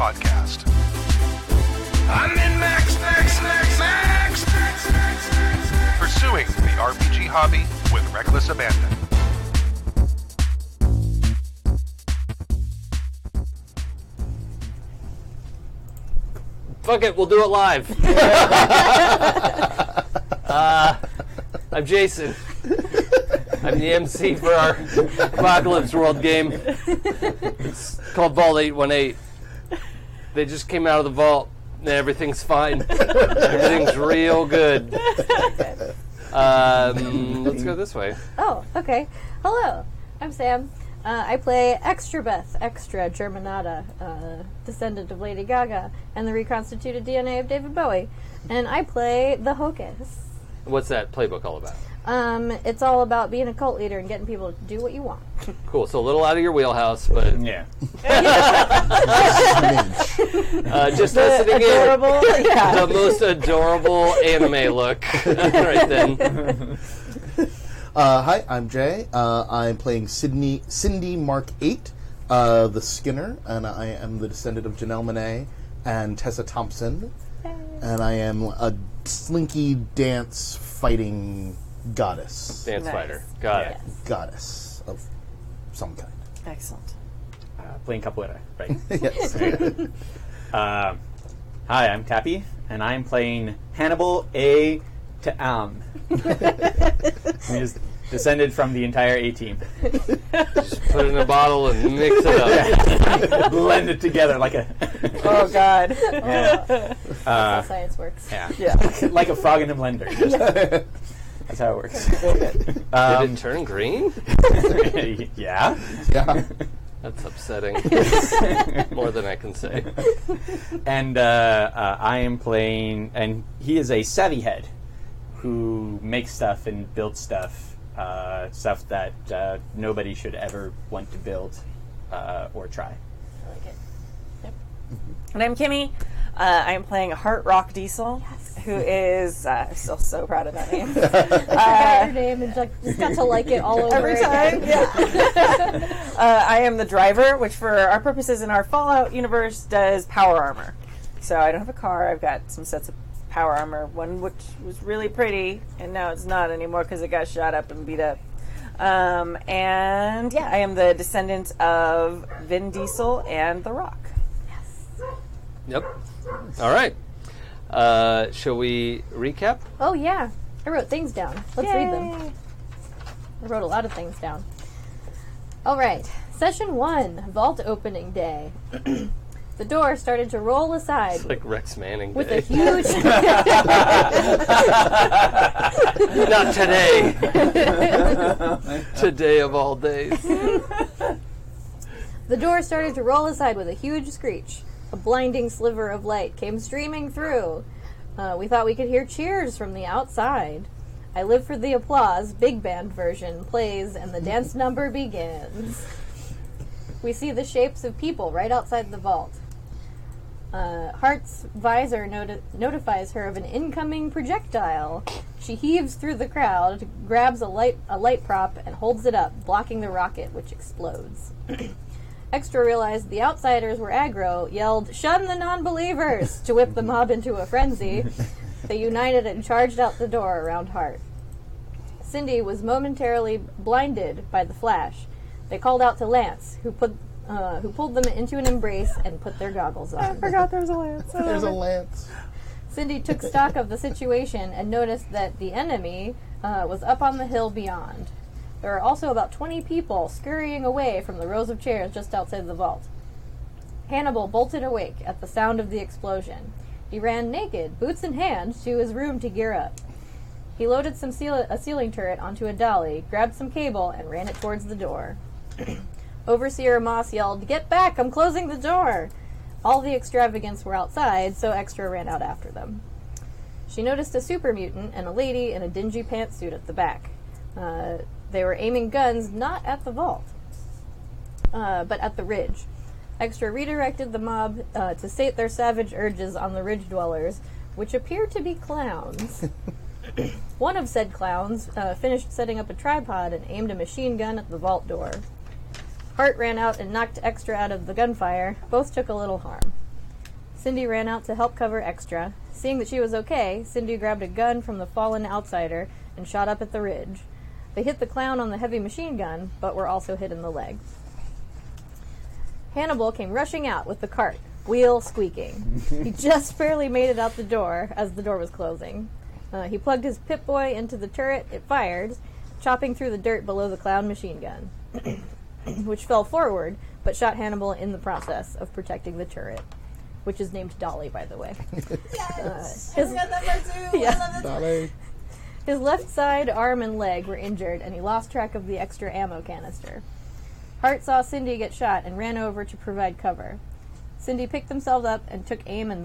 podcast. I'm in Max. Pursuing the RPG hobby with reckless abandon. Fuck it, we'll do it live. I'm Jason. I'm the MC for our Apocalypse World game. It's called Vault 818. They just came out of the vault, and everything's fine. Everything's real good. Let's go this way. Oh, okay. Hello, I'm Sam. I play Extrabeth, Extra Germanata, descendant of Lady Gaga, and the reconstituted DNA of David Bowie. And I play the Hocus. What's that playbook all about? It's all about being a cult leader and getting people to do what you want. Cool, so a little out of your wheelhouse, but... Yeah. Just listening adorable, in. yeah. The most adorable anime look. Right then. Hi, I'm Jay. I'm playing Syndy Mark 8, the Skinner, and I am the descendant of Janelle Monáe and Tessa Thompson. Hey. And I am a slinky dance fighting goddess. Dance Nice. fighter. Got it. Goddess of some kind. Excellent. Playing capoeira, right? Yes. Hi, I'm Tappy, and I'm playing Hannibal A. Ta'am. He is descended from the entire A-team. Just put it in a bottle and mix it up. Blend it together like a... Oh, God. That's how science works. Yeah. Like a frog in a blender. Just, that's how it works. Did it turn green? Yeah. Yeah. That's upsetting. More than I can say. And I am playing... And he is a Savvyhead who makes stuff and builds stuff. Stuff that nobody should ever want to build or try. I like it. Yep. And I'm Kimi. I'm playing Heart Rock Diesel, who is... I'm still so proud of that name. I forgot your name and just got to like it all over Every time, again. yeah. I am the driver, which for our purposes in our Fallout universe does power armor. So I don't have a car. I've got some sets of power armor, one which was really pretty, and now it's not anymore because it got shot up and beat up. And yeah, I am the descendant of Vin Diesel and The Rock. Yep. All right. Shall we recap? Oh, yeah. I wrote things down. Let's read them. Yay. I wrote a lot of things down. All right. Session 1, Vault Opening Day. The door started to roll aside It's like Rex Manning with Day. a huge... Not today. Today of all days. The door started to roll aside with a huge screech. A blinding sliver of light came streaming through. We thought we could hear cheers from the outside. I Live for the Applause, big band version, plays, and the dance number begins. We see the shapes of people right outside the vault. Hart's visor notifies her of an incoming projectile. She heaves through the crowd, grabs a light prop, and holds it up, blocking the rocket, which explodes. Extra realized the outsiders were aggro, yelled, "Shun the non-believers!" to whip the mob into a frenzy. They united and charged out the door around Hart. Syndy was momentarily blinded by the flash. They called out to Lance, who pulled them into an embrace and put their goggles on. I forgot there was a Lance. There's a lance. Syndy took stock of the situation and noticed that the enemy was up on the hill beyond. There are also about 20 people scurrying away from the rows of chairs just outside the vault. Hannibal bolted awake at the sound of the explosion. He ran naked, boots in hand, to his room to gear up. He loaded a ceiling turret onto a dolly, grabbed some cable, and ran it towards the door. Overseer Moss yelled, "Get back! I'm closing the door!" All the extravagants were outside, so Extra ran out after them. She noticed a super mutant and a lady in a dingy pantsuit at the back. They were aiming guns not at the vault, but at the ridge. Extra redirected the mob to sate their savage urges on the ridge dwellers, which appeared to be clowns. One of said clowns finished setting up a tripod and aimed a machine gun at the vault door. Hart ran out and knocked Extra out of the gunfire. Both took a little harm. Syndy ran out to help cover Extra. Seeing that she was okay, Syndy grabbed a gun from the fallen outsider and shot up at the ridge. They hit the clown on the heavy machine gun, but were also hit in the leg. Hannibal came rushing out with the cart, wheel squeaking. He just barely made it out the door as the door was closing. He plugged his Pip-Boy into the turret it fired, chopping through the dirt below the clown machine gun, which fell forward, but shot Hannibal in the process of protecting the turret, which is named Dolly, by the way. Yes! I forgot that part too! Yeah. I love that. Dolly. His left side, arm, and leg were injured, and he lost track of the extra ammo canister. Hart saw Syndy get shot and ran over to provide cover. Syndy picked themselves up and took aim at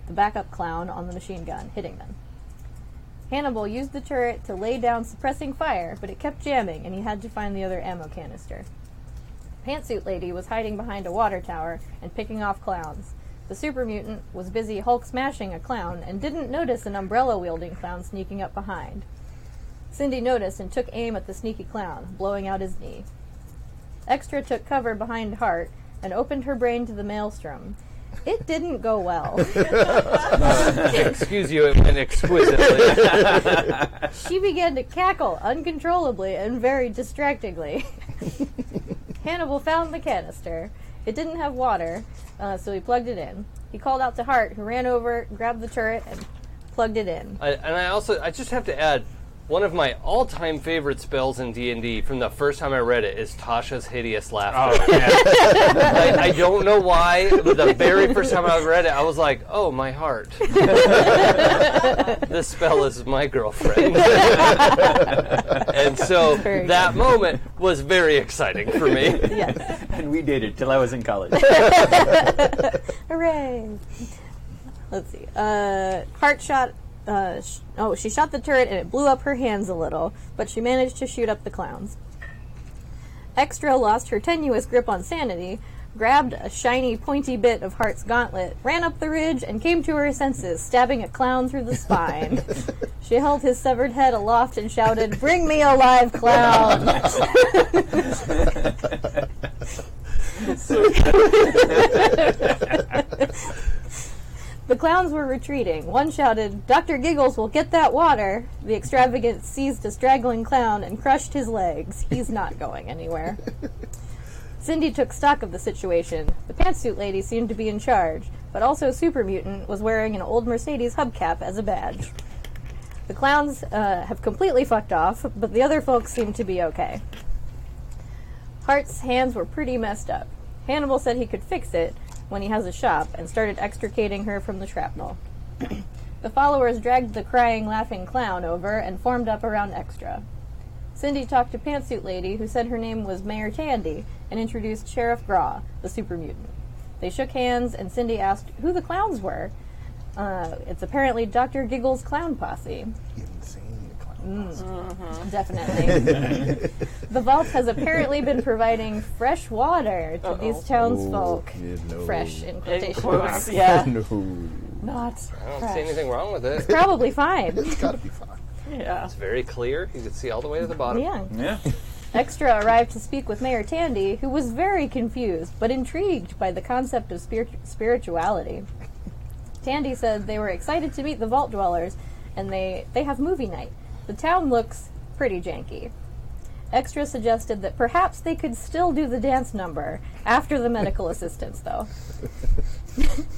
the backup clown on the machine gun, hitting them. Hannibal used the turret to lay down suppressing fire, but it kept jamming, and he had to find the other ammo canister. Pantsuit Lady was hiding behind a water tower and picking off clowns. The super mutant was busy Hulk smashing a clown and didn't notice an umbrella-wielding clown sneaking up behind. Syndy noticed and took aim at the sneaky clown, blowing out his knee. Extra took cover behind Hart and opened her brain to the maelstrom. It didn't go well. Excuse you, it went exquisitely. She began to cackle uncontrollably and very distractingly. Hannibal found the canister. It didn't have water, so he plugged it in. He called out to Hart, who ran over, grabbed the turret, and plugged it in. I just have to add, one of my all-time favorite spells in D&D from the first time I read it is Tasha's Hideous Laughter. Oh, yeah. I don't know why, but the very first time I read it, I was like, oh, my heart. This spell is my girlfriend. And so Very that moment was very exciting for me. Yes. And we dated till I was in college. Hooray! Let's see. Hart shot... she shot the turret and it blew up her hands a little, but she managed to shoot up the clowns. Extra lost her tenuous grip on sanity, grabbed a shiny, pointy bit of Hart's gauntlet, ran up the ridge, and came to her senses, stabbing a clown through the spine. She held his severed head aloft and shouted, "Bring me a live clown!" The clowns were retreating. One shouted, "Dr. Giggles will get that water!" The extravagant seized a straggling clown and crushed his legs. He's not going anywhere. Syndy took stock of the situation. The pantsuit lady seemed to be in charge, but also Super Mutant was wearing an old Mercedes hubcap as a badge. The clowns have completely fucked off, but the other folks seem to be okay. Hart's hands were pretty messed up. Hannibal said he could fix it when he has a shop, and started extricating her from the shrapnel. The followers dragged the crying, laughing clown over and formed up around Extra. Syndy talked to Pantsuit Lady, who said her name was Mayor Tandy, and introduced Sheriff Graw, the super mutant. They shook hands, and Syndy asked who the clowns were. It's apparently Dr. Giggles' clown posse. Insane clown. Definitely. The vault has apparently been providing fresh water to these townsfolk. No. Fresh in In quotation quotes, marks. yeah. No. Not I don't see anything wrong with it. Probably fine. It's gotta be fun. Yeah. It's very clear. You can see all the way to the bottom. Yeah. Yeah. Extra arrived to speak with Mayor Tandy, who was very confused, but intrigued by the concept of spirituality. Tandy said they were excited to meet the Vault Dwellers, and they have movie night. The town looks pretty janky. Extra suggested that perhaps they could still do the dance number after the medical assistance, though.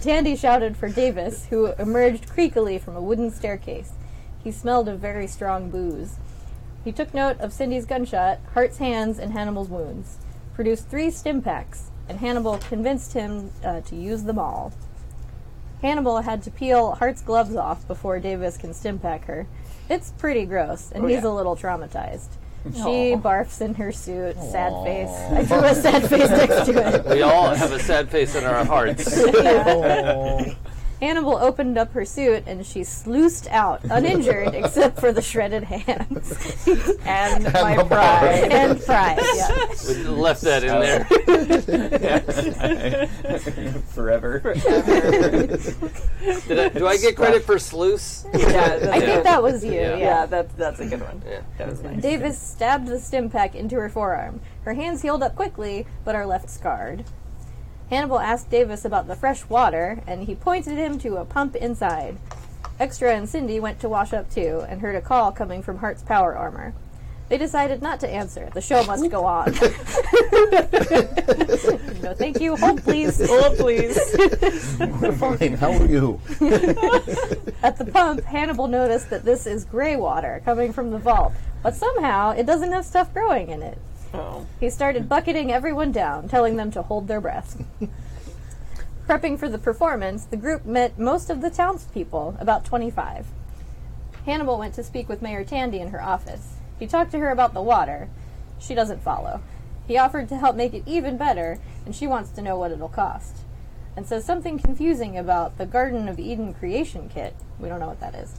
Tandy shouted for Davis, who emerged creakily from a wooden staircase. He smelled of very strong booze. He took note of Syndy's gunshot, Hart's hands, and Hannibal's wounds. Produced 3 stim packs, and Hannibal convinced him to use them all. Hannibal had to peel Hart's gloves off before Davis can stim pack her. It's pretty gross, and he's a little traumatized. She barfs in her suit, sad face. I drew a sad face next to it. We all have a sad face in our hearts. Hannibal opened up her suit, and she sluiced out, uninjured except for the shredded hands. And my pride. And pride, yeah. We left that in there. Forever. Do I get credit for sluice? Yeah, I think that was you, Yeah. yeah. that's a good one. Yeah. That was nice. Davis stabbed the stim pack into her forearm. Her hands healed up quickly, but are left scarred. Hannibal asked Davis about the fresh water, and he pointed him to a pump inside. Extra and Syndy went to wash up too, and heard a call coming from Hart's power armor. They decided not to answer. The show must go on. No, thank you. Hold, please. Hold, please. We're fine. How are you? At the pump, Hannibal noticed that this is gray water coming from the vault, but somehow it doesn't have stuff growing in it. Oh. He started bucketing everyone down, telling them to hold their breath. Prepping for the performance, the group met most of the townspeople, about 25. Hannibal went to speak with Mayor Tandy in her office. He talked to her about the water. She doesn't follow. He offered to help make it even better, and she wants to know what it'll cost. And says something confusing about the Garden of Eden creation kit. We don't know what that is.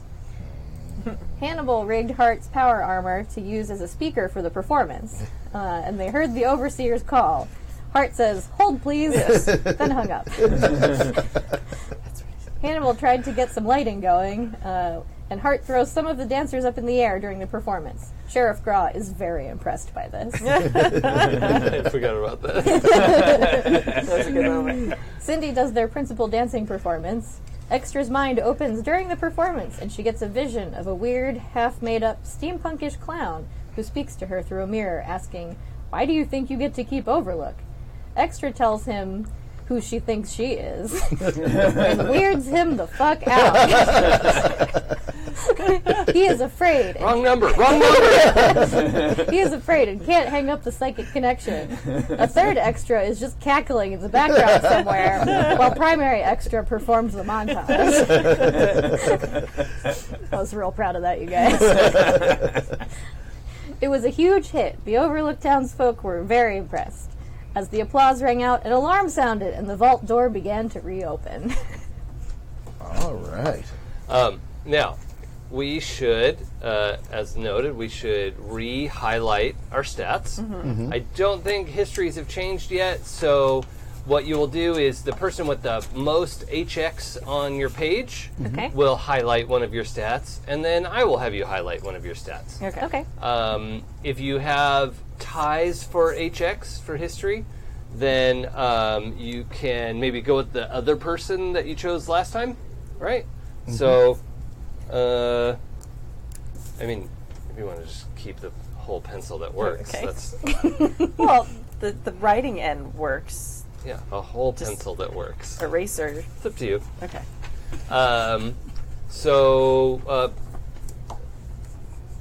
Hannibal rigged Hart's power armor to use as a speaker for the performance, and they heard the overseer's call. Hart says, "Hold, please," then hung up. Hannibal tried to get some lighting going, and Hart throws some of the dancers up in the air during the performance. Sheriff Graw is very impressed by this. I forgot about that. That's a good moment. Syndy does their principal dancing performance. Extra's mind opens during the performance, and she gets a vision of a weird, half-made-up, steampunkish clown who speaks to her through a mirror, asking, "Why do you think you get to keep Overlook?" Extra tells him who she thinks she is, and weirds him the fuck out. He is afraid. Wrong number. Wrong number. He is afraid and can't hang up the psychic connection. A third extra is just cackling in the background somewhere while primary extra performs the montage. I was real proud of that, you guys. It was a huge hit. The Overlook townsfolk were very impressed. As the applause rang out, an alarm sounded and the vault door began to reopen. All right. Now, we should, as noted, we should re-highlight our stats. I don't think histories have changed yet, so what you will do is the person with the most HX on your page Okay. will highlight one of your stats, and then I will have you highlight one of your stats. Okay. If you have ties for HX for history, then you can maybe go with the other person that you chose last time, right? So, I mean, if you want to just keep the whole pencil that works, Okay. that's Well, the writing end works. a whole pencil that works. Eraser. It's up to you. Okay.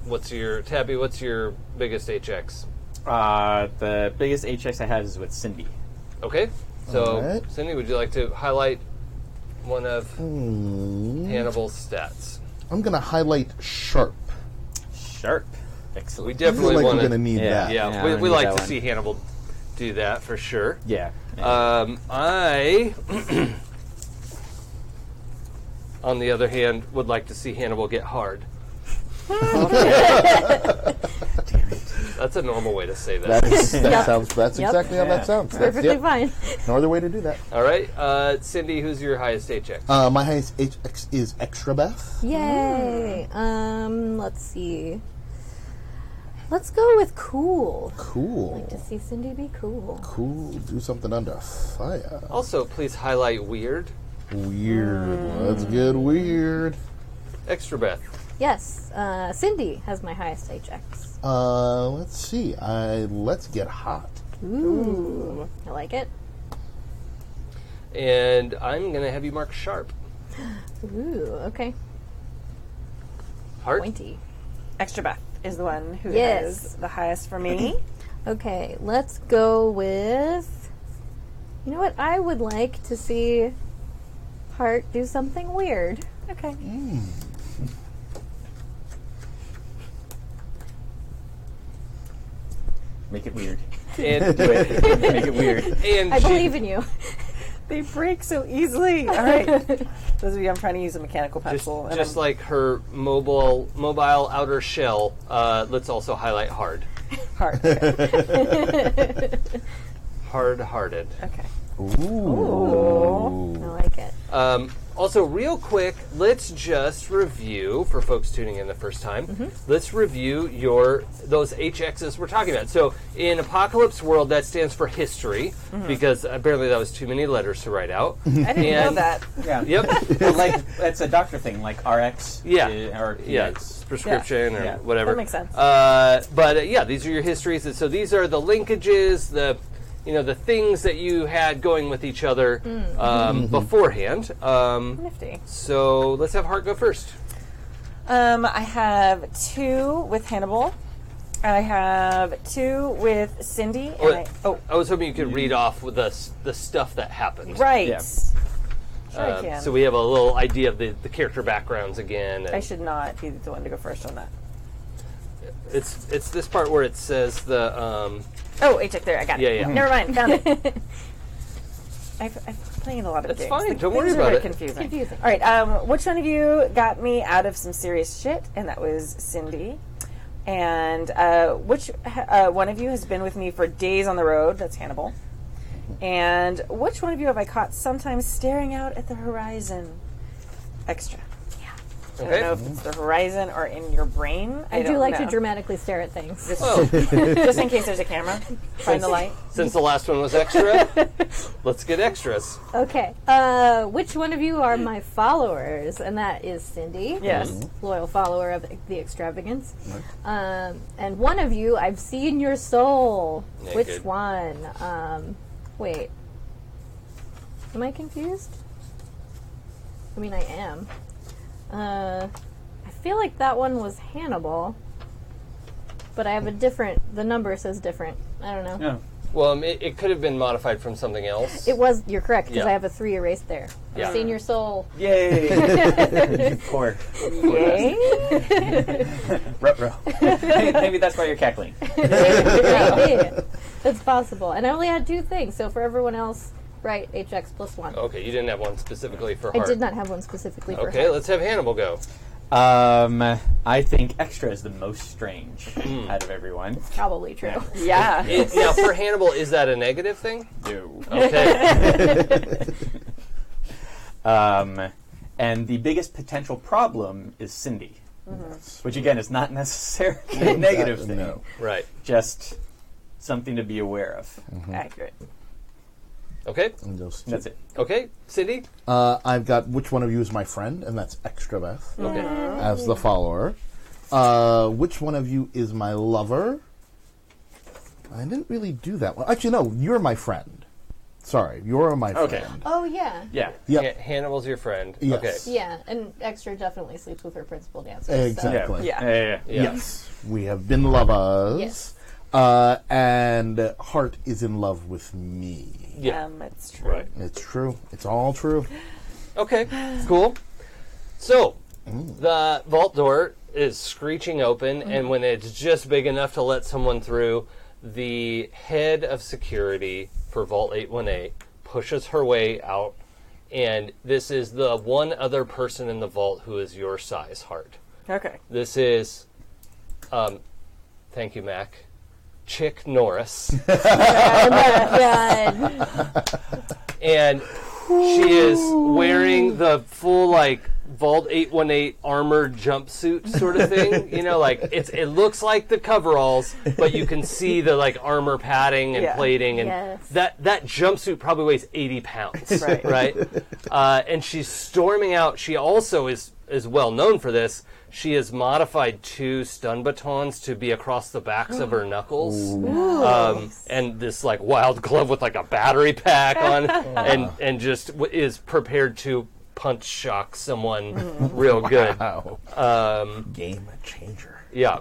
What's your Tappy? What's your biggest HX? The biggest HX I have is with Syndy. Okay, so Alright. Syndy, would you like to highlight one of Hannibal's stats? I'm going to highlight sharp. Sharp. Excellent. We I feel definitely like we're want going to need that. Yeah, Yeah, we I need like that to one. see Hannibal do that for sure. Yeah. I, on the other hand, would like to see Hannibal get hard. That's a normal way to say that. That's Yep. exactly how that sounds. That's, Perfectly fine. No other way to do that. All right, Syndy, who's your highest HX? My highest HX is Extrabeth. Yay. Let's see. Let's go with cool. Cool. To see Syndy be cool. Cool. Do something under fire. Also, please highlight weird. Weird. Let's get weird. Extrabeth. Yes, Syndy has my highest HX. Let's see. Let's get hot. Ooh. I like it. And I'm going to have you mark sharp. Ooh, okay. Heart? Pointy. Extrabeth is the one who Yes. has the highest for me. Okay, let's go with... You know what? I would like to see Hart do something weird. Okay. Make it weird. And, Do it. Make it weird. and I she- believe in you. They break so easily. All right. Those of you, I'm trying to use a mechanical pencil. and just I'm- like her mobile outer shell, let's also highlight hard. hard. Hard-hearted. Okay. Ooh. I like it. Also, real quick, let's just review, for folks tuning in the first time, let's review those HXs we're talking about. So, in Apocalypse World, that stands for history, because apparently that was too many letters to write out. I didn't know that. Yeah. Yep. Well, like, that's a doctor thing, like RX. Yeah. Or It's prescription or Yeah. whatever. That makes sense. But yeah, these are your histories. And so these are the linkages, the things that you had going with each other beforehand. Nifty. So let's have Hart go first. I have 2 with Hannibal. I have 2 with Syndy. And I was hoping you could read off with the stuff that happened. right. Yeah. Sure I can. So we have a little idea of the character backgrounds again. I should not be the one to go first on that. It's this part where it says the. Oh, HX there. I got it. Yeah. Never mind. Found it. I'm playing a lot of That's games. fine, The don't worry things are about very it. Confusing. All right. Which one of you got me out of some serious shit? And that was Syndy. And which one of you has been with me for days on the road? That's Hannibal. And which one of you have I caught sometimes staring out at the horizon? Extra. I Okay. don't know if it's the horizon or in your brain. I do don't like know. to dramatically stare at things. Just in case there's a camera. Find the light. Since the last one was extra, let's get extras. Okay. Which one of you are my followers? And that is Syndy. Yes. Loyal follower of the Extravagance. And one of you, I've seen your soul. Yeah, Which good. one? Wait. Am I confused? I mean, I am. I feel like that one was Hannibal. But I have the number says different. I don't know. Yeah. Well, it could have been modified from something else. You're correct, because Yeah. I have a 3 erased there. Yeah. I've seen your soul. Yay! Poor. Yay. Ruh-roh. Maybe that's why you're cackling. Yeah. It's possible. And I only had 2 things, so for everyone else, write HX plus 1. Okay, you didn't have one specifically for I Hart. did not have one specifically for Okay, her. let's have Hannibal go. I think Extra is the most strange out of everyone. Probably true. Yeah. Now, for Hannibal, is that a negative thing? No. Okay. And the biggest potential problem is Syndy, which again is not necessarily a negative thing. No. Right. Just something to be aware of. Accurate. Okay. And those two. That's it. Okay. Cindy? I've got which one of you is my friend, and that's Extrabeth Okay. as the follower. Which one of you is my lover? I didn't really do that one. Actually, no, you're my friend. Sorry, you're my Okay. friend. Oh, yeah. Yeah. Yep. Hannibal's your friend. Yes. Okay. Yeah, and Extra definitely sleeps with her principal dancer. Exactly. Yeah. Yeah. Yes, we have been lovers. Yes. And Hart is in love with me. Yeah. It's true. Right. It's true. It's all true. Okay. Cool. So, the vault door is screeching open, and when it's just big enough to let someone through, the head of security for Vault 818 pushes her way out, and this is the one other person in the vault who is your size, Hart. Okay. This is, thank you, Mac, Chick Norris. Oh my god. And she is wearing the full, like, Vault 818 armored jumpsuit sort of thing. You know, like, it looks like the coveralls, but you can see the, like, armor padding and Yeah. plating. And Yes. that jumpsuit probably weighs 80 pounds. Right. Right? And she's storming out. She also is well known for this. She has modified 2 stun batons to be across the backs of her knuckles. And this like wild glove with like a battery pack on, and just is prepared to punch shock someone real good. Wow. Game changer. Yeah.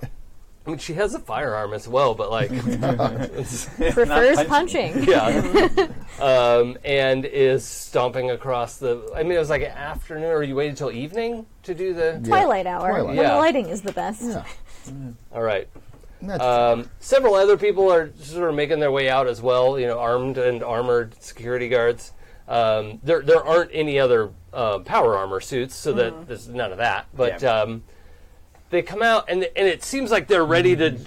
I mean, she has a firearm as well, but like, Prefers punching. yeah. And is stomping across the. I mean, it was like an afternoon, or you waited till evening to do the. Twilight hour. Twilight. When Yeah. the lighting is the best. Yeah. All right. That's Several other people are sort of making their way out as well. You know, armed and armored security guards. There aren't any other power armor suits, so that there's none of that. But they come out, and it seems like they're ready to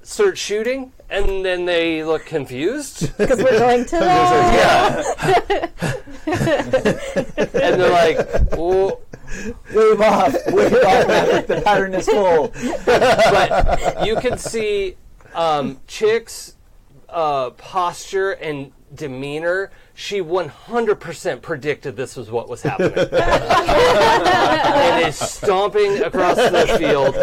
start shooting, And then they look confused. Because we're going to the... And they're like, oh. Wave off, Maverick, the pattern is full. But you can see Chick's posture and demeanor. She 100% predicted this was what was happening. And is stomping across the field.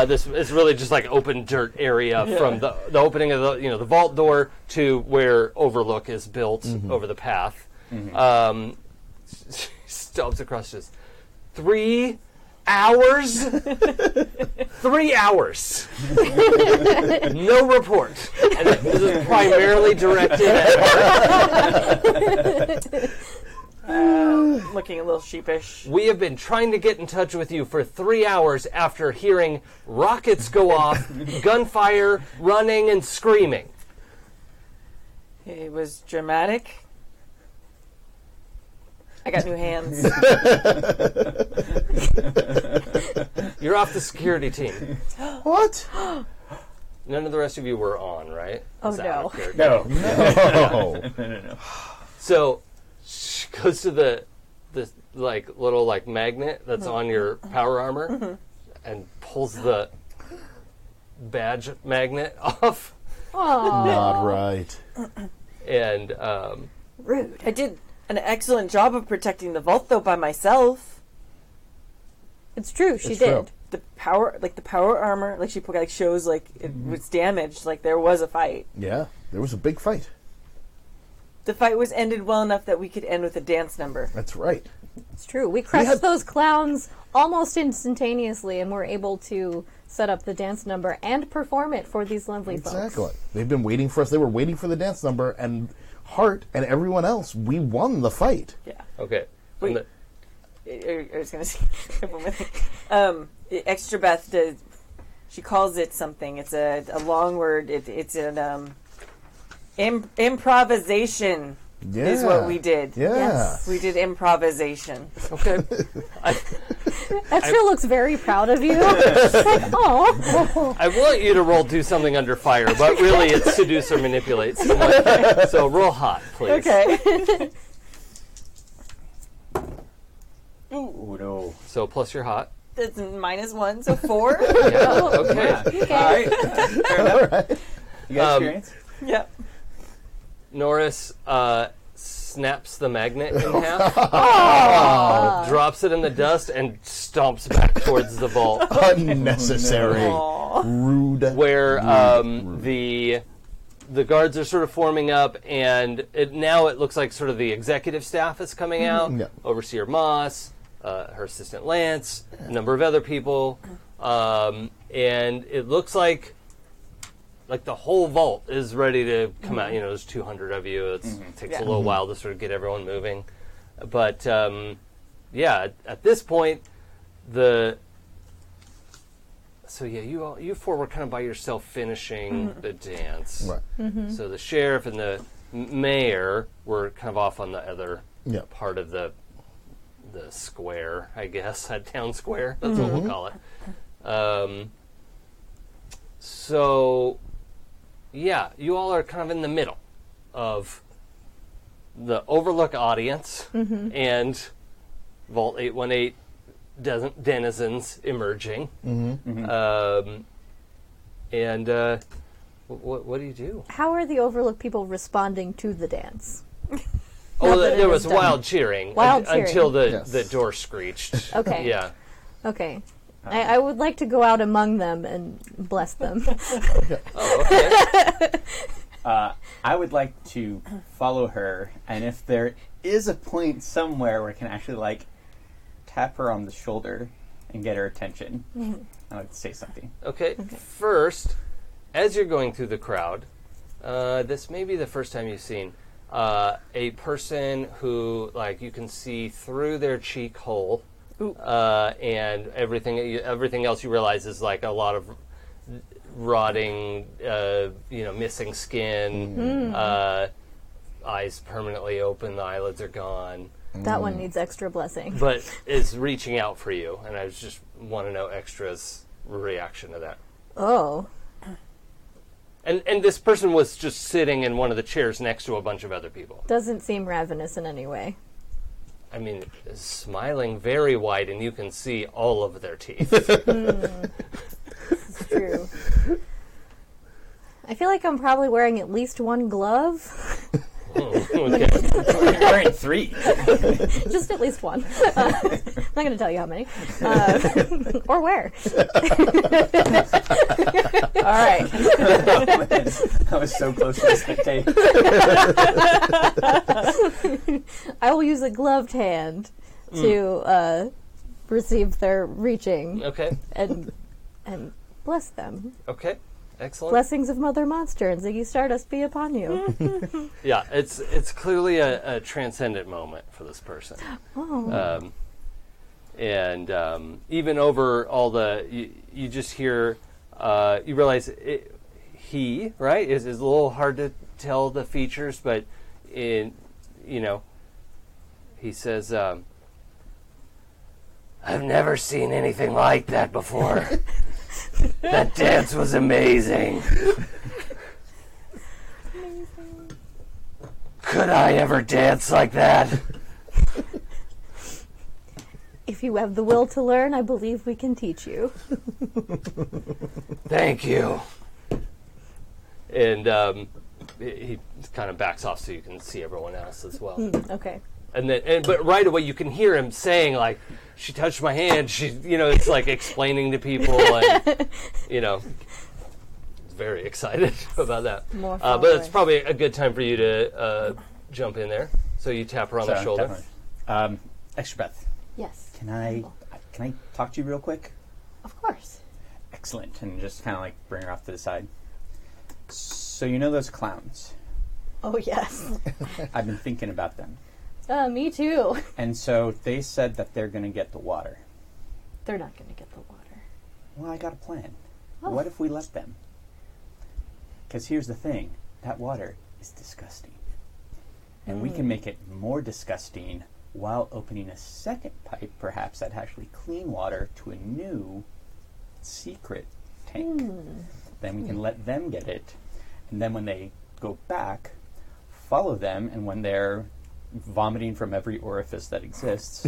This is really just like open dirt area from the opening of the vault door to where Overlook is built over the path. She stomps across just 3 hours. 3 hours. No report. And this is primarily directed at her. Looking a little sheepish. We have been trying to get in touch with you for 3 hours after hearing rockets go off, gunfire, running, and screaming. It was dramatic. I got new hands. You're off the security team. What? None of the rest of you were on, right? Oh, Is that no. out there? No. No. So she goes to the like little like magnet that's on your power armor and pulls the badge magnet off. Not right. And Rude. I did an excellent job of protecting the vault, though, by myself. It's true, she It's did. true. The power armor, like she shows like it was damaged. Like there was a fight. Yeah, there was a big fight. The fight was ended well enough that we could end with a dance number. That's right. It's true. We crushed had- those clowns almost instantaneously and were able to set up the dance number and perform it for these lovely Exactly. folks. They've been waiting for us. They were waiting for the dance number, and Hart and everyone else, we won the fight. Yeah. okay. Wait. And I was going to say one more thing. Extrabeth does. She calls it something. It's a long word. It's an improvisation. Yeah. Is what we did. Yeah. Yes. We did improvisation. okay. Extra looks very proud of you. She's like, oh. I want you to roll do something under fire, but really it's seduce or manipulate someone. So roll hot, please. Okay. Ooh, no. So plus your hot. That's -1, so 4. Yeah. Okay. Okay. All right. Fair enough. You got experience? Yep. Norris snaps the magnet in half, drops it in the dust, and stomps back towards the vault, Unnecessary. Aw. Rude. where the guards are sort of forming up, and now it looks like sort of the executive staff is coming out. Yeah. Overseer Moss, her assistant Lance, a number of other people, and it looks like the whole vault is ready to come out. You know, there's 200 of you. It takes a little while to sort of get everyone moving. But, yeah, at this point, you four were kind of by yourself finishing the dance. Right. So the sheriff and the mayor were kind of off on the other Yep. part of the square, I guess, a town square. That's what we'll call it. So, yeah, you all are kind of in the middle of the Overlook audience and Vault 818 denizens emerging. What do you do? How are the Overlook people responding to the dance? Oh, that it there is was done. wild cheering, Wild cheering. until the Yes. door screeched. Okay. Yeah. Okay. I would like to go out among them and bless them. Oh, okay. I would like to follow her, and if there is a point somewhere where I can actually tap her on the shoulder and get her attention, I'd like to say something. Okay. First, as you're going through the crowd, this may be the first time you've seen a person who, you can see through their cheek hole, and everything else you realize is a lot of rotting, missing skin, eyes permanently open, the eyelids are gone. That one needs extra blessing. But is reaching out for you, and I just want to know Extra's reaction to that. Oh. And this person was just sitting in one of the chairs next to a bunch of other people. Doesn't seem ravenous in any way. I mean, smiling very wide, and you can see all of their teeth. It's true. I feel like I'm probably wearing at least one glove. Okay. You're wearing 3. Just at least one. I'm not going to tell you how many. Or where. All right. That was so close to the tape. I will use a gloved hand to receive their reaching Okay. and bless them. Okay. Excellent. Blessings of Mother Monster and Ziggy Stardust be upon you. Yeah, it's clearly a transcendent moment for this person. Oh. And even over all the, you just hear, you realize he, right, is a little hard to tell the features, but he says, I've never seen anything like that before. That dance was amazing. Could I ever dance like that? If you have the will to learn, I believe we can teach you. Thank you. And he kind of backs off so you can see everyone else as well. Okay. But right away you can hear him saying, like, she touched my hand. She, it's like explaining to people, and very excited about that. More but it's probably a good time for you to jump in there. So you tap her on the shoulder. Extrabeth, Yes. can I talk to you real quick? Of course. Excellent. And just kind of like bring her off to the side. So you know those clowns? Oh, yes. I've been thinking about them. Me too. And so they said that they're going to get the water. They're not going to get the water. Well, I got a plan. Oh. What if we let them? Because here's the thing. That water is disgusting. And we can make it more disgusting while opening a second pipe, perhaps, that actually clean water to a new secret tank. Then we can let them get it. And then when they go back, follow them, and when they're vomiting from every orifice that exists,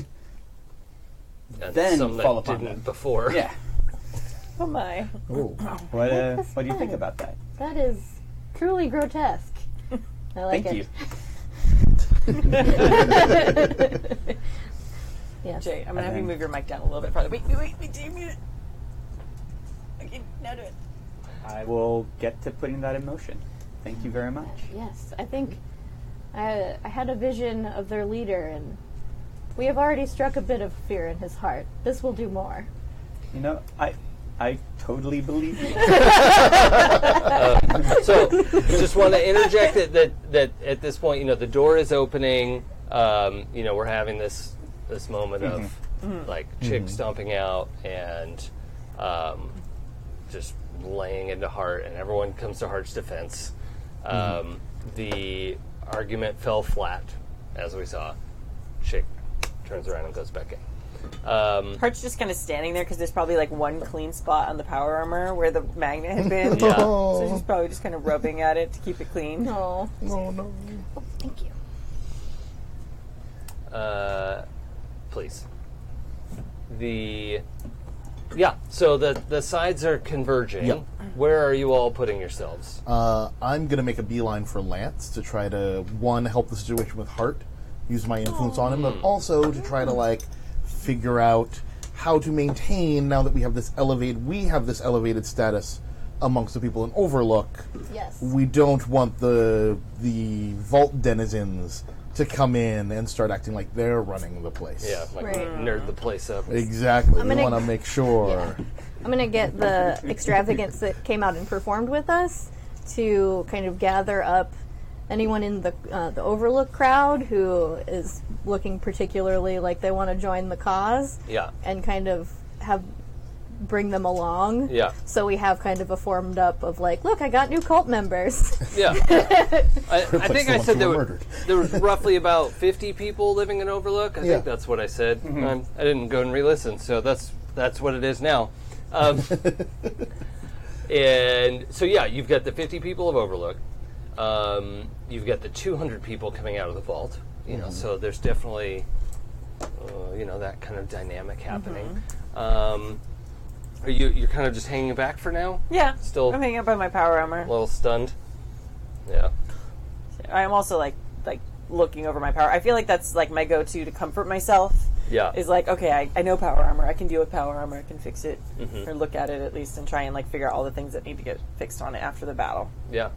And then some fall that upon didn't them. before. Yeah. Oh my. What do you think about that? That is truly grotesque. I like Thank it. you. Yes. Jay, I'm going to have you then- move your mic down a little bit farther. Wait, do you mute it? Okay, now do it. I will get to putting that in motion. Thank you very much. Yes, I think I had a vision of their leader, and we have already struck a bit of fear in his heart. This will do more. You know, I totally believe you. So, just want to interject that at this point, the door is opening. We're having this moment of like chick stomping out and just laying into Hart, and everyone comes to Hart's defense. The argument fell flat, as we saw. Chick turns around and goes back in. Hart's just kind of standing there because there's probably like one clean spot on the power armor where the magnet had been. Yeah. So she's probably just kind of rubbing at it to keep it clean. No. No. Oh, thank you. Please. So the sides are converging. Yep. Where are you all putting yourselves? I'm going to make a beeline for Lance to try to, one, help the situation with Hart, use my influence on him, but also to try to, figure out how to maintain, now that we have this elevated status amongst the people in Overlook. Yes. We don't want the vault denizens to come in and start acting like they're running the place. Yeah, Right. nerd the place up. Exactly. I'm We gonna- want to make sure. Yeah. I'm going to get the extravagance that came out and performed with us to kind of gather up anyone in the Overlook crowd who is looking particularly like they want to join the cause. Yeah. And kind of bring them along. Yeah. So we have kind of a formed up of look, I got new cult members. Yeah. I think I said who were murdered. there was roughly about 50 people living in Overlook. I Yeah. think that's what I said. I didn't go and re-listen, so that's what it is now. And so, yeah, you've got the 50 people of Overlook. You've got the 200 people coming out of the vault. You know, so there's definitely, that kind of dynamic happening. You're kind of just hanging back for now? Yeah. Still I'm hanging up by my power armor. a little stunned? Yeah. I'm also like looking over my power. I feel like that's like my go-to to comfort myself. Yeah. Is like, okay, I know power armor. I can deal with power armor. I can fix it or look at it at least and try and like figure out all the things that need to get fixed on it after the battle. Yeah.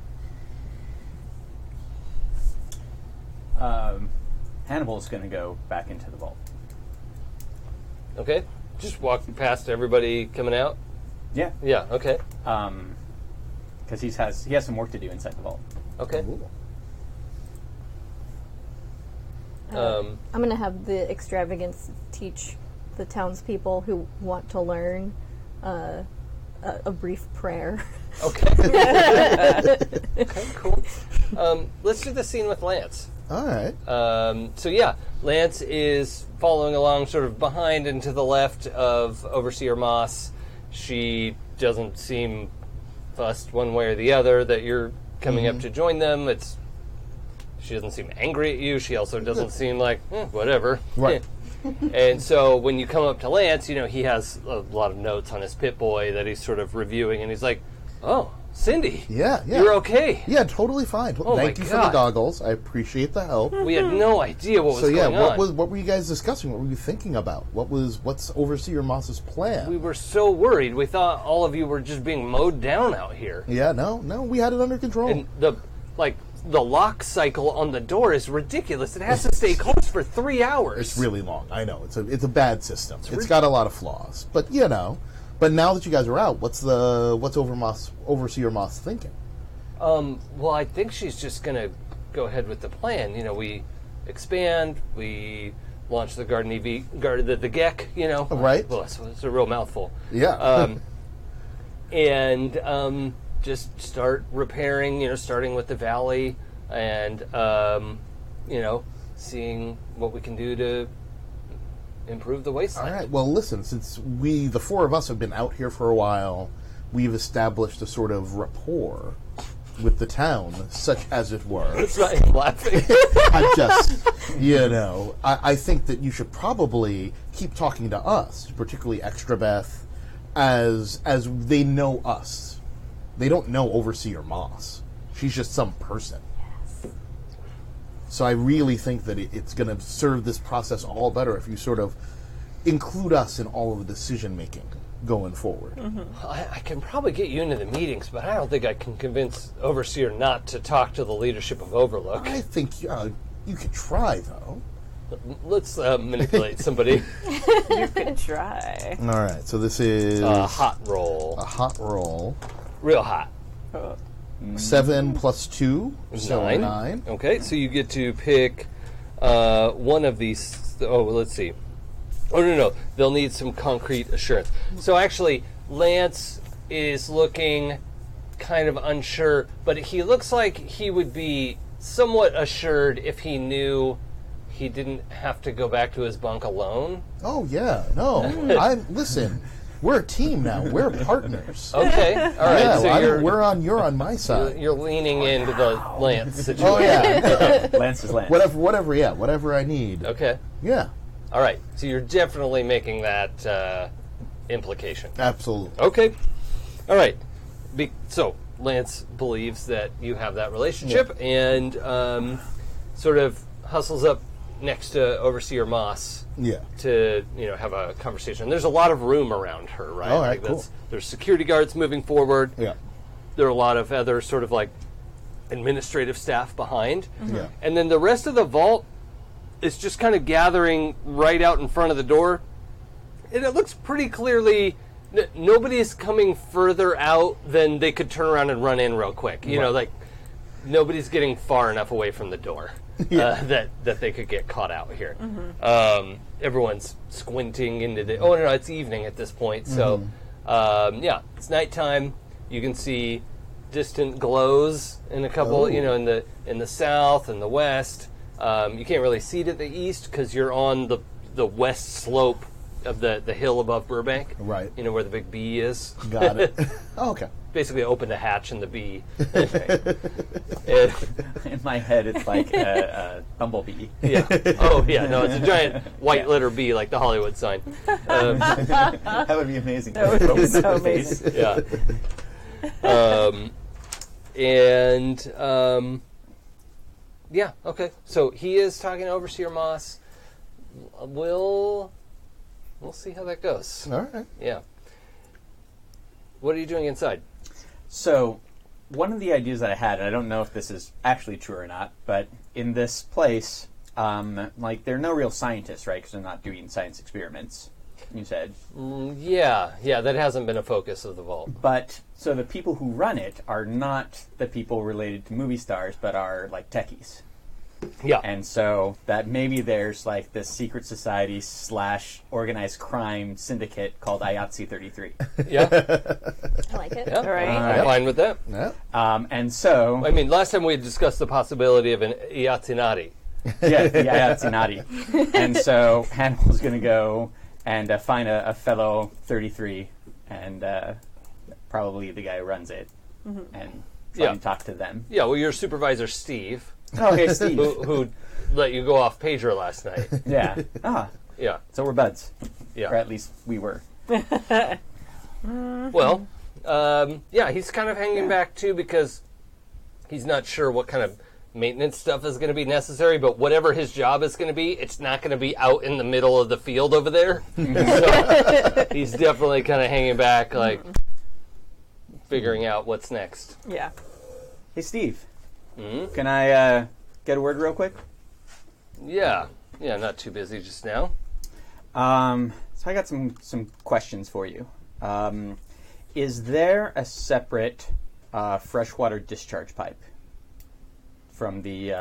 Hannibal's going to go back into the vault. Okay. Just walk past everybody coming out? Yeah. Yeah, okay. Because he has some work to do inside the vault. Okay. I'm going to have the extravagance teach the townspeople who want to learn a brief prayer. Okay. Okay, cool. Let's do the scene with Lance. All right. So yeah, Lance is following along sort of behind and to the left of Overseer Moss. She doesn't seem fussed one way or the other that you're coming up to join them. She doesn't seem angry at you. She also doesn't seem like, whatever. Right. And so when you come up to Lance, he has a lot of notes on his Pip-Boy that he's sort of reviewing, and he's like, oh, Syndy. Yeah. You're okay. Yeah, totally fine. Thank you for the goggles. I appreciate the help. We had no idea what was going on. What were you guys discussing? What were you thinking about? What's Overseer Moss's plan? We were so worried. We thought all of you were just being mowed down out here. Yeah, no, we had it under control. And the lock cycle on the door is ridiculous. It has to stay closed for 3 hours. It's really long. I know. It's a bad system. It's got a lot of flaws. But But now that you guys are out, what's Overseer Moss thinking? Well, I think she's just going to go ahead with the plan. We expand, we launch the Garden EV, the GEC, Right. Well, it's a real mouthful. Yeah. And just start repairing, starting with the valley and, seeing what we can do to improve the wasteland. All right. Well, listen, since the four of us have been out here for a while, we've established a sort of rapport with the town, such as it were. That's not him laughing. I just, I think that you should probably keep talking to us, particularly Extrabeth, as they know us. They don't know Overseer Moss. She's just some person. Yes. So I really think that it's going to serve this process all better if you sort of include us in all of the decision-making going forward. Mm-hmm. I can probably get you into the meetings, but I don't think I can convince Overseer not to talk to the leadership of Overlook. I think you could try, though. Let's manipulate somebody. You can try. All right, so this is... A hot roll. A hot roll. Real hot. 7 plus 2, so 9. Okay, so you get to pick one of these. Let's see. Oh, no. They'll need some concrete assurance. So actually, Lance is looking kind of unsure, but he looks like he would be somewhat assured if he knew he didn't have to go back to his bunk alone. Oh, yeah. No. Listen, we're a team now. We're partners. Okay. All right. Yeah, so you're on my side. You're leaning into the Lance situation. Oh, yeah. Lance is Lance. Whatever I need. Okay. Yeah. All right. So you're definitely making that implication. Absolutely. Okay. All right. So Lance believes that you have that relationship and sort of hustles up next to Overseer Moss to have a conversation. There's a lot of room around her, right? All right, cool. There's security guards moving forward. Yeah. There are a lot of other sort of like administrative staff behind. Mm-hmm. Yeah. And then the rest of the vault is just kind of gathering right out in front of the door. And it looks pretty clearly nobody's coming further out than they could turn around and run in real quick. Like nobody's getting far enough away from the door. That they could get caught out here. Mm-hmm. Everyone's squinting into the... Oh, no, it's evening at this point. So, it's nighttime. You can see distant glows in a couple, in the south and the west. You can't really see to the east because you're on the west slope of the hill above Burbank. Right. You know where the big bee is. Got it. Oh, okay. Basically, opened a hatch in the bee. And, In my head, it's like a bumblebee. yeah. Oh yeah. No, it's a giant white letter B, like the Hollywood sign. That would be amazing. That would be so amazing. Yeah. Yeah. Okay. So he is talking to Overseer Moss. We'll see how that goes. All right. Yeah. What are you doing inside? So, one of the ideas that I had, and I don't know if this is actually true or not, but in this place, like, there are no real scientists, right? Because they're not doing science experiments, you said. Yeah, that hasn't been a focus of the vault. But, so the people who run it are not the people related to movie stars, but are, like, techies. Yeah. And so that maybe there's like this secret society / organized crime syndicate called IATSE 33. Yeah. I like it. Yeah. All right. I'm fine with that. Yeah. And so... I mean, last time we had discussed the possibility of an Iatsinati. Yeah, the IATSE. And so Hannibal's going to go and find a fellow 33 and probably the guy who runs it and try and talk to them. Yeah, well, your supervisor, Steve, Okay, Steve. who let you go off pager last night. Yeah. Yeah. So we're buds. Yeah. Or at least we were. Well, yeah, he's kind of hanging back, too, because he's not sure what kind of maintenance stuff is going to be necessary, but whatever his job is going to be, it's not going to be out in the middle of the field over there. So he's definitely kind of hanging back, like, figuring out what's next. Yeah. Hey, Steve. Can I get a word real quick? Yeah, not too busy just now. So I got some questions for you. Is there a separate freshwater discharge pipe from the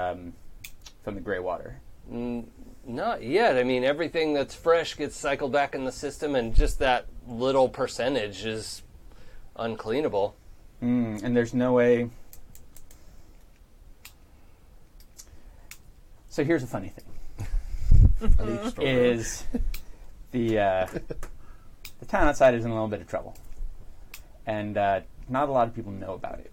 gray water? Not yet. I mean, everything that's fresh gets cycled back in the system, and just that little percentage is uncleanable. And there's no way... So here's a funny thing. Is the town outside is in a little bit of trouble. And not a lot of people know about it.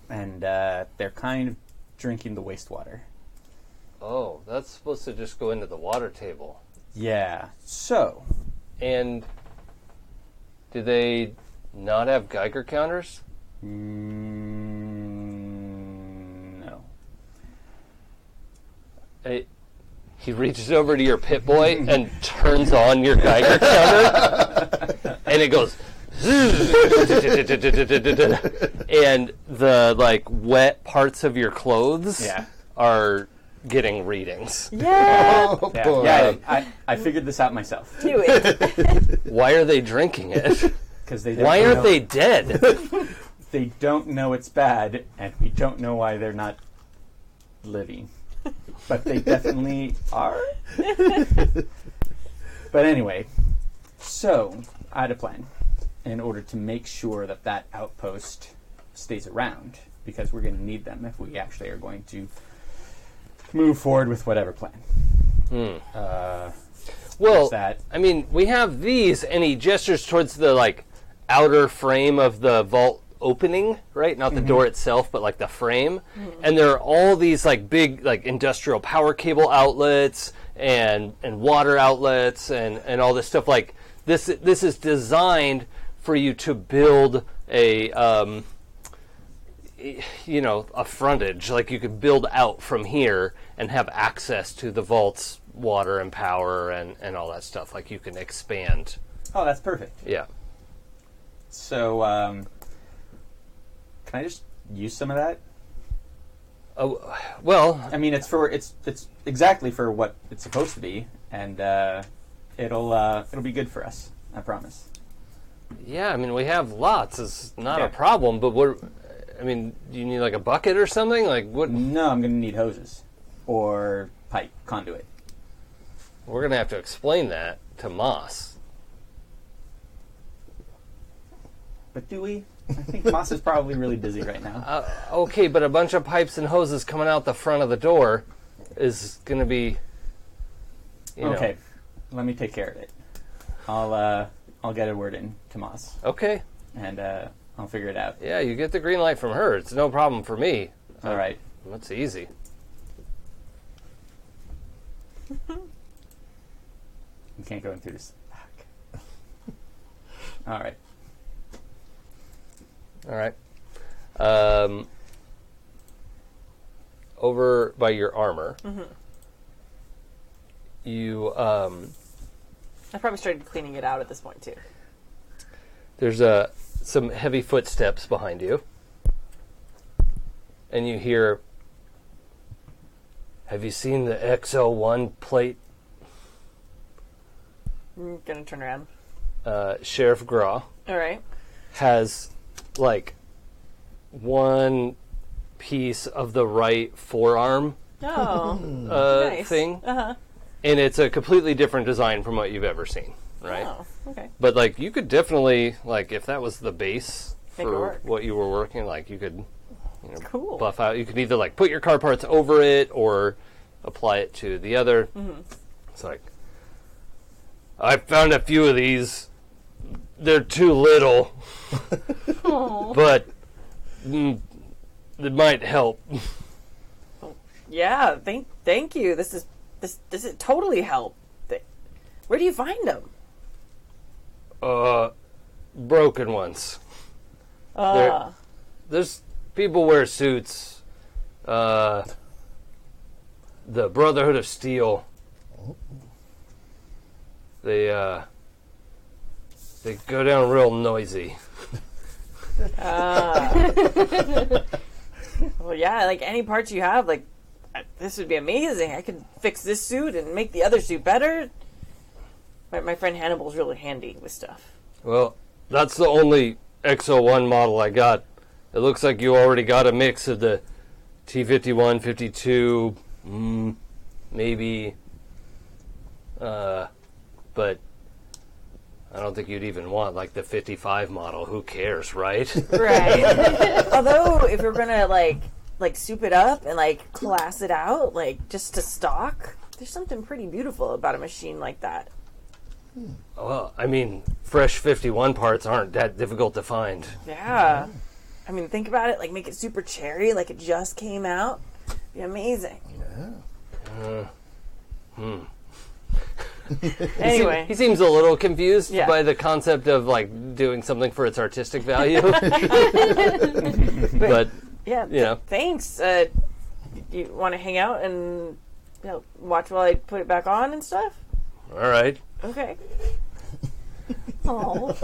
And they're kind of drinking the wastewater. Oh, that's supposed to just go into the water table. Yeah. So... And do they not have Geiger counters? No. He reaches over to your Pit Boy and turns on your Geiger counter, and it goes, and the like wet parts of your clothes are getting readings. Yeah. Oh, Yeah, boy. yeah, I figured this out myself. Do it. Why are they drinking it? Because they don't Why aren't know- they dead? They don't know it's bad, and we don't know why they're not living. But they definitely are. But anyway, so I had a plan in order to make sure that that outpost stays around, because we're going to need them if we actually are going to move forward with whatever plan. Well, that. I mean, we have these, and he gestures towards the like outer frame of the vault opening, right? Not the door itself, but like the frame. And there are all these like big like industrial power cable outlets and water outlets and all this stuff. Like this is designed for you to build a a frontage. Like you could build out from here and have access to the vault's water and power and all that stuff. Like you can expand. Oh, that's perfect. Yeah. So, can I just use some of that? Oh, well, I mean, it's exactly for what it's supposed to be, and it'll be good for us. I promise. yeah, I mean, we have lots. It's not Yeah. a problem, but what, I mean, do you need like a bucket or something? Like what? No, I'm going to need hoses or pipe conduit. We're going to have to explain that to Moss. But do we? I think Moss is probably really busy right now. Okay, but a bunch of pipes and hoses coming out the front of the door is going to be, you know. Okay, let me take care of it. I'll get a word in to Moss, Okay. and I'll figure it out. Yeah, you get the green light from her. It's no problem for me. All right. That's easy. You can't go in through this. Fuck. All right. All right. Over by your armor, you I probably started cleaning it out at this point too. there's some heavy footsteps behind you, and you hear, "Have you seen the XL1 plate?" I'm gonna turn around. Sheriff Graw All right. has like one piece of the right forearm Oh, nice. thing, Uh-huh. and it's a completely different design from what you've ever seen, right? Oh, okay. But like you could definitely, like, if that was the base Make it for work. what you were working, like you could Cool. buff out. You could either like put your car parts over it or apply it to the other. It's like, I found a few of these. They're too little, but it might help. Yeah, thank you. This is totally help. Where do you find them? Broken ones. There's people wear suits. The Brotherhood of Steel. They go down real noisy. Well, yeah, like any parts you have, like this would be amazing. I could fix this suit and make the other suit better. My friend Hannibal's really handy with stuff. Well, that's the only XO1 model I got. It looks like you already got a mix of the T51, 52, maybe. But I don't think you'd even want like the 55 model. Who cares, right? Right. Although, if you're gonna like soup it up and like class it out, like just to stock, there's something pretty beautiful about a machine like that. Well, I mean, fresh 51 parts aren't that difficult to find. Yeah. I mean, think about it. Like, make it super cherry, like it just came out. Be amazing. Anyway. He seems a little confused Yeah. by the concept of like doing something for its artistic value. But Yeah, you know. thanks. You want to hang out and watch while I put it back on and stuff? all right. Okay. Oh,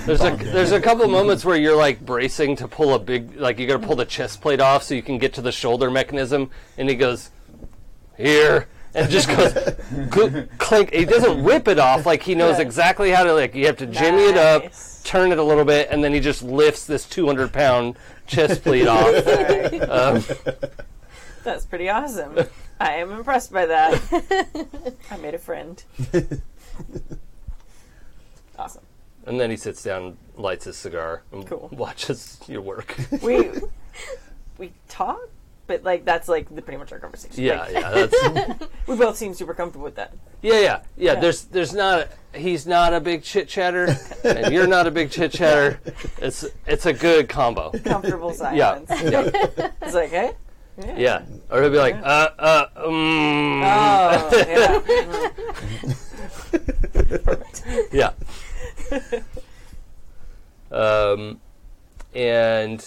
There's a couple moments where you're like bracing to pull a big, like you got to pull the chest plate off so you can get to the shoulder mechanism, and he goes, "Here," and just goes clink. He doesn't rip it off, like he knows exactly how to, like you have to jimmy it up, Nice. turn it a little bit, and then he just lifts this 200-pound chest plate off. That's pretty awesome. I am impressed by that. I made a friend. Awesome. And then he sits down, lights his cigar, and Cool. watches your work. We talk, but like that's like pretty much our conversation. Yeah, Like, yeah, that's we both seem super comfortable with that. yeah. There's not. He's not a big chit chatter, and you're not a big chit chatter. It's a good combo. Comfortable Yeah, silence. yeah, It's like, hey? yeah. Or he'll be like, Oh, yeah. yeah. And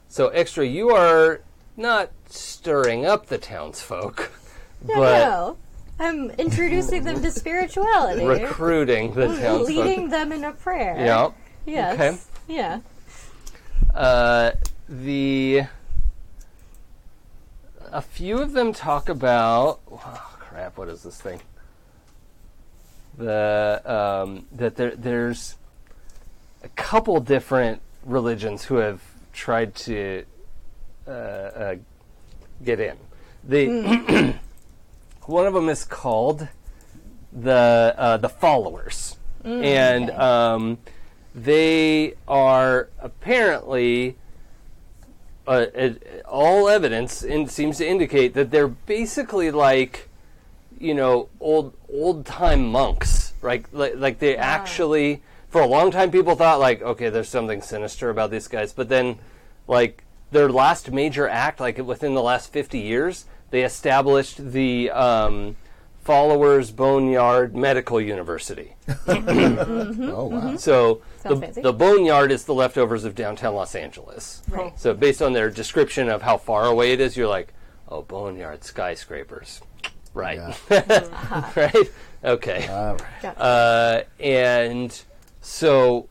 so, Extra, you are not stirring up the townsfolk, but no. I'm introducing them to spirituality. recruiting the townsfolk. Leading them in a prayer. Yeah. Yes. Okay. Yeah. A few of them talk about what is this thing? There's a couple different religions who have tried to get in. One of them is called the Followers, and they are apparently. All evidence seems to indicate that they're basically like, old time monks right? Like they actually, for a long time, people thought like, okay, there's something sinister about these guys, but then, like their last major act, like within the last 50 years, they established the Followers Boneyard Medical University. Oh, wow. So Sounds fancy. the Boneyard is the leftovers of downtown Los Angeles. Right. So based on their description of how far away it is, you're like, oh, Boneyard skyscrapers. Right. Yeah. Right? Okay. All right. Gotcha. And so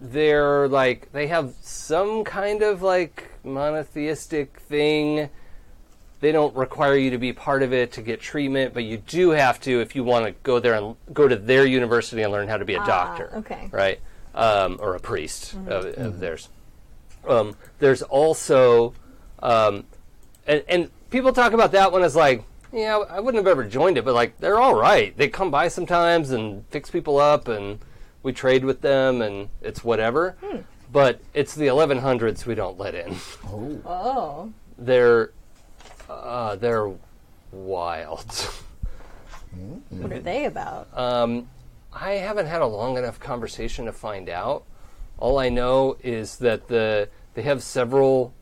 they're like, they have some kind of like monotheistic thing. They don't require you to be part of it to get treatment, but you do have to if you want to go there and go to their university and learn how to be a doctor. Okay. Right? Or a priest of theirs. There's also, and people talk about that one as like, yeah, I wouldn't have ever joined it, but like, they're all right. They come by sometimes and fix people up, and we trade with them, and it's whatever. But it's the 1100s we don't let in. Oh. They're wild. What are they about? I haven't had a long enough conversation to find out. All I know is that they have several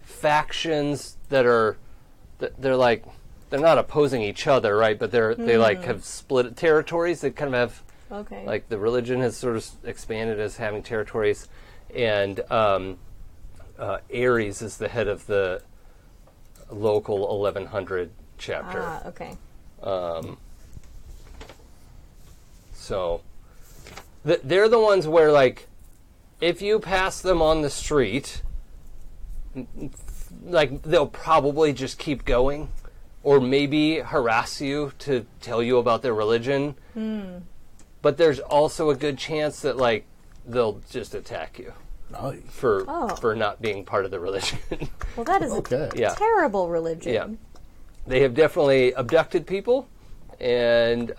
factions that are they're not opposing each other, right? But they like have split territories. They kind of have Okay. like the religion has sort of expanded as having territories, and Ares is the head of the local 1100 chapter. Okay. So they're the ones where, like, if you pass them on the street, like, they'll probably just keep going, or maybe harass you to tell you about their religion. But there's also a good chance that, like, they'll just attack you Nice. for not being part of the religion. Well, that is Okay. a Yeah. terrible religion. Yeah. They have definitely abducted people, and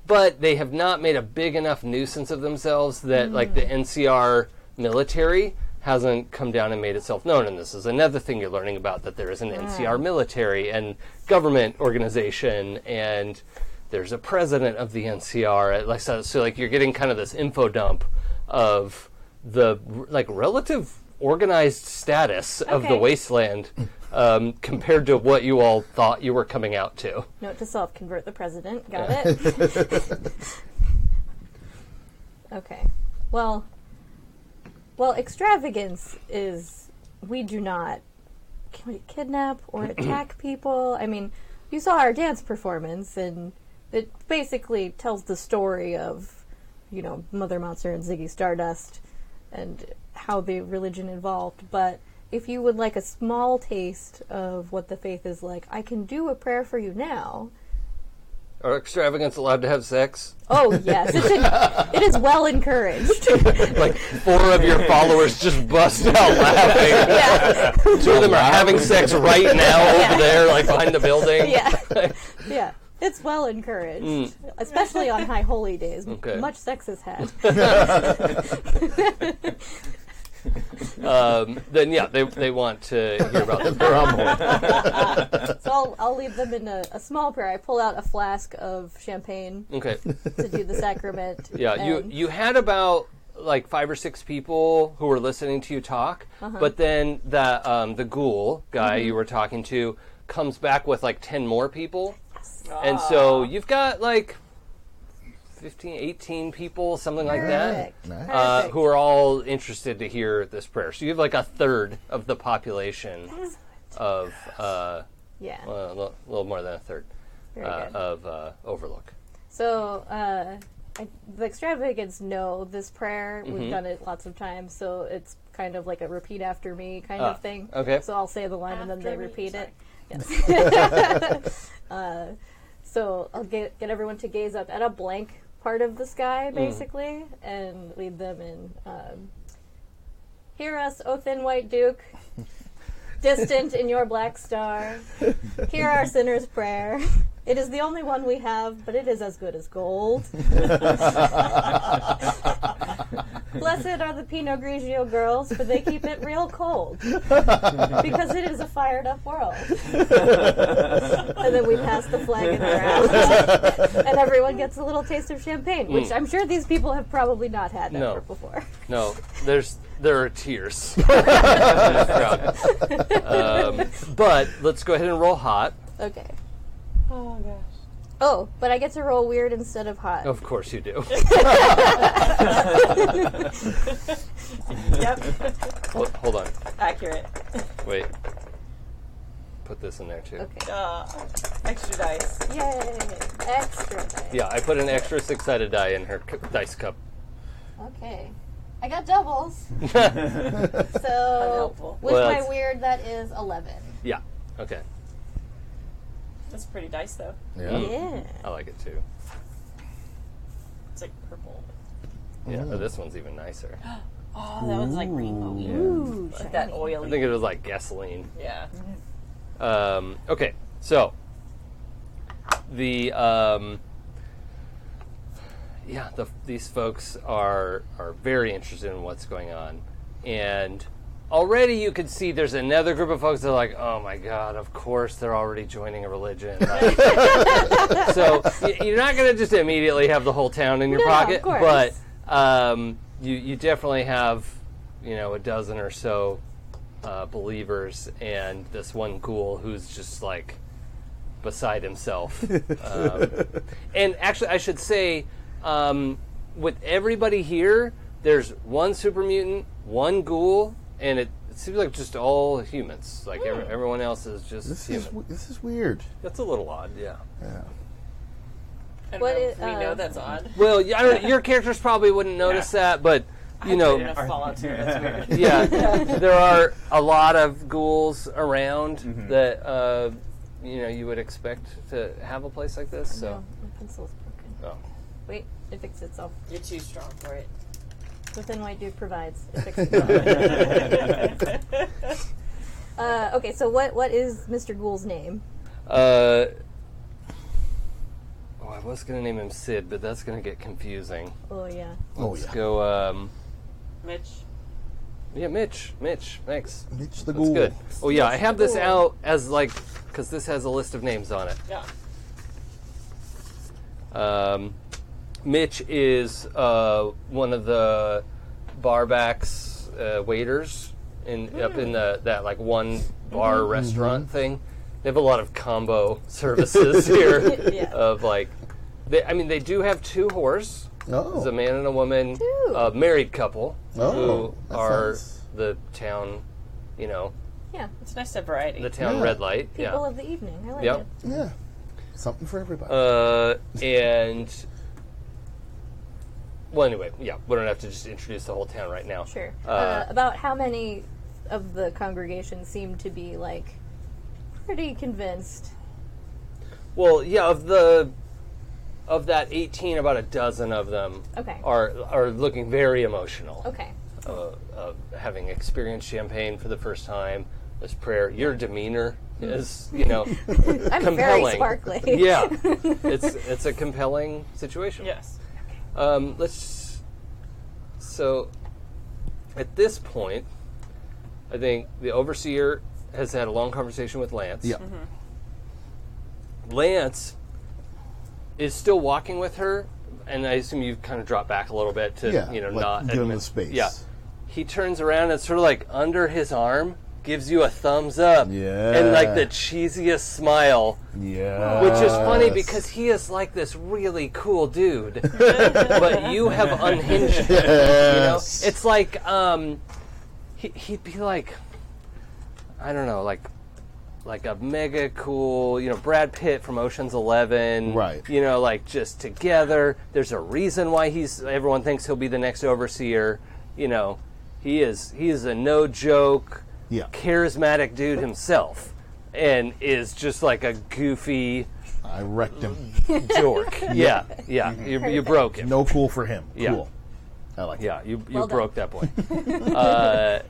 but they have not made a big enough nuisance of themselves that like the NCR military hasn't come down and made itself known. And this is another thing you're learning about, that there is an NCR military and government organization, and there's a president of the NCR. Like so like you're getting kind of this info dump of the like relative organized status of the Okay. wasteland compared to what you all thought you were coming out to. Note to self: convert the president. Got it. Okay. Well, extravagance is we do not kidnap or attack people. I mean, you saw our dance performance, and it basically tells the story of, you know, Mother Monster and Ziggy Stardust and how the religion evolved. But if you would like a small taste of what the faith is like, I can do a prayer for you now. Are extravagants allowed to have sex? Oh, yes. It is well encouraged. Like 4 of your followers just bust out laughing. Yeah. 2 of them are having sex right now over there, like behind the building. Yeah. Yeah. It's well encouraged, especially on high holy days. Okay. Much sex is had. Then yeah, they want to hear about the They're on board. So I'll leave them in a small prayer. I pull out a flask of champagne Okay. to do the sacrament. Yeah, and- you had about like 5 or 6 people who were listening to you talk, but then the ghoul guy you were talking to comes back with like 10 more people. And so you've got like 15, 18 people, something like that, Perfect. Nice. Perfect. who are all interested to hear this prayer. So you have like a third of the population of, Yeah. well, a little more than a third Very good. of Overlook. So, the extravagants know this prayer. We've done it lots of times, so it's kind of like a repeat after me kind of thing. Okay. So I'll say the line and then After they me, repeat sorry. it. Yes. So I'll get everyone to gaze up at a blank part of the sky, basically, and lead them in. Hear us, O thin white duke, distant in your black star. Hear our sinner's prayer. It is the only one we have, but it is as good as gold. Bless Blessed are the Pinot Grigio girls, for they keep it real cold. Because it is a fired up world. And then we pass the flagon around. And everyone gets a little taste of champagne, which I'm sure these people have probably not had ever before. No, there are tears. But let's go ahead and roll hot. Okay. Oh gosh. Oh, but I get to roll weird instead of hot. Of course you do. Yep. Hold on. Accurate. Wait. Put this in there too. Okay. Extra dice. Yay! Extra dice. Yeah, I put an extra 6-sided die in her dice cup. Okay. I got doubles. So, Unhelpful. with Well, my that's- weird, that is 11. Yeah. Okay. That's pretty dice though. Yeah. Yeah. I like it too. It's like purple. Yeah. Oh, this one's even nicer. Oh, that one's like rainbow. Ooh, Like that I oily. think it was like gasoline. Yeah. Okay, so the these folks are very interested in what's going on, and already you can see there's another group of folks that are like, oh my god, of course they're already joining a religion. Like, so you're not going to just immediately have the whole town in your No, pocket, of course. but you definitely have a dozen or so believers, and this one ghoul who's just like beside himself. And actually, I should say, with everybody here, there's one super mutant, one ghoul, and it seems like just all humans. Like everyone else is just human. This is weird. That's a little odd, yeah. Yeah. I don't What know is- if we know that's odd. Well, I don't, your characters probably wouldn't notice that, but In a Fallout 2, that's weird. yeah, there are a lot of ghouls around that you would expect to have a place like this. So, No, my pencil's broken. oh. Wait, it fixed itself. You're too strong for it. Within White Dude provides. It fixed itself. Okay, so what is Mr. Ghoul's name? I was going to name him Sid, but that's going to get confusing. Oh, yeah. Let's go, Mitch. yeah, Mitch, thanks. Mitch the That's Ghoul. good. Oh, yeah, I have this Ghoul. out as, because this has a list of names on it. Yeah. Mitch is one of the barback's waiters up in that one bar restaurant thing. They have a lot of combo services here Yeah. of they do have 2 whores. Oh. There's a man and a woman, Two. a married couple Oh, who that's are nice. the town, Yeah. It's nice to have variety. the town Yeah. red light. People Yeah. of the evening. I like Yep. it. Yeah. Something for everybody. And well, anyway, yeah, we don't have to just introduce the whole town right now. Sure. About how many of the congregation seem to be, pretty convinced? Well, yeah, of that 18, about a dozen of them Okay. are looking very emotional. Okay. Having experienced champagne for the first time, this prayer, your demeanor is, I'm compelling. very sparkly. Yeah, it's a compelling situation. Yes. So at this point, I think the overseer has had a long conversation with Lance. Yeah. Lance is still walking with her, and I assume you've kind of dropped back a little bit to, not give him admit- the space. Yeah. He turns around and sort of under his arm gives you a thumbs up. Yeah. And the cheesiest smile. Yeah. Which is funny because he is this really cool dude, but you have unhinged him. Yes. It's he'd be I don't know, like a mega cool, Brad Pitt from Ocean's 11. Right. Just together. There's a reason why everyone thinks he'll be the next overseer. He is a no joke, Yeah. charismatic dude himself, and is just a goofy I wrecked him. dork. Yeah. You broke him. No cool for him. Yeah. Cool. I like Yeah, you Well broke that boy.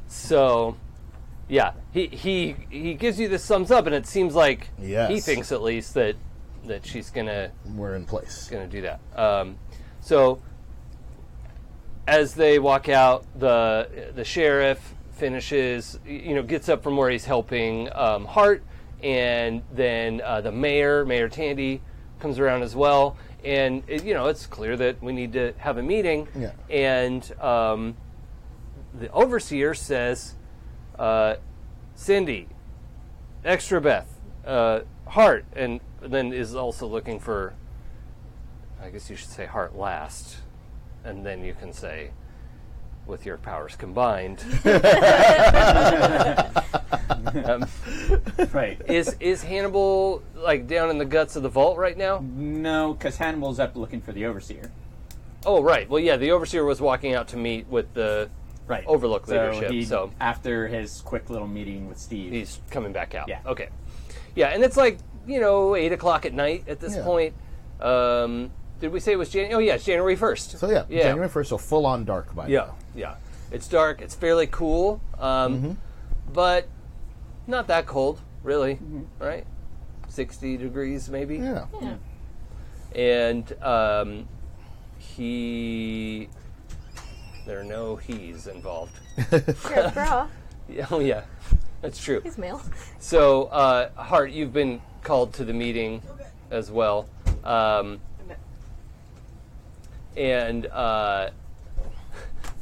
So, yeah, he gives you this thumbs up, and it seems like Yes. he thinks at least that she's gonna it. We're in place. do that. So as they walk out, the sheriff finishes, gets up from where he's helping Hart, and then the Mayor Tandy, comes around as well. And, it's clear that we need to have a meeting. Yeah. And the overseer says, Syndy, Extrabeth, Hart, and then is also looking for, I guess you should say Hart last, and then you can say, with your powers combined. Right. Is Hannibal like down in the guts of the vault right now? No, because Hannibal's up looking for the overseer. Oh, right. Well, yeah, the overseer was walking out to meet with the overlook leadership. So after his quick little meeting with Steve, he's coming back out. Yeah. Okay. Yeah, and it's like 8 o'clock at night at this point. Did we say it was January? Oh, yeah, it's January 1st. So January 1st, so full on dark by now. Yeah. It's dark. It's fairly cool, but not that cold, really, right? 60 degrees, maybe. Yeah. And there are no he's involved. Sheriff Bra. Oh, yeah, that's true. He's male. So, Hart, you've been called to the meeting as well. And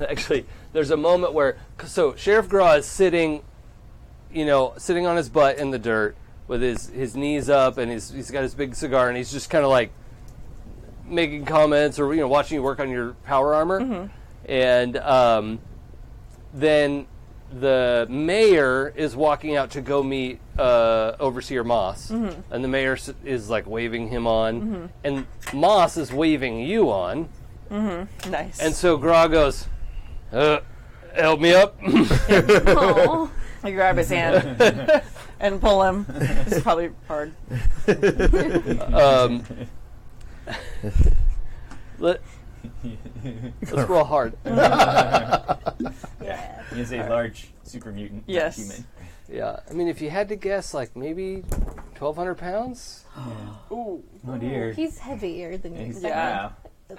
actually, there's a moment where, so Sheriff Graw is sitting on his butt in the dirt with his knees up, and he's got his big cigar, and he's just kind of like making comments or watching you work on your power armor. And then the mayor is walking out to go meet Overseer Moss, and the mayor is like waving him on, and Moss is waving you on. Nice. And so Graw goes, help me up. Aw. I grab his hand and pull him. It's probably hard. Let's roll hard. Yeah. He is a large super mutant Yes. human. Yeah, I mean, if you had to guess, like maybe 1,200 pounds. Ooh. Oh dear. He's heavier than you. Yeah.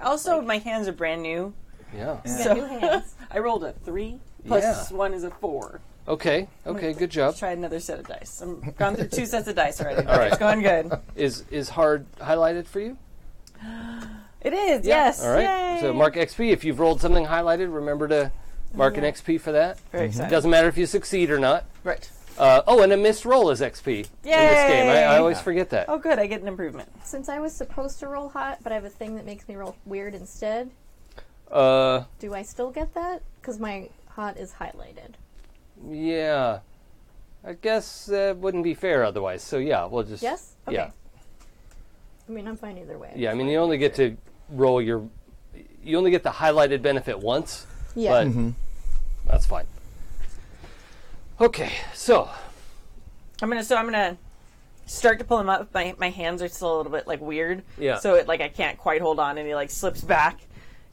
Also, my hands are brand new. Yeah. He's got new hands. I rolled a 3 plus Yeah. 1 is a 4. Okay. Good job. Let's try another set of dice. I've gone through 2 sets of dice already. All right. It's going good. Is hard highlighted for you? It is, yes. All right. Yay. So mark XP. If you've rolled something highlighted, remember to mark an XP for that. Very excited. Doesn't matter if you succeed or not. Right. And a missed roll is XP in this game. I always forget that. Oh, good. I get an improvement. Since I was supposed to roll hot, but I have a thing that makes me roll weird instead, do I still get that? Because my hot is highlighted. Yeah. I guess that wouldn't be fair otherwise. So yeah, we'll just... Yes? Okay. Yeah. I mean, I'm fine either way. Yeah, I mean, you only get to roll you only get the highlighted benefit once. Yeah. But that's fine. Okay, so I'm gonna start to pull him up. My hands are still a little bit like weird. Yeah. So it I can't quite hold on, and he like slips back,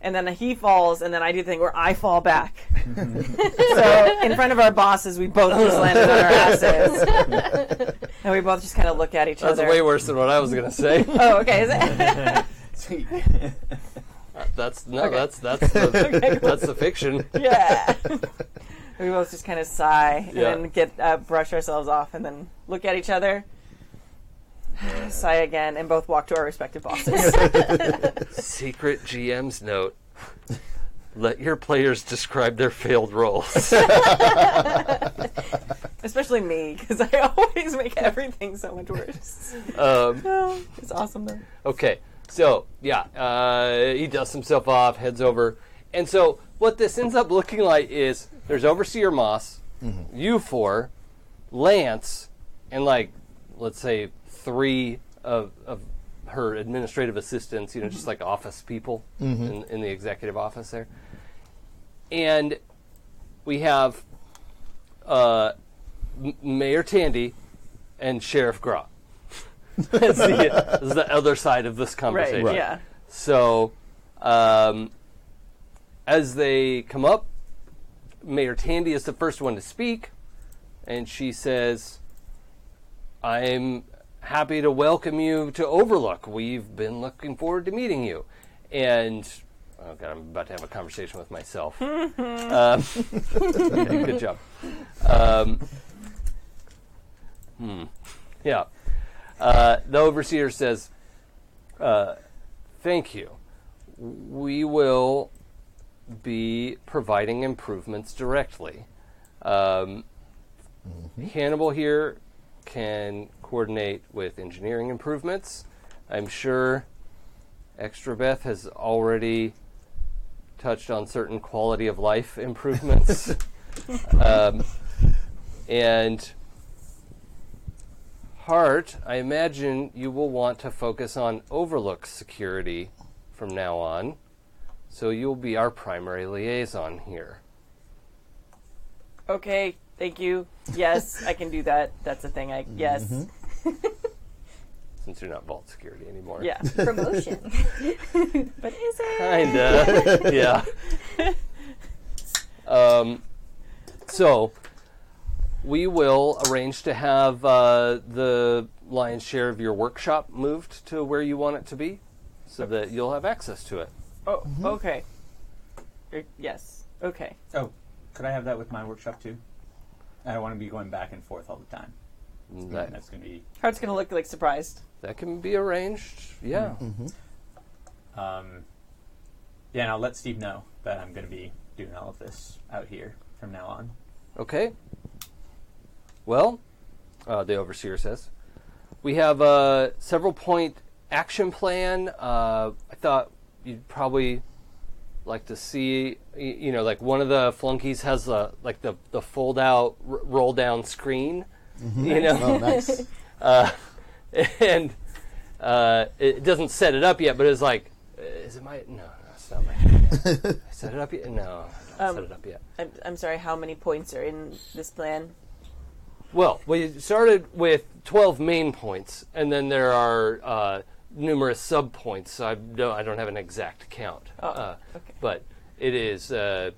and then he falls, and then I do the thing where I fall back. So in front of our bosses, we both just landed on our asses, and we both just kind of look at each that's other. way worse than what I was going to say. Oh, okay. Is it? Sweet. That's Okay. that's the fiction. Yeah. We both just kind of sigh and Yeah. then get brush ourselves off and then look at each other, sigh again, and both walk to our respective bosses. Secret GM's note. Let your players describe their failed rolls. Especially me, because I always make everything so much worse. It's awesome though. Okay, so yeah, he dusts himself off, heads over, and so what this ends up looking like is there's Overseer Moss, you 4, Lance, and like let's say 3 of her administrative assistants, just like office people in the executive office there, and we have Mayor Tandy and Sheriff Graw. This is the other side of this conversation. Right, yeah. So, as they come up, Mayor Tandy is the first one to speak, and she says, I'm happy to welcome you to Overlook. We've been looking forward to meeting you. And Oh god, I'm about to have a conversation with myself. Good job. Yeah. The overseer says, thank you. We will be providing improvements directly. Hannibal here can coordinate with engineering improvements. I'm sure Extrabeth has already touched on certain quality of life improvements. And Hart, I imagine you will want to focus on overlook security from now on, so you'll be our primary liaison here. Okay, thank you. Yes, I can do that. That's a thing. Yes. Since you're not vault security anymore. Yeah. Promotion. But is it? Kinda. Yeah. So we will arrange to have the lion's share of your workshop moved to where you want it to be, so that you'll have access to it. Oh, okay. Yes. Okay. Oh, could I have that with my workshop too? I don't want to be going back and forth all the time. That's going to be... Heart's going to look like surprised. That can be arranged. Yeah. Yeah, and I'll let Steve know that I'm going to be doing all of this out here from now on. Okay. Well, the overseer says, we have a several-point action plan. I thought you'd probably like to see, like one of the flunkies has the fold-out, roll-down screen. Oh, nice. And it doesn't set it up yet, but it's like, is it my... No, it's not my... I set it up yet? No, I haven't set it up yet. I'm sorry, how many points are in this plan? Well, we started with 12 main points, and then there are numerous sub-points, so I don't have an exact count. Okay. But it is a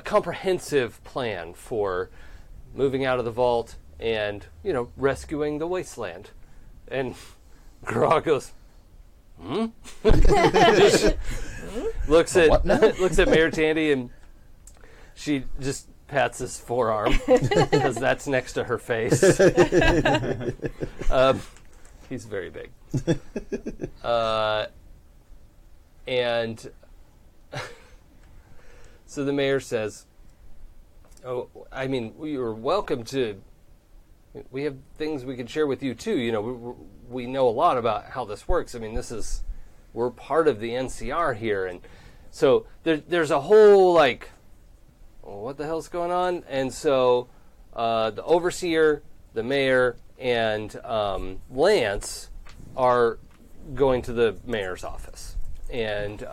comprehensive plan for moving out of the vault and, rescuing the wasteland. And Grog goes, Just looks at Mayor Tandy, and she just pats his forearm because that's next to her face. He's very big. And so the mayor says, "Oh, I mean, you're welcome to. We have things we can share with you too. We know a lot about how this works. I mean, we're part of the NCR here, and so there's a whole what the hell's going on?" And so the overseer, the mayor, and Lance are going to the mayor's office, and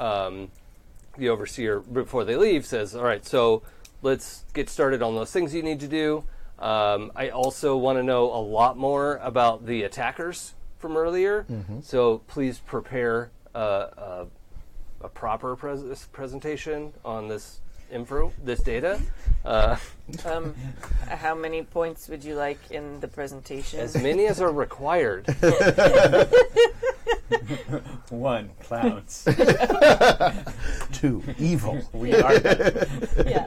the overseer, before they leave, says, "All right, so let's get started on those things you need to do. I also want to know a lot more about the attackers from earlier, so please prepare a proper presentation on this this data." How many points would you like in the presentation? As many as are required. 1, clowns. 2, evil. We are. Yeah.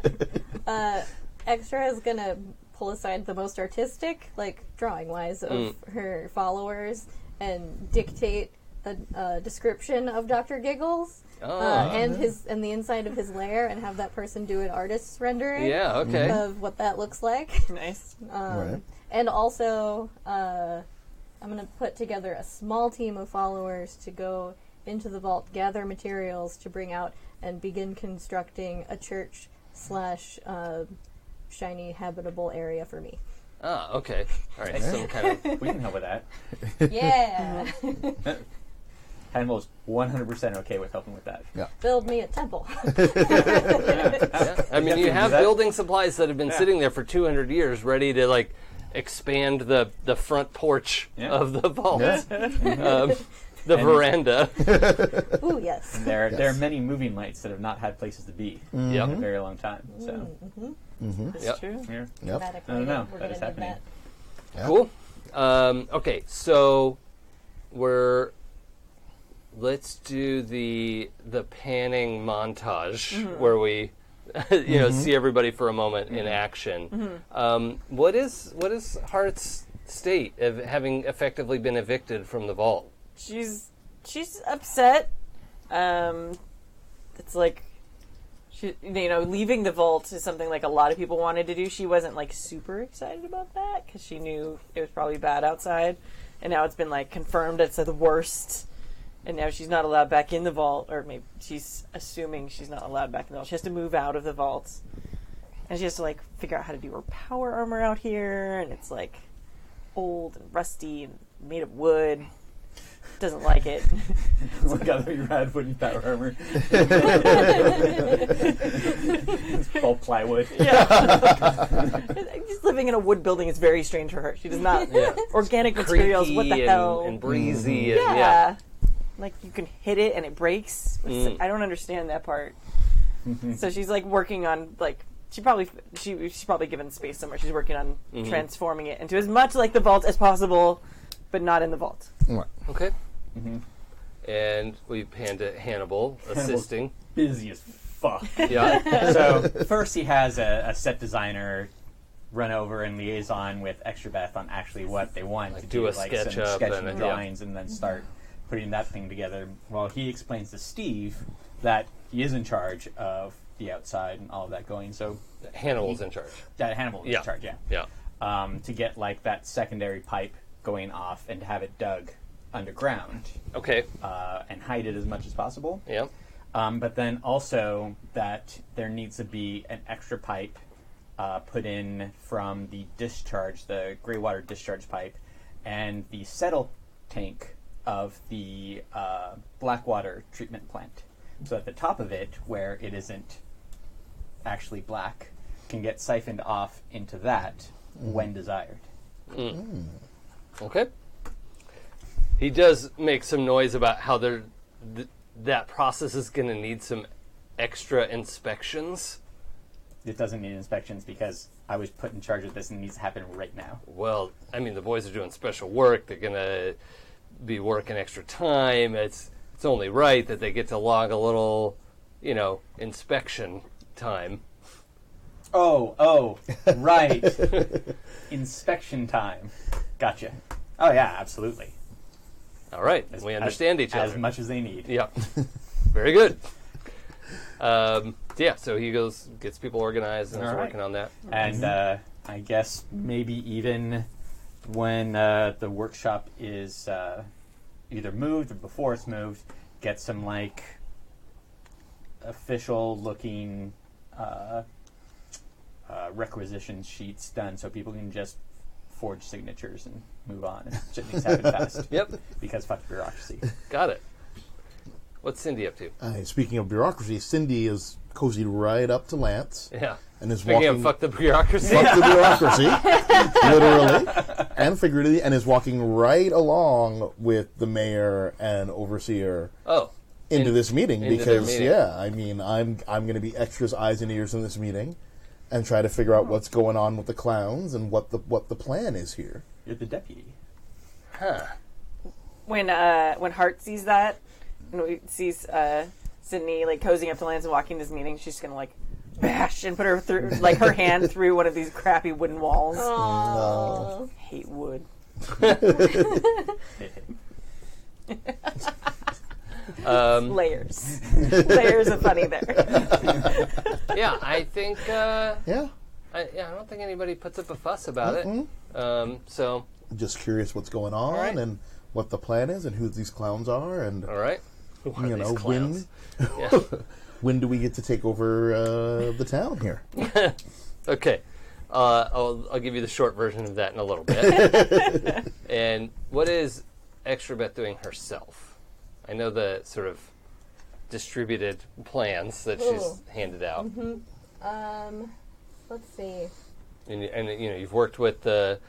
Extra is going to pull aside the most artistic, drawing-wise, of her followers and dictate a description of Dr. Giggles and the inside of his lair, and have that person do an artist's rendering of what that looks like. Nice. Right. And also, I'm going to put together a small team of followers to go into the vault, gather materials to bring out, and begin constructing a church / shiny habitable area for me. Okay. All right. Some kind of... We can help with that. Yeah. Hannibal's 100% okay with helping with that. Yeah. Build me a temple. Yeah. I mean, you have building supplies that have been sitting there for 200 years, ready to expand the front porch of the vault, the veranda. Ooh, yes. And there are many moving lights that have not had places to be in a very long time. So That's true. yeah. Yep. I don't know. That is happening. Yeah. Cool. Okay, so we're let's do the panning montage where we, see everybody for a moment in action. What is Hart's state of having effectively been evicted from the vault? She's upset. It's like leaving the vault is something like a lot of people wanted to do. She wasn't like super excited about that because she knew it was probably bad outside, and now it's been like confirmed it's the worst. And now she's not allowed back in the vault, or maybe she's assuming she's not allowed back in the vault. She has to move out of the vault, and she has to like figure out how to do her power armor out here, and it's like old and rusty and made of wood. Doesn't like it. Look at your rad wooden power armor. It's all plywood. Yeah. Just living in a wood building is very strange for her. She does not. Organic materials, what the hell? And breezy. Yeah. Like you can hit it and it breaks. I don't understand that part. So she's like working on like she's probably given space somewhere. She's working on transforming it into as much like the vault as possible, but not in the vault. Okay. And we pan to Hannibal assisting. Busy as fuck. Yeah. So first he has a set designer run over and liaison with Extrabeth on actually what they want to do, a like sketch some up sketching and drawings, and then start putting that thing together. While he explains to Steve that he is in charge of the outside and all of that going. So Hannibal's in charge. That Hannibal is in charge, Yeah. to get like that secondary pipe going off and to have it dug underground. Okay. And hide it as much as possible. Yeah. But then also that there needs to be an extra pipe put in from the discharge, the gray water discharge pipe, and the settle tank of the black water treatment plant. So at the top of it, where it isn't actually black, can get siphoned off into that when desired. Okay. He does make some noise about how that process is going to need some extra inspections. It doesn't need inspections because I was put in charge of this and it needs to happen right now. Well, I mean, the boys are doing special work. They're going to be working extra time. It's only right that they get to log a little, inspection time. Oh, right. Inspection time. Gotcha. Oh, yeah, absolutely. All right. We understand each other. As much as they need. Yeah. Very good. So he gets people organized and is working on that. And I guess maybe even when the workshop is either moved or before it's moved, get some like official looking requisition sheets done so people can just forge signatures and move on and shit things happen fast. Yep. Because fuck bureaucracy. Got it. What's Syndy up to? Speaking of bureaucracy, Syndy is cozied right up to Lance. Yeah. And is Speaking walking... of fuck the bureaucracy. Fuck the bureaucracy, literally and figuratively, and is walking right along with the mayor and overseer into this meeting because, I'm going to be extra's eyes and ears in this meeting and try to figure out what's going on with the clowns and what the plan is here. You're the deputy. Huh. When Hart sees that, and sees Sydney like cozying up to Lance and walking to this meeting, she's gonna like bash and put her through like her hand through one of these crappy wooden walls. Oh. Hate wood. Layers of funny there. Yeah, I think. I Yeah. don't think anybody puts up a fuss about it. So. Just curious what's going on and what the plan is and who these clowns are and All right. when when do we get to take over the town here? Okay. I'll give you the short version of that in a little bit. And what is Extrabeth doing herself? I know the sort of distributed plans that she's handed out. Let's see. And you've worked with the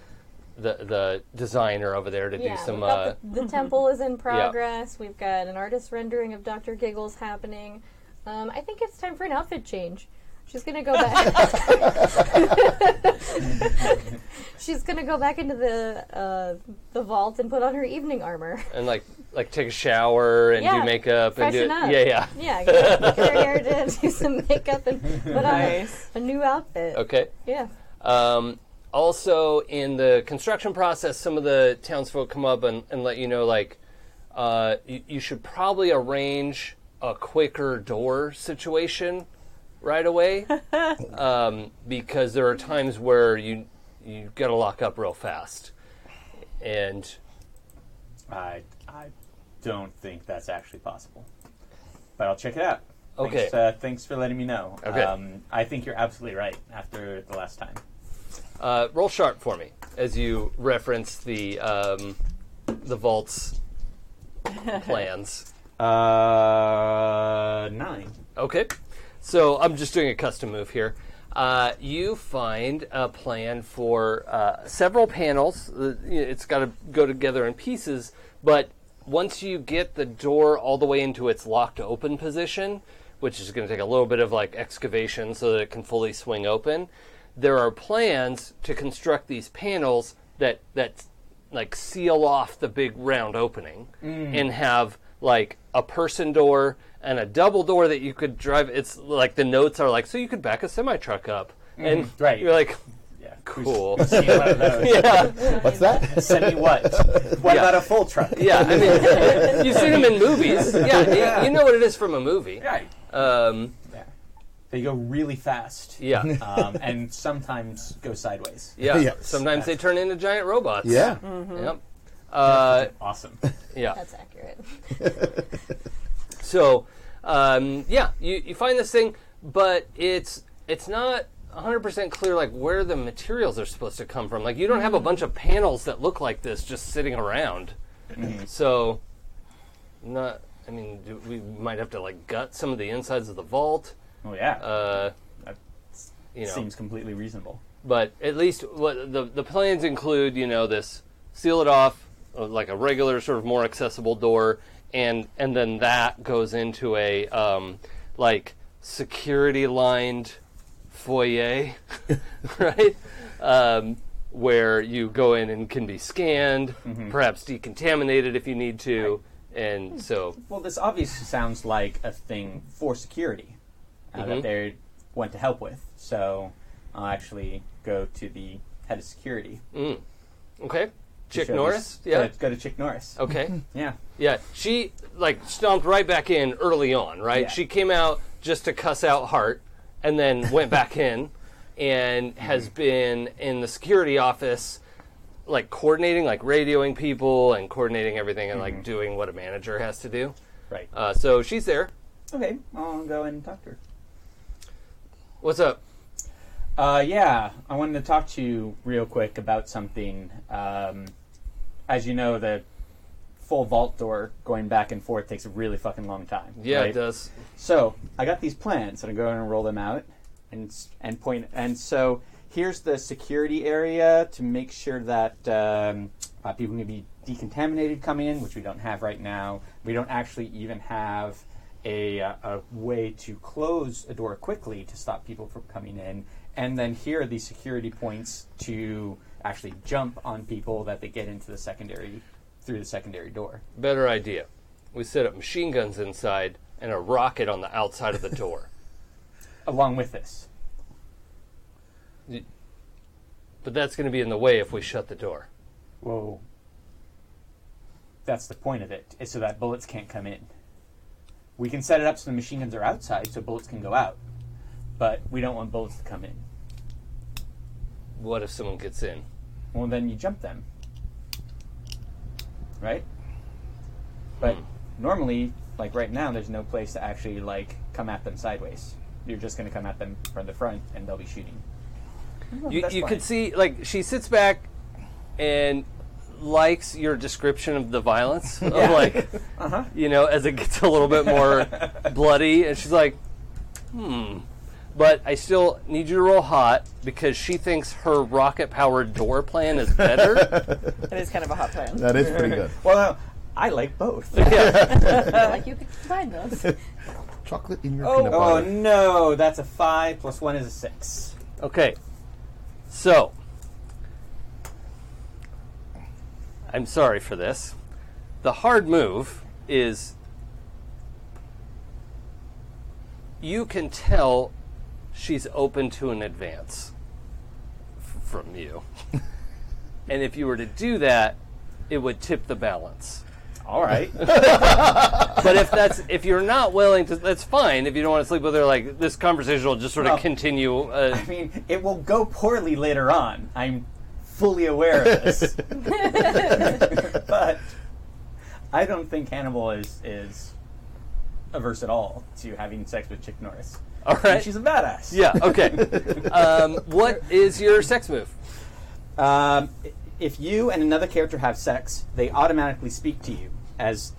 designer over there to do some. We've got the temple is in progress. We've got an artist rendering of Dr. Giggles happening. I think it's time for an outfit change. She's gonna go back. She's gonna go back into the vault and put on her evening armor. And like take a shower and do makeup and freshen up. Yeah. Yeah, get her hair done, do some makeup, and put on a new outfit. Okay. Yeah. Also, in the construction process, some of the townsfolk come up and let you know, like, you should probably arrange a quicker door situation right away, because there are times where you got to lock up real fast, and I don't think that's actually possible, but I'll check it out. Okay. Thanks for letting me know. Okay. I think you're absolutely right after the last time. Roll sharp for me as you reference the vault's plans. 9. Okay. So I'm just doing a custom move here. You find a plan for several panels. It's got to go together in pieces, but once you get the door all the way into its locked open position, which is going to take a little bit of like excavation so that it can fully swing open, there are plans to construct these panels that like seal off the big round opening and have like a person door and a double door that you could drive. It's like the notes are like, so you could back a semi-truck up. And right. You're like, Yeah, cool. We've seen a lot of those. Yeah. What's that? Semi what? What about a full truck? Yeah, I mean, you've seen them in movies. Yeah, you know what it is from a movie. Right. Yeah. They go really fast. Yeah. And sometimes go sideways. Yeah. Yes. Sometimes they turn into giant robots. Yeah. Yep. Awesome. Yeah. That's accurate. So, you find this thing, but it's not 100% clear like where the materials are supposed to come from. Like you don't have a bunch of panels that look like this just sitting around. So, we might have to like gut some of the insides of the vault. Oh yeah. That You know, seems completely reasonable. but at least what the plans include, this seal it off like a regular sort of more accessible door, and then that goes into a like security lined foyer, right? Where you go in and can be scanned, perhaps decontaminated if you need to, and so. Well, this obviously sounds like a thing for security that they want to help with. So I'll actually go to the head of security. Okay. Chick show Norris? this- Yeah. Go to Chick Norris. Okay. Yeah. Yeah. She stomped right back in early on, right? Yeah. She came out just to cuss out Hart and then went back in and has been in the security office like coordinating, like radioing people and coordinating everything and like doing what a manager has to do. Right. So she's there. Okay. I'll go and talk to her. What's up? Yeah, I wanted to talk to you real quick about something. As you know, the full vault door going back and forth takes a really fucking long time. Yeah, right? it does. So I got these plans, and I'm going to roll them out and point. And so here's the security area to make sure that people can be decontaminated coming in, which we don't have right now. We don't actually even have a way to close a door quickly to stop people from coming in. And then here are the security points to actually jump on people that they get into the secondary through the secondary door. Better idea. We set up machine guns inside and a rocket on the outside of the door. Along with this. But that's going to be in the way if we shut the door. Whoa. That's the point of it, is so that bullets can't come in. We can set it up so the machine guns are outside so bullets can go out. But we don't want bullets to come in. What if someone gets in? Well, then you jump them. Right? But normally, like right now, there's no place to actually like come at them sideways. You're just going to come at them from the front and they'll be shooting. You could see, like, she sits back and likes your description of the violence. Of like, as it gets a little bit more bloody. And she's like, But I still need you to roll hot because she thinks her rocket-powered door plan is better. That is kind of a hot plan. That is pretty good. Well, I like both. Yeah. Like you could combine those. Chocolate in your Oh, peanut butter. no, that's a 5 plus 1 is a 6. Okay. So, I'm sorry for this. The hard move is you can tell she's open to an advance from you. And if you were to do that, it would tip the balance. All right. But if you're not willing to, that's fine. If you don't want to sleep with her, like, this conversation will just sort of continue. I mean, it will go poorly later on. I'm fully aware of this. But I don't think Hannibal is averse at all to having sex with Chick Norris. All right. And she's a badass. Yeah, okay. What is your sex move? If you and another character have sex, they automatically speak to you as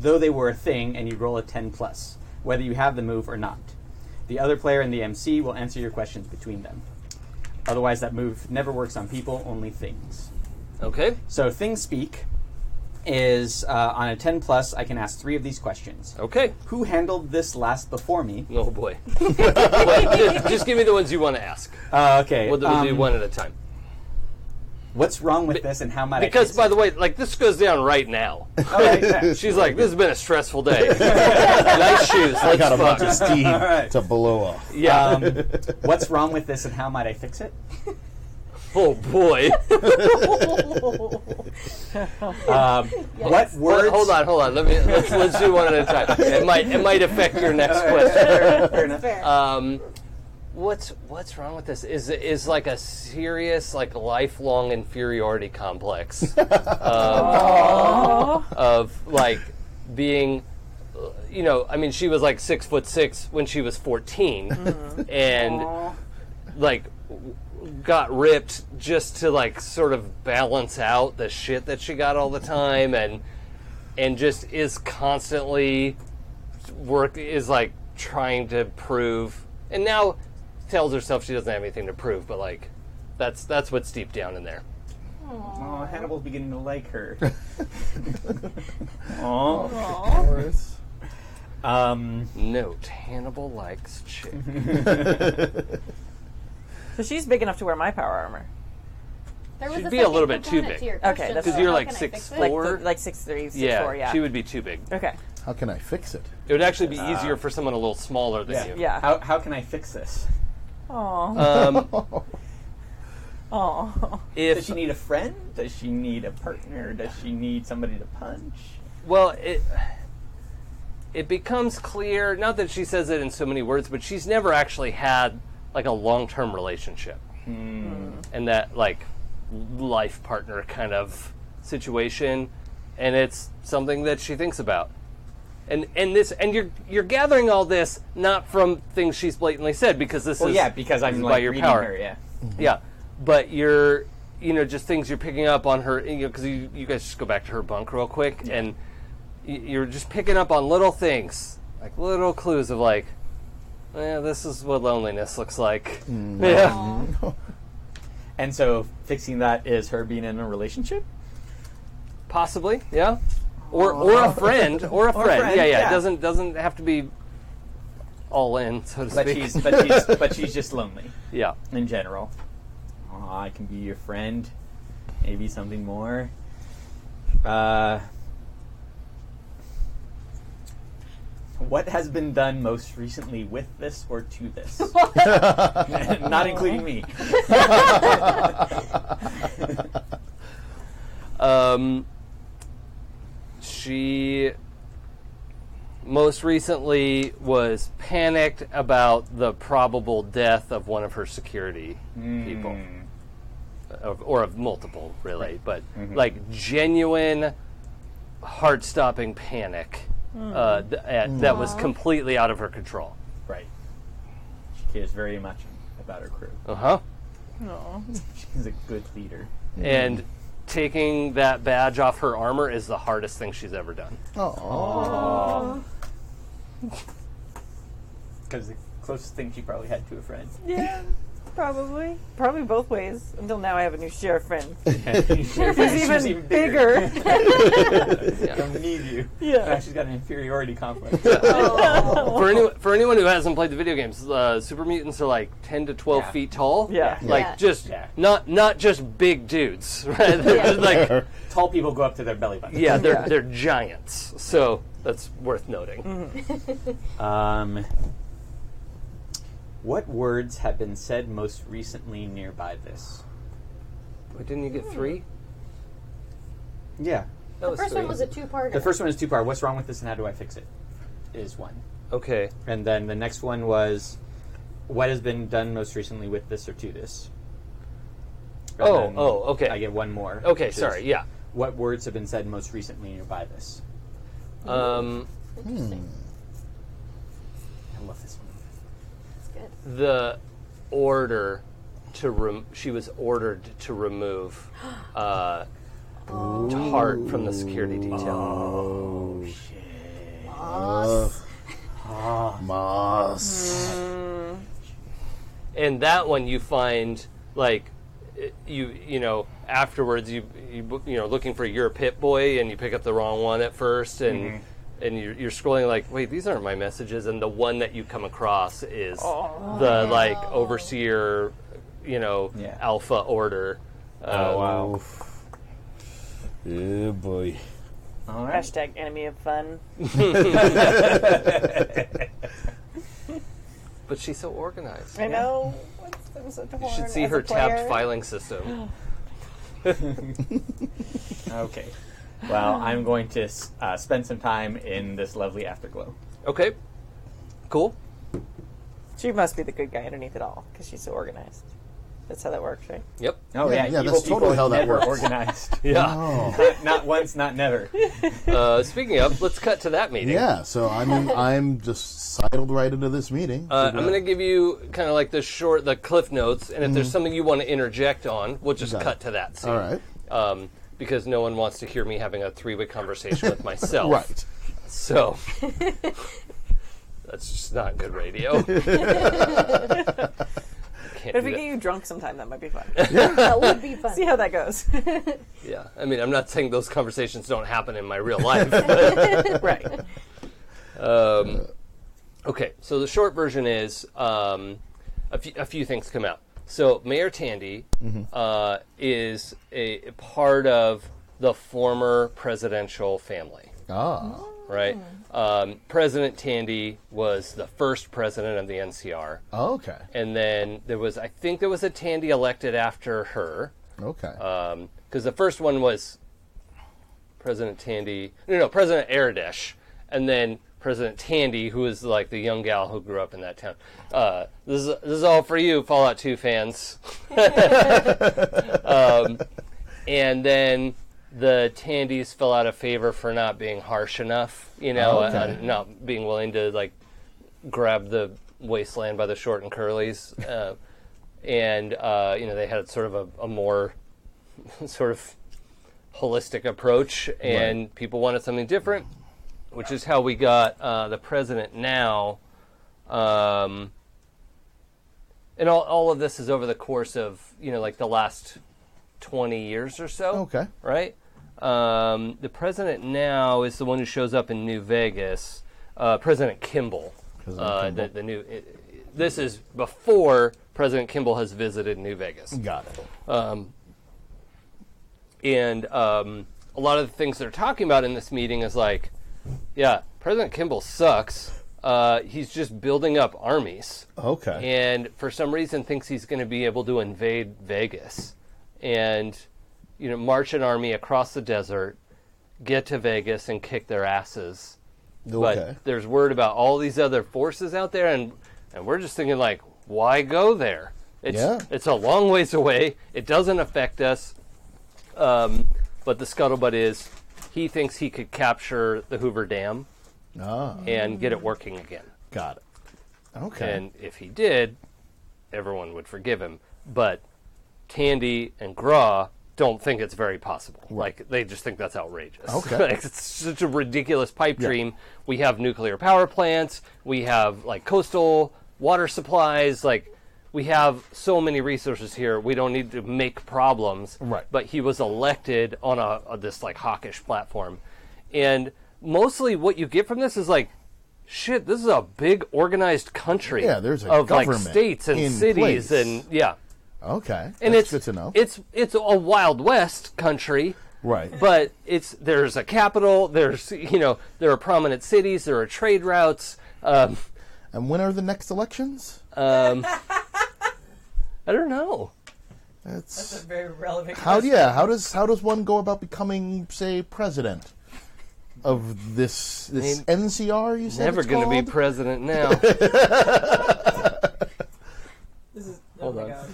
though they were a thing, and you roll a 10+, whether you have the move or not. The other player and the MC will answer your questions between them. Otherwise, that move never works on people, only things. Okay. So things speak is on a 10+, I can ask 3 of these questions. Okay. Who handled this last before me? Oh, boy. Wait, just give me the ones you want to ask. Okay. We'll do one at a time. What's wrong with this, and how might I Because, fix by it? the way, like, this goes down right now. Okay, yeah. She's like, this has been a stressful day. Nice shoes. I Let's got a bunch fuck. of steam right. to blow off. Yeah. What's wrong with this, and how might I fix it? Oh, boy. What words? Hold on. Let's do one at a time. It might affect your next question. Fair enough. What's wrong with this? Is like a serious, like, lifelong inferiority complex of like being, you know, I mean, she was like 6'6" when she was 14, and like got ripped just to like sort of balance out the shit that she got all the time, and just is constantly is like trying to prove, and now tells herself she doesn't have anything to prove, but like that's what's deep down in there. Oh, Hannibal's beginning to like her. Note: Hannibal likes chick. So she's big enough to wear my power armor. There was She'd a be a little second bit too component big. to your Okay, question, that's so because you're how like can I fix 6'4". it? Like 6'3", 6'4", yeah. She would be too big. Okay. How can I fix it? It would actually be easier for someone a little smaller than you. Yeah. How can I fix this? Aww. Does she need a friend? Does she need a partner? Does she need somebody to punch? Well, it becomes clear, not that she says it in so many words, but she's never actually had like a long-term relationship. And that like life partner kind of situation, and it's something that she thinks about. And you're gathering all this not from things she's blatantly said, because this is because I'm by like your reading power. her, yeah. Yeah, but you're, just things you're picking up on her, because you guys just go back to her bunk real quick, and you're just picking up on little things, like little clues of like, this is what loneliness looks like. Yeah. And so fixing that is her being in a relationship? Possibly, yeah. Or a friend, Or a friend, Yeah. yeah. It doesn't have to be all in, so to speak. But she's just lonely Yeah. in general. I can be your friend. Maybe something more. What has been done most recently with this or to this? Not including me. She most recently was panicked about the probable death of one of her security people. Or of multiple, really. But like genuine, heart-stopping panic that was completely out of her control. Right. She cares very much about her crew. Uh-huh. She's a good leader. And taking that badge off her armor is the hardest thing she's ever done. Because the closest thing she probably had to a friend. Yeah. Probably both ways. Until now, I have a new sheriff friend. She's He's even bigger. Don't need you. Yeah. She's got an inferiority complex. For anyone who hasn't played the video games, super mutants are like 10 to 12 feet tall. Yeah. Like Yeah. just Yeah. not just big dudes, right? They're just like Tall people go up to their belly button. yeah, they're giants. So that's worth noting. What words have been said most recently nearby this? Wait, didn't you get 3? Yeah. That The was first 3. one was a two-parter. The first one is 2-part. What's wrong with this and how do I fix it? Is 1. Okay. And then the next one was what has been done most recently with this or to this? And then okay. I get 1 more. Okay, which is sorry. Yeah. What words have been said most recently nearby this? Interesting. I love this one. That's good. The order to she was ordered to remove Tart from the security detail. Moss. And that one you find like you know afterwards you know looking for your Pit Boy and you pick up the wrong one at first and you're scrolling like wait these aren't my messages and the one that you come across is the like overseer alpha order. Oh, wow. Yeah, boy. All right. Hashtag enemy of fun. But she's so organized. I know. What's been so torn You should see as her a player? tabbed filing system. Okay. Well, I'm going to spend some time in this lovely afterglow. Okay. Cool. She must be the good guy underneath it all because she's so organized. That's how that works, right? Yep. Oh Yeah, yeah, that's evil people totally how that never works. organized. Yeah. Not once, not never. Speaking of, let's cut to that meeting. Yeah, so I'm just sidled right into this meeting. I'm going to give you kind of like the cliff notes, and if there's something you want to interject on, we'll just Got cut it. to that scene. All right. Because no one wants to hear me having a 3-way conversation with myself. Right. So, that's just not good radio. Can't But if do we that. get you drunk sometime, that might be fun. That would be fun. See how that goes. Yeah, I mean, I'm not saying those conversations don't happen in my real life. But, Right. okay, so the short version is a few things come out. So Mayor Tandy is a part of the former presidential family, Ah. right? President Tandy was the first president of the NCR, Okay. and then I think there was a Tandy elected after her. Okay. Because the first one was President Tandy, President Aradesh, and then President Tandy, who is like the young gal who grew up in that town. This is all for you, Fallout 2 fans. And then the Tandys fell out of favor for not being harsh enough, Okay. and not being willing to like grab the wasteland by the short and curlies. And they had sort of a more sort of holistic approach, and people wanted something different, which is how we got the president now. And all of this is over the course of, like the last 20 years or so. Okay. Right? The president now is the one who shows up in New Vegas, President Kimball. President Kimball. This is before President Kimball has visited New Vegas. Got it. And a lot of the things they're talking about in this meeting is like, yeah, President Kimball sucks. He's just building up armies. Okay. And for some reason thinks he's going to be able to invade Vegas and, march an army across the desert, get to Vegas and kick their asses. Okay. But there's word about all these other forces out there, and we're just thinking like, why go there? It's a long ways away. It doesn't affect us. But the scuttlebutt is he thinks he could capture the Hoover Dam and get it working again. Got it. Okay. And if he did, everyone would forgive him. But Tandy and Graw don't think it's very possible. Like, they just think that's outrageous. Okay. Like, it's such a ridiculous pipe dream. We have nuclear power plants. We have, like, coastal water supplies. Like, we have so many resources here, we don't need to make problems. Right. But he was elected on this like hawkish platform. And mostly what you get from this is like, shit, this is a big organized country. Yeah, there's a of like government states and in cities place. and yeah. Okay, And that's it's good to know. It's a Wild West country. Right. But there's a capital, there are prominent cities, there are trade routes. And when are the next elections? I don't know. That's a very relevant How question. how does one go about becoming, say, president of this NCR? You said Never it's going to be called? president now. This is, Hold oh on. my god.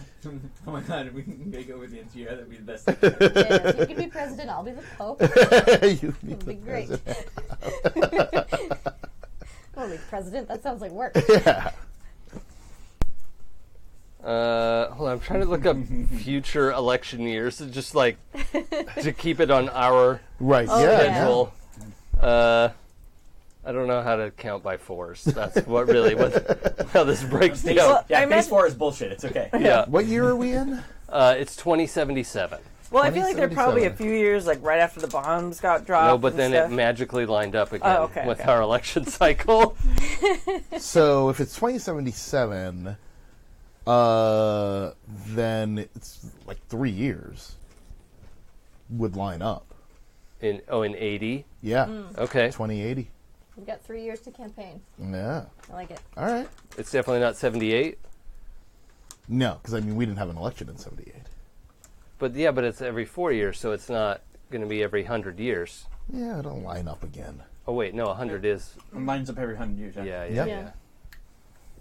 Oh my god, we can go with the NCR, that'd be the best. Yeah, you can be president, I'll be the Pope. You be It'll be the great. president. I'll be president, that sounds like work. Yeah. Hold on, I'm trying to look up future election years, just like to keep it on our Right. Oh, yeah. yeah. schedule. I don't know how to count by fours. That's how this breaks down. Well, Yeah, I phase imagine- 4 is bullshit, it's okay. Yeah, What year are we in? it's 2077. Well, I feel like there are probably a 2077. few years, like right after the bombs got dropped. No, but and then stuff. it magically lined up again Oh, okay, with okay. our election cycle. So if it's 2077, then it's like 3 years would line up. In 80. Yeah. Okay, 2080. We've got 3 years to campaign. Yeah. I like it. All right. it's definitely not 78. No, because I mean we didn't have an election in '78. But yeah, but it's every 4 years, so it's not going to be every 100 years. Yeah, it'll line up again. Oh wait, no, 100 is. Lines up every 100 years. Yeah, Yeah. yeah.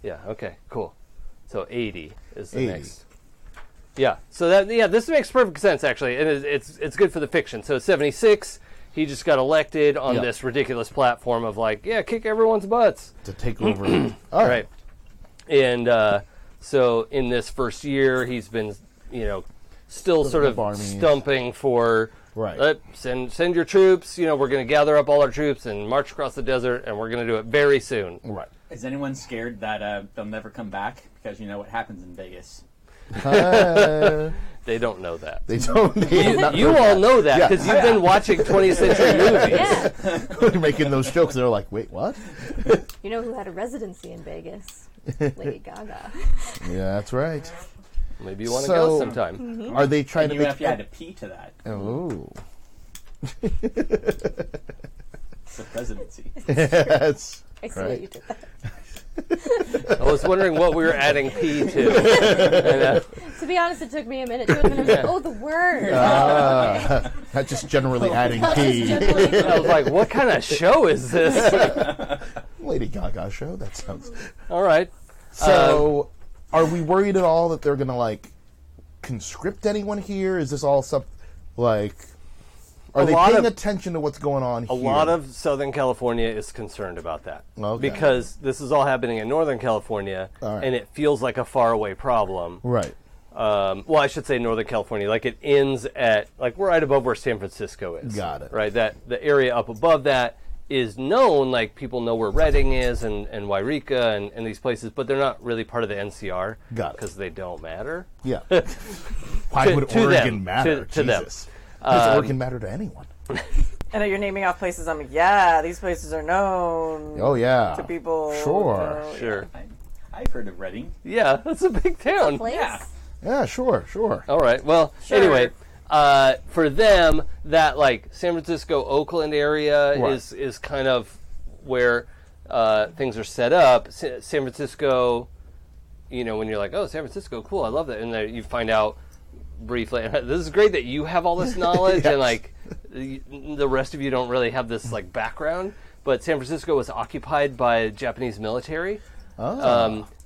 Yeah, okay, cool. So 80 is the 80. next. Yeah, so this makes perfect sense actually, and it's good for the fiction. So 76, he just got elected on Yep. this ridiculous platform of like, yeah, kick everyone's butts. To take over. All Right. And so in this first year, he's been, still sort of up armies. stumping for Right. send your troops. We're going to gather up all our troops and march across the desert, and we're going to do it very soon. Right. Is anyone scared that they'll never come back? Because you know what happens in Vegas. They don't know that. They don't. You all know that Yeah. because you've been watching 20th century movies. Yeah. They're making those jokes. They're like, wait, what? You know who had a residency in Vegas? Lady Gaga. Yeah, that's right. Maybe you want to So- go sometime. Are they trying And to even make? if you had to pee to that, Oh, it's the presidency. yes. I see Right. what you did there. I was wondering what we were adding P to. To be honest, it took me a minute to admit, I was like, oh, the word. Not just generally adding Not just P. generally- I was like, what kind of show is this? Lady Gaga show. That sounds. All right. So, are we worried at all that they're going to like conscript anyone here? Is this all like? Are A they lot paying of- attention to what's going on A here? lot of Southern California is concerned about that. Okay. Because this is all happening in Northern California, All right. and it feels like a faraway problem. Right. Well, I should say Northern California. Like it ends at, like we're right above where San Francisco is. Got it. Right? That the area up above that is known, like people know where Redding is and Wairika and these places, but they're not really part of the NCR. Got it. Because they don't matter. Yeah. Why To- would to Oregon them. matter? To them. Jesus. Does Oregon matter to anyone? I know you're naming off places. I'm like, yeah, these places are known Oh yeah. to people. Sure. so, Sure. I've heard of Reading. Yeah, that's a big town. Place? Yeah. Yeah. Sure. Sure. All right. Well, Sure. anyway, for them, that like San Francisco, Oakland area Right. is kind of where things are set up. San Francisco, when you're like, oh, San Francisco, cool, I love that, and then you find out briefly. This is great that you have all this knowledge, Yes. and like the rest of you don't really have this like background. But San Francisco was occupied by Japanese military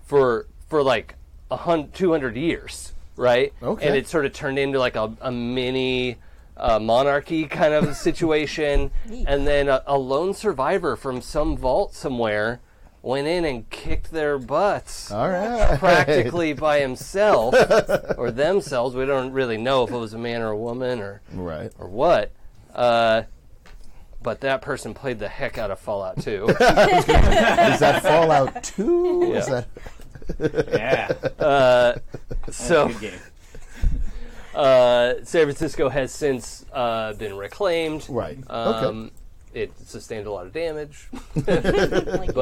for like 200 years, right? Okay. And it sort of turned into like a mini monarchy kind of situation. And then a lone survivor from some vault somewhere went in and kicked their butts. All right. Practically by himself or themselves. We don't really know if it was a man or a woman or Right. what. But that person played the heck out of Fallout 2. Is that Fallout 2? Yeah. Is that? Yeah. So Good game. San Francisco has since been reclaimed. Right. Okay. It sustained a lot of damage, Like,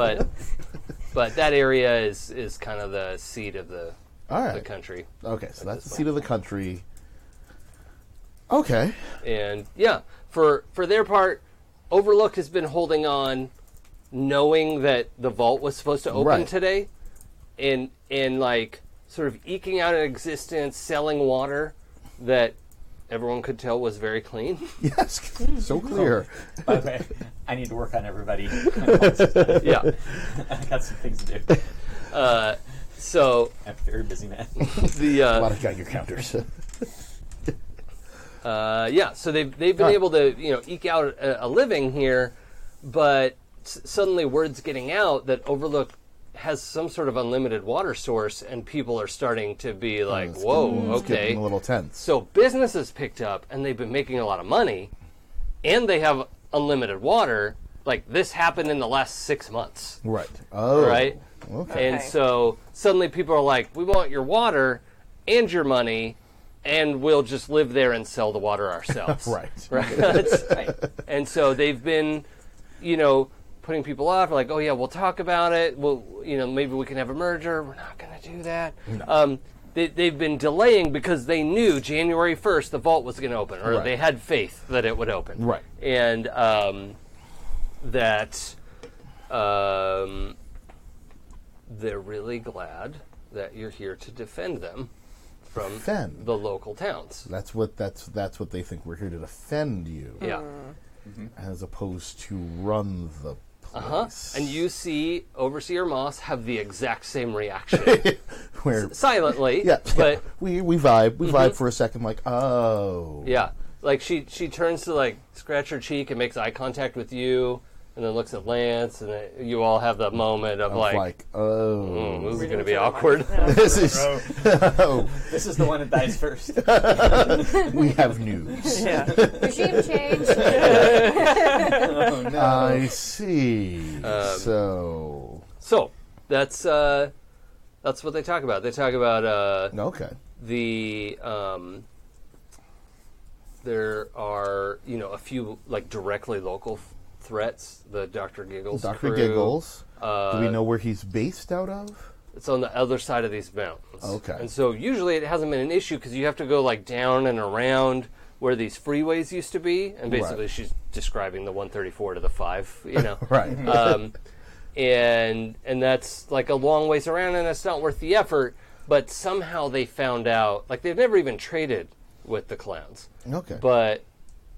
but that area is kind of the seat of the All right. the country. Okay, so that's the seat of the country. Okay. And yeah, for their part, Overlook has been holding on, knowing that the vault was supposed to open Right. today, and like sort of eking out an existence, selling water that everyone could tell was very clean. Yes, so clear. By the way, I need to work on everybody. Yeah. I got some things to do. So I'm a very busy man. the A lot of Geiger counters. so they've been Right. able to eke out a living here, but suddenly word's getting out that Overlook has some sort of unlimited water source, and people are starting to be like, It's "Whoa, getting okay." a little tense. So business has picked up, and they've been making a lot of money, and they have unlimited water. Like this happened in the last 6 months, Right. Oh. right? Okay. And Okay. so suddenly people are like, "We want your water and your money, and we'll just live there and sell the water ourselves." Right. Right. Right. And so they've been, putting people off. Like, "Oh yeah, we'll talk about it. Well, maybe we can have a merger." We're not going to do that. No. They've been delaying because they knew January 1st the vault was going to open, or Right. they had faith that it would open. Right. And that they're really glad that you're here to defend them from Defend. the local towns. That's what they think. We're here to defend you, Yeah. as opposed to run the place. And you see Overseer Moss have the exact same reaction. where Silently, yeah, but we vibe. We vibe for a second, like, oh. yeah. Like she turns to like scratch her cheek and makes eye contact with you, and then looks at Lance, and you all have the moment of like, oh. this is going to be awkward. This is oh, This is the one that dies first. we have news. Yeah. regime change. Oh, no. I see. So So that's what they talk about. They talk about okay. the there are a few like directly local threats. The Dr. Giggles Dr. crew. Giggles. Do we know where he's based out of? It's on the other side of these mountains. Okay. And so usually it hasn't been an issue because you have to go like down and around where these freeways used to be, and basically Right. she's describing the 134 to the 5. Right. And that's like a long ways around, and it's not worth the effort. But somehow they found out, like they've never even traded with the clowns, Okay. but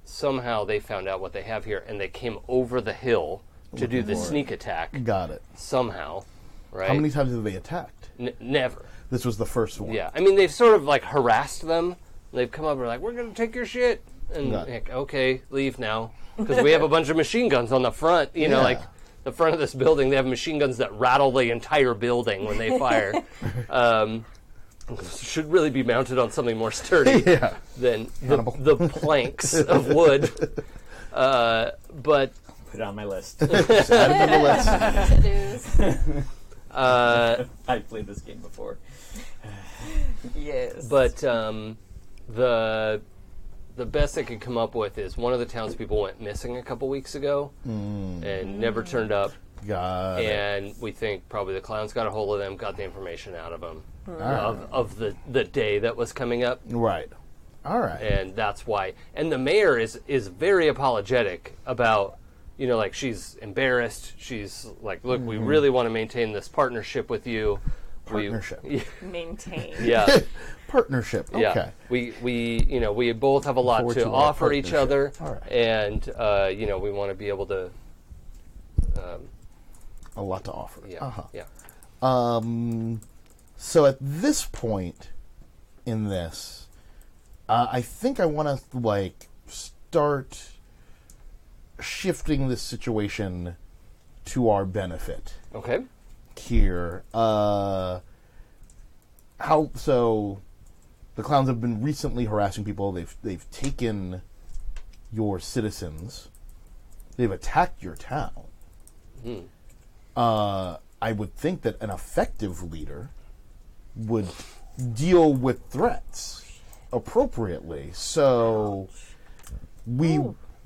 somehow they found out what they have here, and they came over the hill to do the Lord. sneak attack. Got it. Somehow, right? How many times have they attacked? Never. This was the first one. Yeah, I mean they've sort of like harassed them. They've come up and are like, "We're going to take your shit," and Got it. like, okay, leave now, because we have a bunch of machine guns on the front. Yeah. Like the front of this building, they have machine guns that rattle the entire building when they fire. Should really be mounted on something more sturdy Yeah. than Hannibal. the planks of wood. But Put it on my list. Just add it to the list. To-dos. I've played this game before. Yes. But the best they could come up with is one of the townspeople went missing a couple weeks ago and never turned up. Got it. And we think probably the clowns got a hold of them, got the information out of them Alright. of the day that was coming up, Right. All right. and that's why. And the mayor is very apologetic about, like she's embarrassed. She's like, "Look, we really want to maintain this partnership with you." Partnership. Maintain. Yeah. Partnership. Okay. Yeah, we both have a lot Forward to to our offer each other, partnership. All right. and we want to be able to, A lot to offer. yeah, Uh-huh. yeah. So at this point in this, I think I want to start shifting this situation to our benefit Okay. here. So the clowns have been recently harassing people. They've taken your citizens. They've attacked your town. I would think that an effective leader would deal with threats appropriately. So we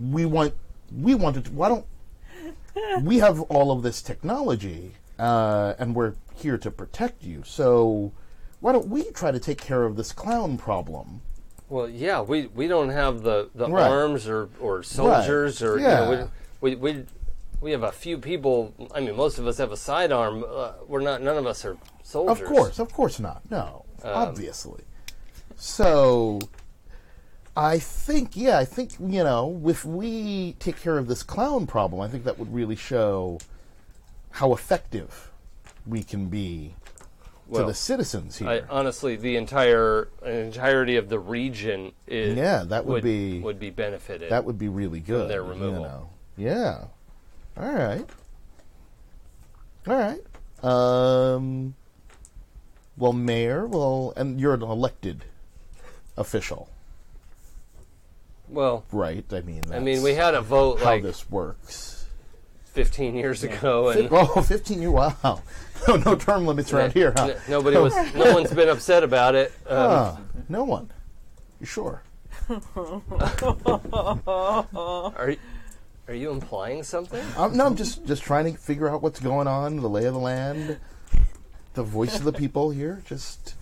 wanted to, why don't we have all of this technology and we're here to protect you, so why don't we try to take care of this clown problem? Well, yeah, we don't have the Right. arms or soldiers or Yeah. we have a few people. I mean, most of us have a sidearm. None of us are soldiers. Of course not. No, obviously. So I think if we take care of this clown problem, I think that would really show how effective we can be to the citizens here. Honestly, the entirety of the region is would be benefited. That would be really good. From their removal. Yeah. All right. Well, Mayor, and you're an elected official, well, right? I mean, we had a vote how like this works. 15 years ago, and 15 years. Wow. No term limits around here, huh? No one's been upset about it. No one. You sure? Are you implying something? No, I'm just trying to figure out what's going on, the lay of the land, the voice of the people here. Just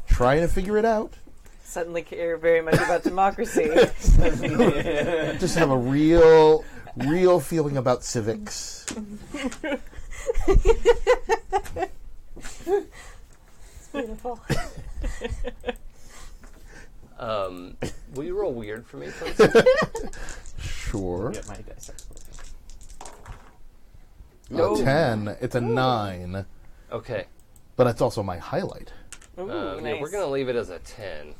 trying to figure it out. Suddenly care very much about democracy. Just have a real feeling about civics. It's beautiful. Will you roll weird for me, please? Sure. Get my dice. A 10. It's a 9. Okay. But it's also my highlight. Ooh, Yeah, nice. we're going to leave it as a 10.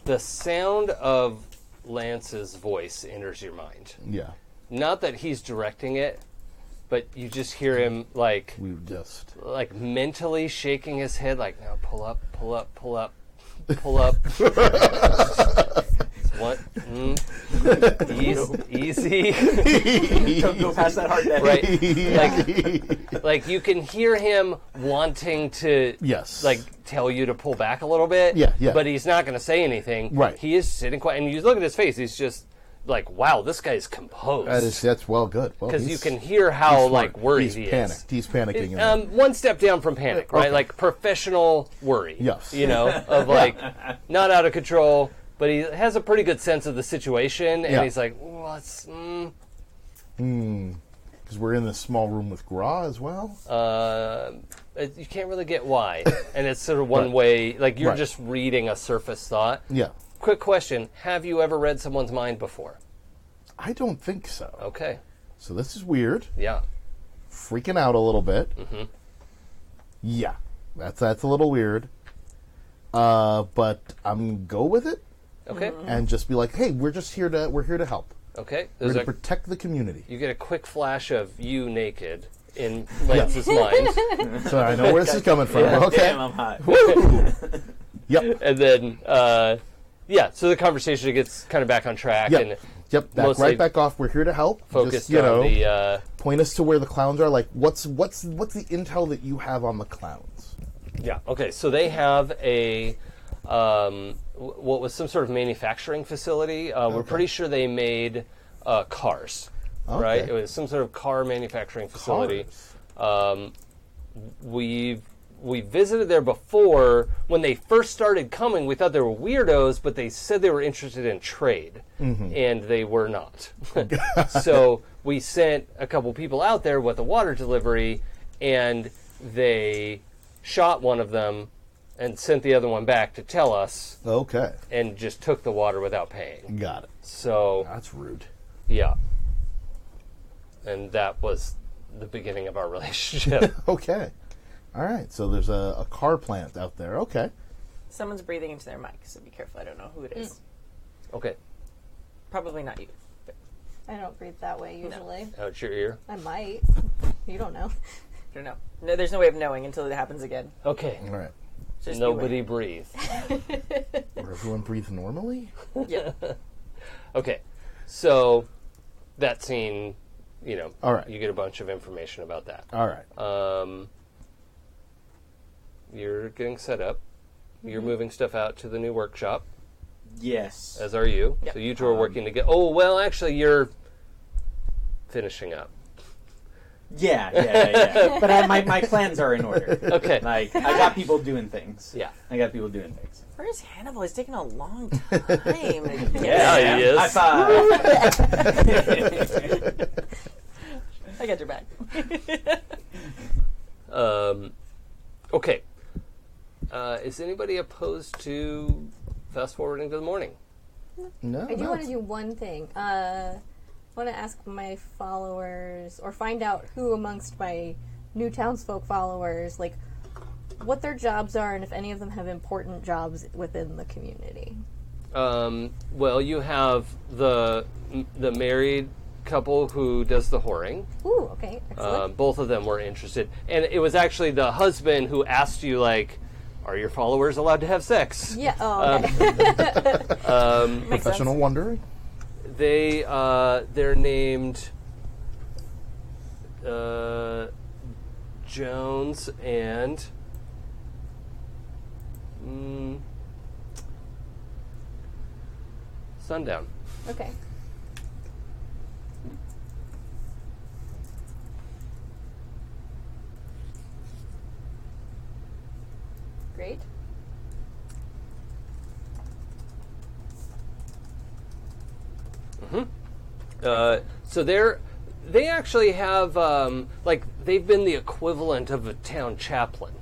The sound of Lance's voice enters your mind. Yeah. Not that he's directing it, but you just hear him like mentally shaking his head, like, "No, pull up, pull up, pull up, pull up." What? Easy. Don't go past that hard deck. Right. Like you can hear him wanting to tell you to pull back a little bit. Yeah. But he's not going to say anything. Right. He is sitting quiet. And you look at his face, he's just like, wow, this guy's composed. That's well good. Because you can hear how worried he is. He's panicking. One step down from panic, right? Okay. Like professional worry. Yes. Of not out of control. But he has a pretty good sense of the situation, and he's like, "What's?" Because we're in this small room with Gra as well. You can't really get why, and it's sort of one way. Like you're just reading a surface thought. Yeah. Quick question: have you ever read someone's mind before? I don't think so. Okay. So this is weird. Yeah. Freaking out a little bit. Mm-hmm. Yeah, that's a little weird. But I'm gonna go with it. Okay. And just be like, hey, we're here to help. Okay. We're to protect the community. You get a quick flash of you naked in Lance's mind. So I know where this is coming from. Okay. Damn, I'm hot. Yep. And then, so the conversation gets kind of back on track. Yep. And Yep. mostly Back off. We're here to help. Focused just, on the... point us to where the clowns are. Like, what's the intel that you have on the clowns? Yeah. Okay. So they have a what was some sort of manufacturing facility. We're pretty sure they made cars. Okay. Right. It was some sort of car manufacturing facility. We visited there before. When they first started coming, we thought they were weirdos, but they said they were interested in trade, and they were not. So we sent a couple people out there with a water delivery, and they shot one of them and sent the other one back to tell us. Okay. And just took the water without paying. Got it. So That's rude. yeah. And that was the beginning of our relationship. Okay. All right. So there's a car plant out there. Okay. Someone's breathing into their mic, so be careful. I don't know who it is. Okay. Probably not you. I don't breathe that way usually. Out your ear. I might. You don't know. I don't know. No, there's no way of knowing until it happens again. Okay. All right. Just Nobody breathe. Or everyone breathe normally? Yeah. Okay. So that scene All right. you get a bunch of information about that. All right. You're getting set up. You're moving stuff out to the new workshop, Yes. as are you. Yep. So you two are working together. Oh, well, actually, you're finishing up. Yeah. But my plans are in order. Okay. Like, I got people doing things. Yeah. I got people doing things. Where's Hannibal? He's taking a long time. to get Yeah, he is. High five. I got your back. Okay. Is anybody opposed to fast forwarding to the morning? No. I do no. want to do one thing. I want to ask my followers, or find out who amongst my new townsfolk followers, like, what their jobs are, and if any of them have important jobs within the community. Well, you have the married couple who does the whoring. Ooh, okay, excellent. Both of them were interested, and it was actually the husband who asked you, like, "Are your followers allowed to have sex?" Yeah. Oh, okay. Professional wandering? They're named Jones and Sundown. Okay. Great. So they actually have like they've been the equivalent of a town chaplain,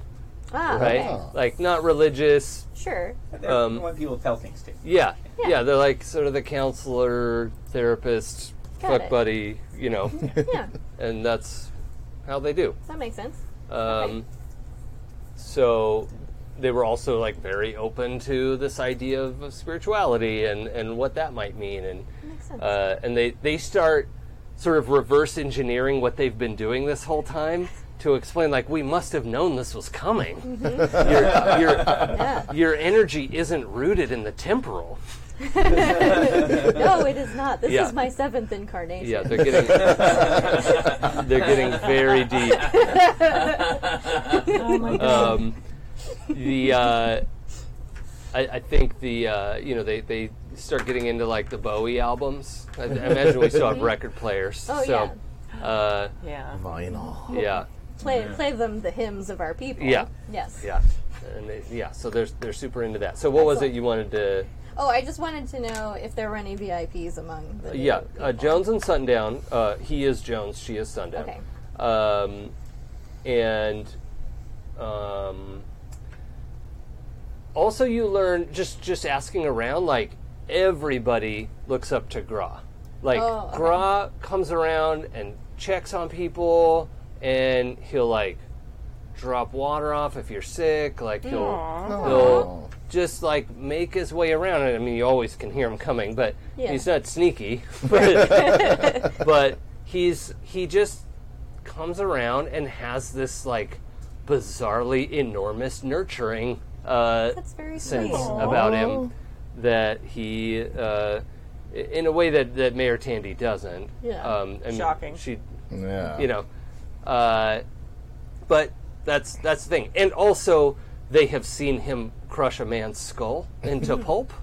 Ah, right? okay. Like not religious. Sure. They're what people tell things to. Yeah, Yeah. yeah. They're like sort of the counselor, therapist, Got fuck it. buddy, Yeah, and that's how they do. that makes sense. So they were also like very open to this idea of spirituality and what that might mean, Makes sense. and they start sort of reverse engineering what they've been doing this whole time to explain, like, we must have known this was coming. Yeah. Your energy isn't rooted in the temporal. No, it is not. This Yeah. is my 7th incarnation. Yeah, they're getting very deep. Oh my god. I think they start getting into like the Bowie albums. I imagine we still have record players. Oh, so, Yeah. Vinyl. yeah, Play them the hymns of our people. Yeah. Yes. yeah, and so they're super into that. So what was it you wanted to? Oh, I just wanted to know if there were any VIPs among the Yeah, people. Jones and Sundown. He is Jones. She is Sundown. Okay. And also you learn just asking around, like everybody looks up to Gra. Like Oh, okay. Gra comes around and checks on people, and he'll like drop water off if you're sick. Like he'll just like make his way around. I mean, you always can hear him coming, but Yeah. he's not sneaky. But he just comes around and has this like bizarrely enormous nurturing That's very sense sweet. about him that he in a way that Mayor Tandy doesn't. Yeah. And Shocking. She, Yeah. but that's the thing. And also, they have seen him crush a man's skull into pulp.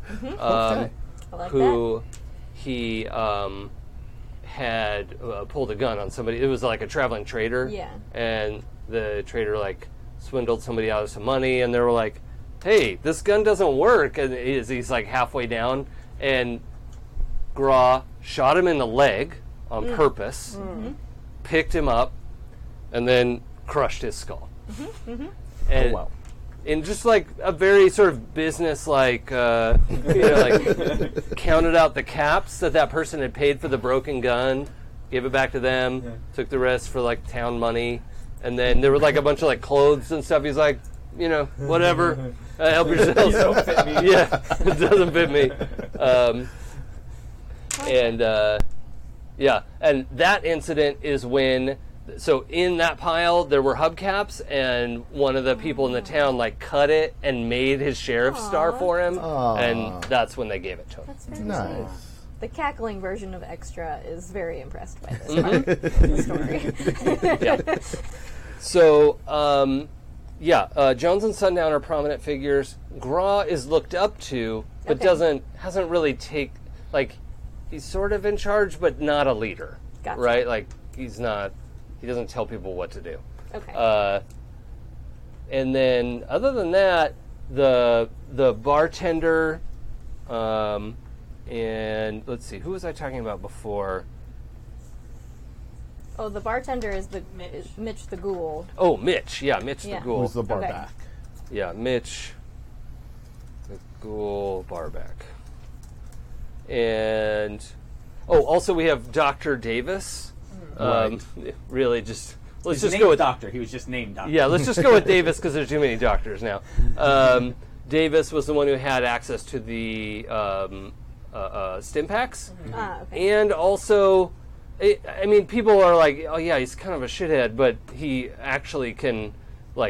I like Who he had pulled a gun on somebody. It was like a traveling trader. Yeah. And the trader like swindled somebody out of some money, and they were like, "Hey, this gun doesn't work." And he's like halfway down, and Gra shot him in the leg on purpose, picked him up, and then crushed his skull. And wow. in just like a very sort of business like, like counted out the caps that person had paid for the broken gun, gave it back to them, took the rest for like town money, and then there were like a bunch of like clothes and stuff. He's like, whatever, help yourselves. Don't fit me. Yeah, it doesn't fit me. And that incident is when. So in that pile, there were hubcaps, and one of the people in the town like cut it and made his sheriff's star for him, Aw. and that's when they gave it to him. That's very Nice. The cackling version of Extra is very impressed by this part of the story. Yeah. So, Jones and Sundown are prominent figures. Gra is looked up to, but hasn't really he's sort of in charge, but not a leader. Gotcha. Right? Like, he doesn't tell people what to do. Okay. And then, other than that, the bartender, and let's see, who was I talking about before? Oh, the bartender is Mitch the Ghoul. Oh, Mitch. Yeah, Mitch Yeah. the Ghoul. Who's the bar Okay. back? Yeah, Mitch the Ghoul Barback. And also we have Dr. Davis. Really, just let's just go with Doctor. He was just named Doctor. Yeah, let's just go with Davis because there's too many doctors now. Davis was the one who had access to the stim packs, Okay. and also, I mean, people are like, "Oh yeah, he's kind of a shithead," but he actually can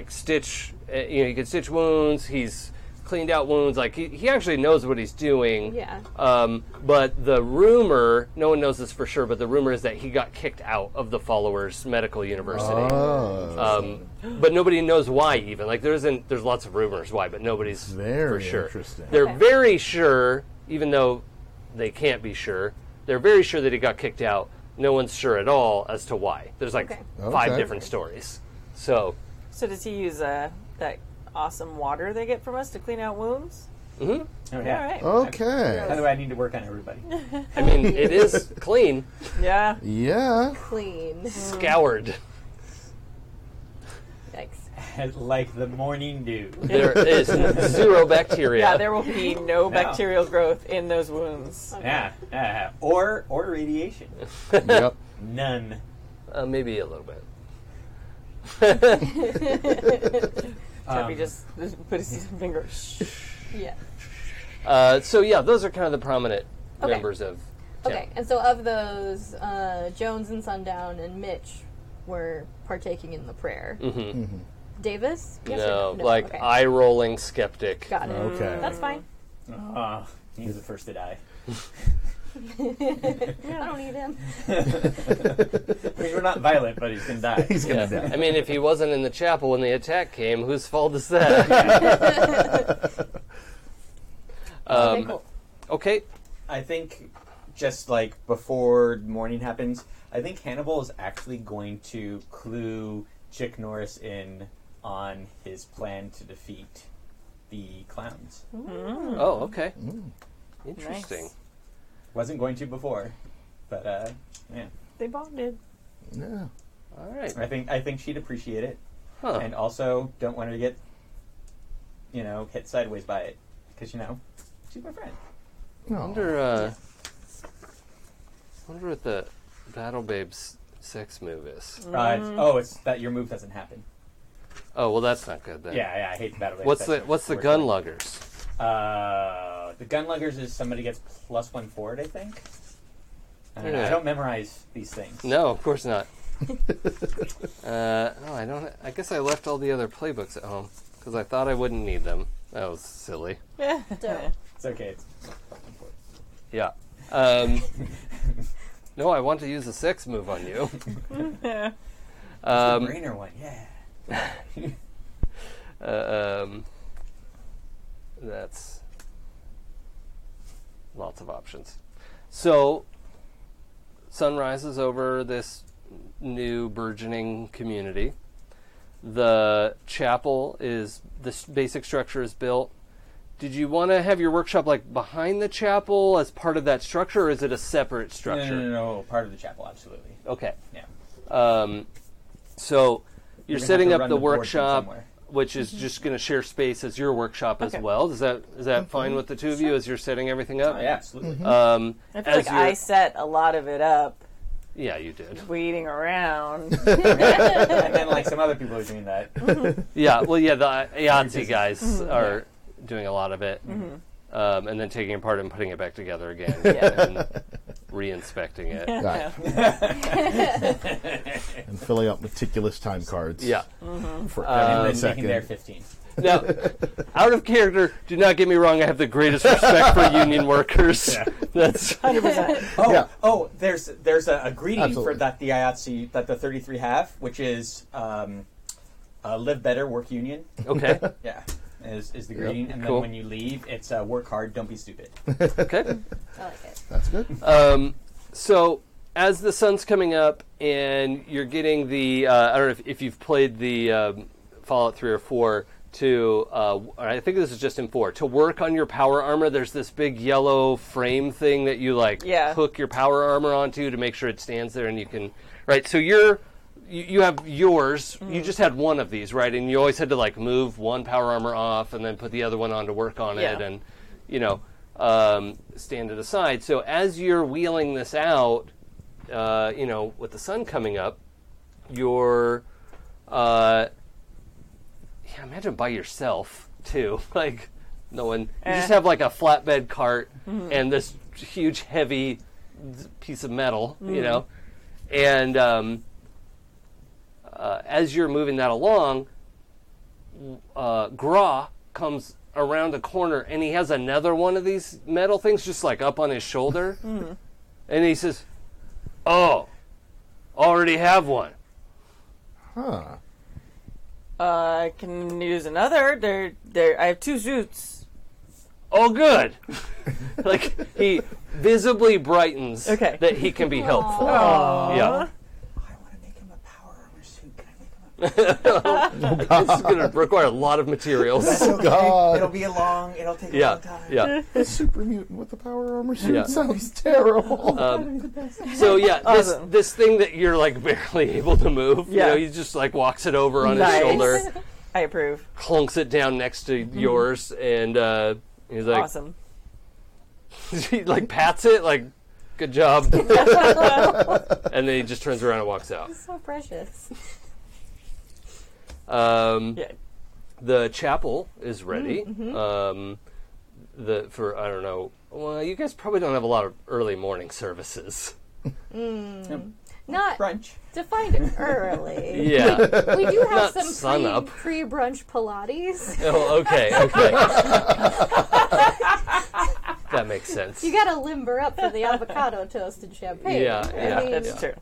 stitch. He can stitch wounds. He's cleaned out wounds. Like he actually knows what he's doing. Yeah. But the rumor, no one knows this for sure, but the rumor is that he got kicked out of the Followers Medical University. But nobody knows why even. Like there's lots of rumors why, but nobody's Very for sure. interesting. They're Okay. very sure, even though they can't be sure, they're very sure that he got kicked out. No one's sure at all as to why. There's Okay. 5 Okay. different stories. So So does he use that awesome water they get from us to clean out wounds? Oh, All yeah. right. Okay. By the way, I need to work on everybody. I mean, it is clean, Yeah. Yeah. Clean. scoured. Yikes. Like the morning dew. There is 0 bacteria. Yeah, there will be no bacterial growth in those wounds. Yeah. Or radiation. Yep. None. Maybe a little bit. Tappy just put his finger. Shh. Yeah. So yeah, those are kind of the prominent Okay. members of. Okay, and so of those, Jones and Sundown and Mitch were partaking in the prayer. Mm-hmm. Davis? Yes or No, no? like Okay. eye-rolling skeptic. Got it. Okay. That's fine. He's the first to die. I don't need him. I mean, we're not violent, but he's gonna die. He's gonna Yeah. die. I mean, if he wasn't in the chapel when the attack came, whose fault is that? Okay, cool. Okay. I think just before morning happens, I think Hannibal is actually going to clue Chick Norris in on his plan to defeat the clowns. Oh, okay. Interesting. Nice. Wasn't going to before, but yeah. They bonded. Yeah. All right. I think she'd appreciate it, Huh. and also don't want her to get hit sideways by it because she's my friend. Wonder what the Battle Babe's sex move is. It's that your move doesn't happen. Oh, well, that's not good then. Yeah, I hate the battle. What's the gun luggers? The gun luggers is somebody gets +1 forward, I think. I don't know. Yeah. I don't memorize these things. No, of course not. I don't. I guess I left all the other playbooks at home because I thought I wouldn't need them. That was silly. It's okay. It's Yeah. No, I want to use a sex move on you. the brainer one, yeah. That's lots of options. So, sun rises over this new burgeoning community. The chapel the basic structure is built. Did you want to have your workshop behind the chapel as part of that structure, or is it a separate structure? No. Part of the chapel, absolutely. Okay. Yeah. So you're We're gonna setting have to up run the the board from workshop, somewhere. which is just going to share space as your workshop as Okay. well. Is that fine with the two of you as you're setting everything up? Oh, yeah, absolutely. I feel as like I you're- set a lot of it up, Yeah, you did. waiting around. And then some other people are doing that. Yeah, well, yeah, the Yahtzee guys are doing a lot of it, and then taking it apart and putting it back together again, and re-inspecting it. Got it. And filling out meticulous time cards. Yeah. For And every then making their second. 15. Now, out of character, do not get me wrong, I have the greatest respect for union workers. Yeah. That's 100%. There's a greeting Absolutely. for that the IATSE that the 33 have, which is live better, work union. okay. Yeah, is the greeting, and Cool. then when you leave, it's work hard, don't be stupid. Okay. I like it. That's good. So, as the sun's coming up and you're getting the, I don't know if you've played the Fallout 3 or 4, I think this is just in 4, to work on your power armor, there's this big yellow frame thing that you hook your power armor onto to make sure it stands there and you can, right? So you have yours, you just had one of these, right? And you always had to move one power armor off and then put the other one on to work on it and, stand it aside. So as you're wheeling this out, with the sun coming up, you're, imagine by yourself too. No one, you just have a flatbed cart and this huge heavy piece of metal, and as you're moving that along, Gra comes around a corner and he has another one of these metal things just up on his shoulder, and he says, "Oh, already have one." Huh. I can use another. I have 2 suits. Oh, good. He visibly brightens Okay. that he can be helpful. Aww. Yeah. I want to make him a power armor suit. Can I make him a This is going to require a lot of materials. Oh, God. It'll be it'll take a Yeah, long time. yeah. A super mutant with the power armor suit Yeah. sounds terrible. So yeah, Awesome. this thing that you're barely able to move, Yeah. he just walks it over on Nice. his shoulder, I approve. clunks it down next to yours, and he's like, Awesome. he pats it good job, and then he just turns around and walks out. It's so precious. Yeah. The chapel is ready. I don't know. Well, you guys probably don't have a lot of early morning services. Not Brunch. defined early. Yeah. We do have Not some sun up. pre-brunch Pilates. Oh, okay. That makes sense. You gotta limber up for the avocado toast and champagne. Yeah, yeah. I mean, That's true.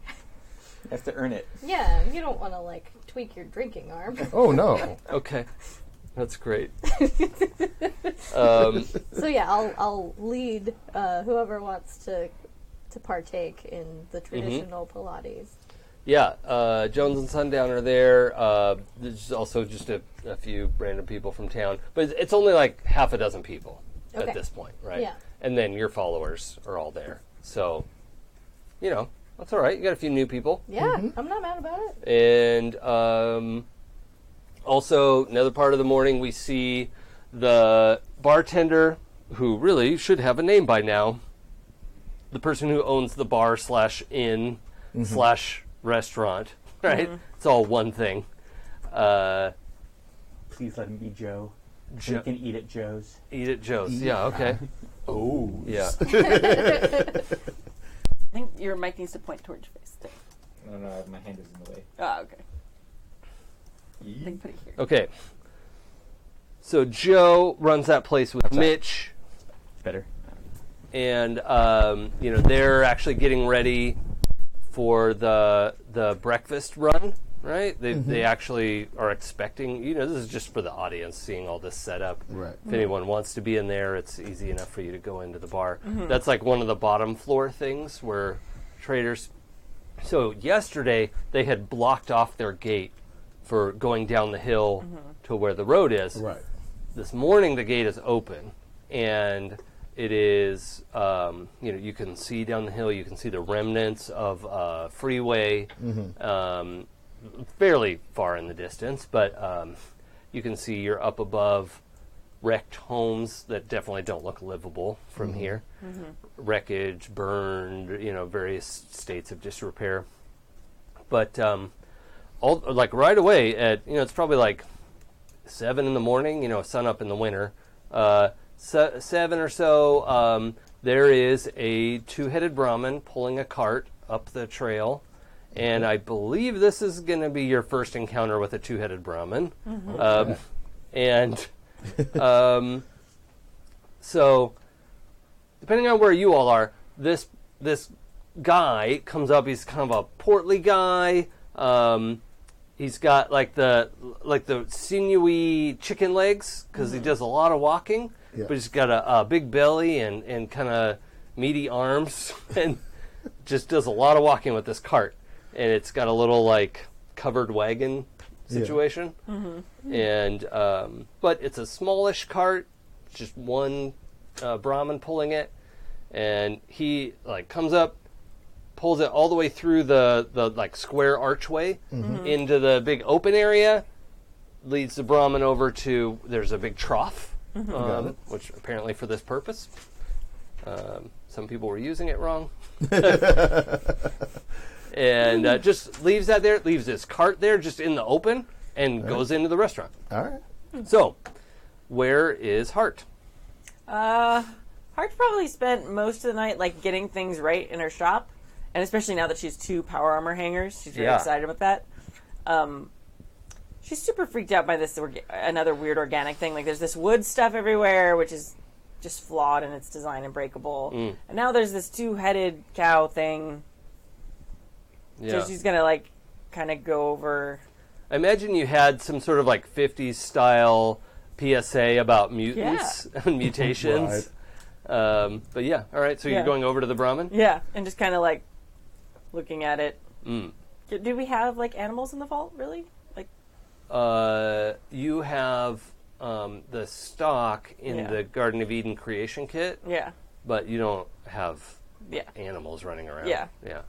You have to earn it. yeah, you don't want to tweak your drinking arm. Oh, no. Okay. That's great. So yeah, I'll lead whoever wants to partake in the traditional Pilates. Yeah, Jones and Sundown are there. There's also just a few random people from town. But it's only half a dozen people Okay. at this point, right? Yeah. And then your followers are all there. So, that's all right. You got a few new people. Yeah, I'm not mad about it. And also, another part of the morning, we see the bartender, who really should have a name by now, the person who owns the bar / inn / restaurant, right? It's all one thing. Please let him be Joe. Jo- You can eat at Joe's. Eat at Joe's. Yeah, okay. Oh. Yeah. I think your mic needs to point towards your face. No, my hand is in the way. Oh, okay. I think put it here. Okay. So Joe runs that place with Mitch, Better. and they're actually getting ready for the breakfast run, right? They actually are expecting. This is just for the audience seeing all this set up. Right. If anyone wants to be in there, it's easy enough for you to go into the bar. That's one of the bottom floor things where traders. So yesterday they had blocked off their gate for going down the hill to where the road is. Right. This morning the gate is open, and it is, you can see down the hill, you can see the remnants of freeway, fairly far in the distance, but you can see you're up above wrecked homes that definitely don't look livable from here. Wreckage, burned, various states of disrepair. But right away at, it's probably 7 in the morning, sun up in the winter. 7 or so, there is a 2-headed Brahmin pulling a cart up the trail, and I believe this is going to be your first encounter with a 2-headed Brahmin. And so, depending on where you all are, this guy comes up. He's kind of a portly guy. He's got like the sinewy chicken legs because he does a lot of walking. Yeah. But he's got a big belly and kind of meaty arms and just does a lot of walking with this cart. And it's got a little like covered wagon situation. And but it's a smallish cart, just one Brahmin pulling it, and he like comes up, pulls it all the way through the like square archway into the big open area, leads the Brahmin over to there's a big trough, which apparently for this purpose. Some people were using it wrong. And just leaves that there, leaves his cart there just in the open, and goes into the restaurant. All right. So, where is Hart? Hart probably spent most of the night like getting things right in her shop, and especially now that she's 2 power armor hangers, she's very excited about that. She's super freaked out by this another weird organic thing. Like there's this wood stuff everywhere, which is just flawed in its design and breakable. And now there's this 2-headed cow thing. Yeah. So she's gonna like kind of go over. I imagine you had some sort of like 50s style PSA about mutants and mutations. Right. But yeah, all right. So you're going over to the Brahmin? Yeah, and just kind of like looking at it. Do we have like animals in the vault? Really? Like, you have the stock in the Garden of Eden creation kit. Yeah. But you don't have Yeah. animals running around. Yeah. Yeah.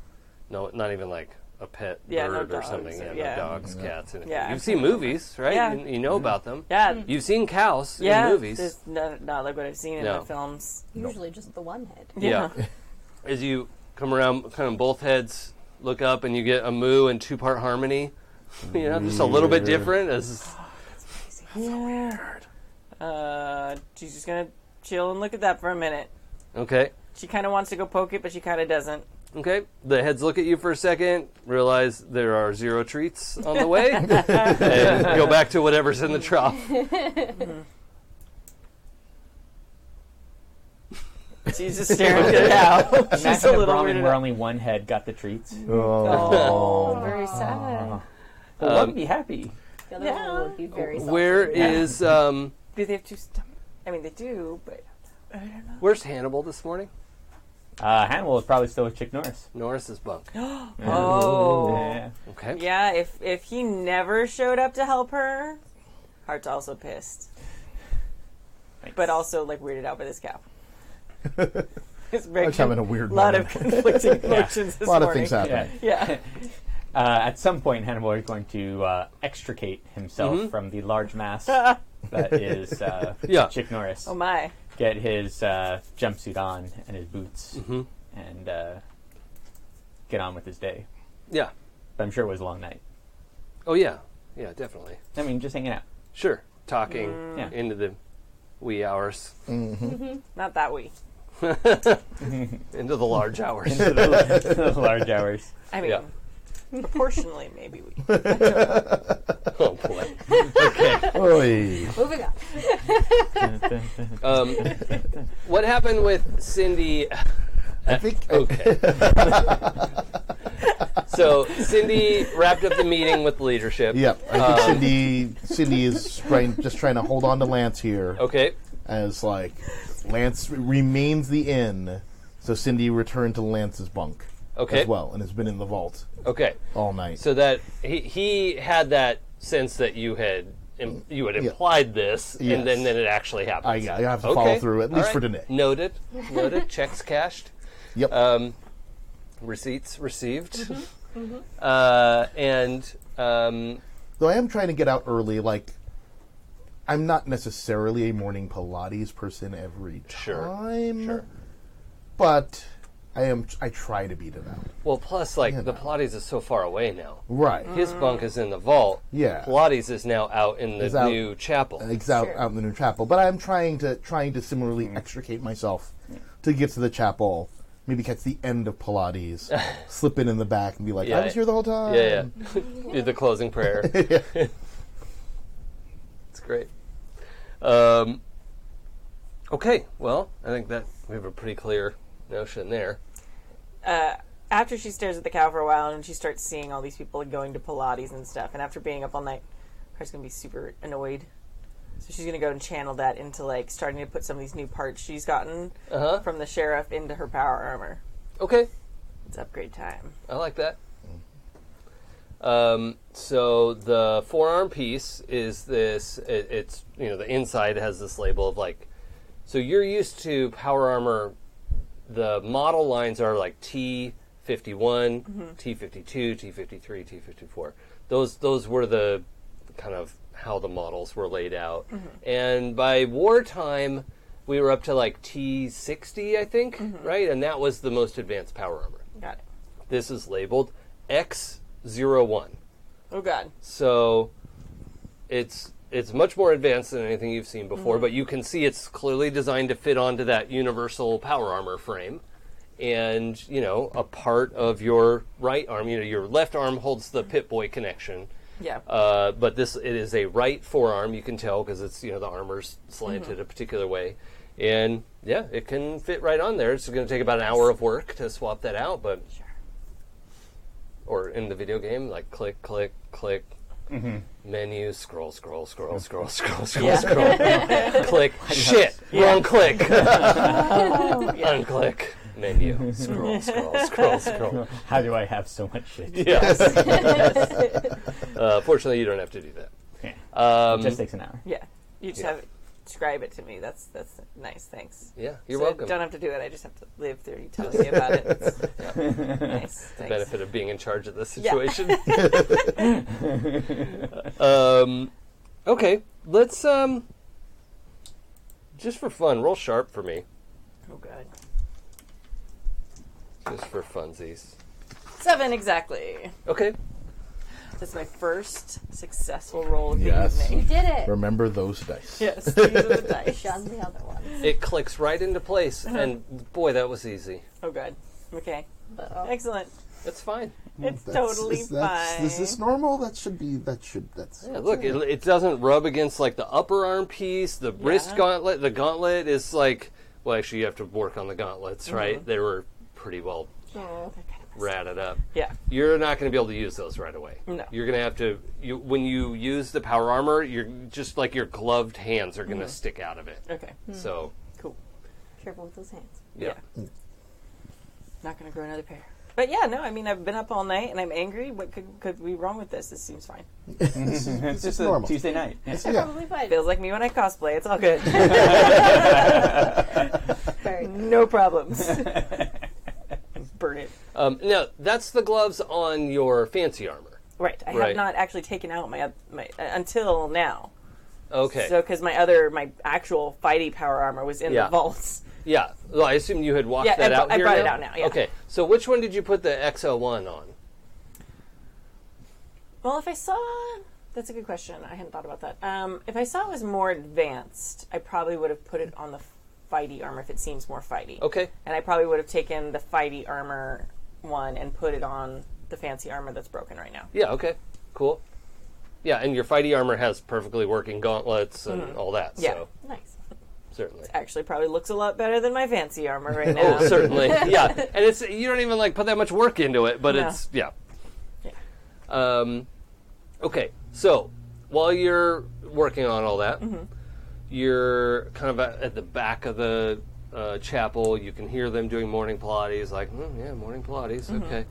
No, not even like a pet Yeah, bird no or dogs, something. Yeah, yeah. no dogs, cats, anything. Yeah. You've seen movies, right? Yeah. You know about them. Yeah. You've seen cows Yeah. in movies. Just not like what I've seen in No. the films. Usually just the one head. Yeah. As you come around, kind of both heads look up, and you get a moo and 2-part harmony. You know, just a little bit different. Yeah. She's just gonna chill and look at that for a minute. Okay. She kind of wants to go poke it, but she kind of doesn't. Okay. The heads look at you for a second, realize there are 0 treats on the way, and go back to whatever's in the trough. She's just staring at it out. She's Imagine a a little Brahmin weirded where out. only one head got the treats. Oh, very sad. Well, one would be happy. The other one would be very salty. Where is, Do they have 2 stomachs? I mean, they do, but I don't know. where's Hannibal this morning? Hannibal is probably still with Chick Norris. Norris's bunk. Oh. Yeah. Okay. Yeah, if he never showed up to help her, Hart's also pissed. Thanks. But also, like, weirded out by this cow. It's I was having a weird lot of moment. conflicting emotions this A lot of morning. things happening. Yeah. At some point, Hannibal is going to extricate himself from the large mass that is Chick Norris. Oh, my. Get his jumpsuit on and his boots and get on with his day. Yeah. But I'm sure it was a long night. Oh, yeah. Yeah, definitely. I mean, just hanging out. Sure. Talking Yeah. into the wee hours. Not that wee. Into the large hours. The large hours. I mean, Yeah. proportionally, maybe we. Oh, boy. Oy. Moving on. What happened with Syndy? I think. Okay. So Syndy wrapped up the meeting with leadership. Yep. I think Cindy is just trying to hold on to Lance here. Okay. As like Lance remains the inn, so Cindy returned to Lance's bunk Okay. as well, and has been in the vault Okay. all night. So that he had that sense that you had implied this, Yes. and then it actually happened. I have to follow through, at least for today. Noted. Checks cashed. Yep. Receipts received. Though I am trying to get out early, like I'm not necessarily a morning Pilates person every time. Sure. But I try to beat it out. Well, plus, like, the Pilates is so far away now. Right. His bunk is in the vault. Yeah. Pilates is now out in the new chapel. It's out in the new chapel. But I'm trying to similarly extricate myself to get to the chapel. Maybe catch the end of Pilates, slip in the back, and be like, I was here the whole time. Yeah. Do the closing prayer. It's great. Okay, well, I think that we have a pretty clear notion there. After she stares at the cow for a while and she starts seeing all these people going to Pilates and stuff, and after being up all night, her going to be super annoyed. So she's going to go and channel that into, like, starting to put some of these new parts she's gotten from the sheriff into her power armor. Okay. It's upgrade time. I like that. So the forearm piece is this, it's, you know, the inside has this label of, like, so you're used to power armor, the model lines are like T51, T52, T53, T54. Those were the kind of how the models were laid out. And by wartime, we were up to like T60, I think, right? And that was the most advanced power armor. Got it. This is labeled X01. Oh, God. So it's much more advanced than anything you've seen before, but you can see it's clearly designed to fit onto that universal power armor frame. And, you know, a part of your right arm, you know, your left arm holds the Pip-Boy connection. Yeah. But it is a right forearm, you can tell, because it's, you know, the armor's slanted a particular way. And, yeah, it can fit right on there. It's going to take about an hour of work to swap that out, but... Sure. Or in the video game, like click, click, click. Menu, scroll, scroll, scroll, scroll, scroll, scroll, scroll. Click, shit, wrong click. Unclick, menu, scroll, scroll, scroll, scroll. How do I have so much shit? Yes. Fortunately, you don't have to do that. Okay. It just takes an hour. Yeah. You just have it. Describe it to me. That's nice. Thanks. Yeah, you're So welcome. I don't have to do it. I just have to live through you telling me about it. Nice. The Thanks. benefit of being in charge of this situation. Okay, let's just for fun, roll sharp for me. Oh, God. Just for funsies. 7 exactly. Okay. That's my first successful roll of Yes. the You evening. did it. Remember those dice. Yes, these are the dice. Shun the other ones. It clicks right into place, and boy, that was easy. Oh, God. Okay. But, Excellent. That's fine. It's totally fine. Is this normal? That's Yeah, look, it doesn't rub against like the upper arm piece, the wrist gauntlet. The gauntlet is like, well, actually, you have to work on the gauntlets, right? They were pretty well ratted up. Yeah. You're not going to be able to use those right away. No. You're going to have to, when you use the power armor, you're just like your gloved hands are going to stick out of it. Okay. So, Cool. careful with those hands. yeah. Not going to grow another pair. But yeah, no, I mean, I've been up all night and I'm angry. What could be wrong with this? This seems fine. It's just a normal. Tuesday night. Yeah. Probably fine. Feels like me when I cosplay. It's all good. Very No problems. Burn it. Now, that's the gloves on your fancy armor. Right. I Right. have not actually taken out my until now. Okay. So, because my actual fighty power armor was in Yeah. the vaults. Yeah. Well, I assume you had walked Yeah, that out I here brought now? it out now, yeah. Okay. So which one did you put the XO1 on? Well, if I saw... That's a good question. I hadn't thought about that. If I saw it was more advanced, I probably would have put it on the fighty armor if it seems more fighty. Okay. And I probably would have taken the fighty armor one and put it on the fancy armor that's broken right now. Yeah, okay. Cool. Yeah, and your fighty armor has perfectly working gauntlets and all that, Yeah. so nice. certainly. Actually, probably looks a lot better than my fancy armor right now. Oh, certainly. Yeah. And it's you don't even like put that much work into it, but No. it's yeah. Okay. So, while you're working on all that, you're kind of at the back of the chapel. You can hear them doing morning Pilates. Like, yeah, morning Pilates. Okay.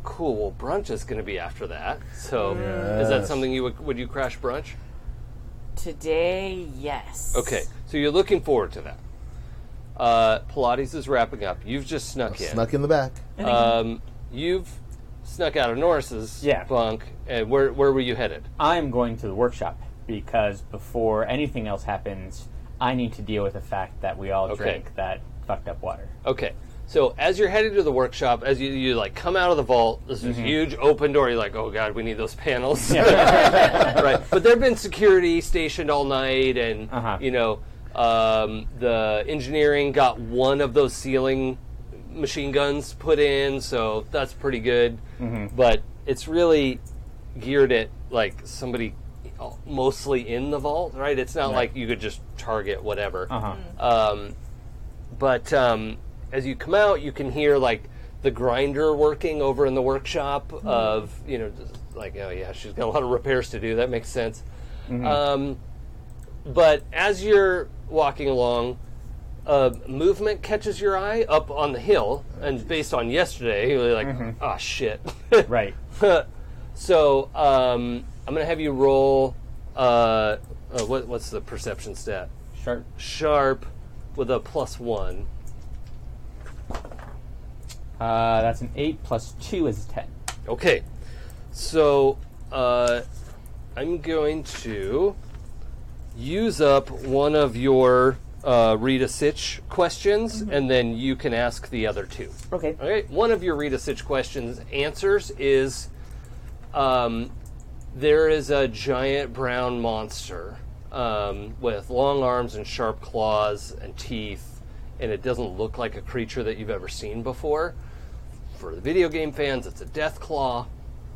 Cool. Well, brunch is going to be after that. So, is that Yes. something you would you crash brunch? Today, yes. Okay. So you're looking forward to that. Pilates is wrapping up. You've just snuck in. Snuck in the back. You've snuck out of Norris's Yeah. bunk. And where were you headed? I'm going to the workshop because before anything else happens, I need to deal with the fact that we all Okay. drank that fucked up water. Okay. So as you're headed to the workshop, as you like come out of the vault, there's this huge open door. You're like, oh god, we need those panels, right? But there've been security stationed all night, and you know, the engineering got one of those ceiling machine guns put in, so that's pretty good. But it's really geared at like somebody mostly in the vault, right? It's not like you could just target whatever. But as you come out, you can hear like the grinder working over in the workshop of, just like, oh yeah, she's got a lot of repairs to do. That makes sense. But as you're walking along, movement catches your eye up on the hill, and based on yesterday, you're like, oh shit. Right. So I'm going to have you roll, what's the perception stat? Sharp with a +1. That's an 8 plus 2 is 10. Okay. So I'm going to use up one of your read a sitch questions, and then you can ask the other two. Okay. Okay. One of your read a sitch questions answers is there is a giant brown monster with long arms and sharp claws and teeth, and it doesn't look like a creature that you've ever seen before. For the video game fans, it's a death claw.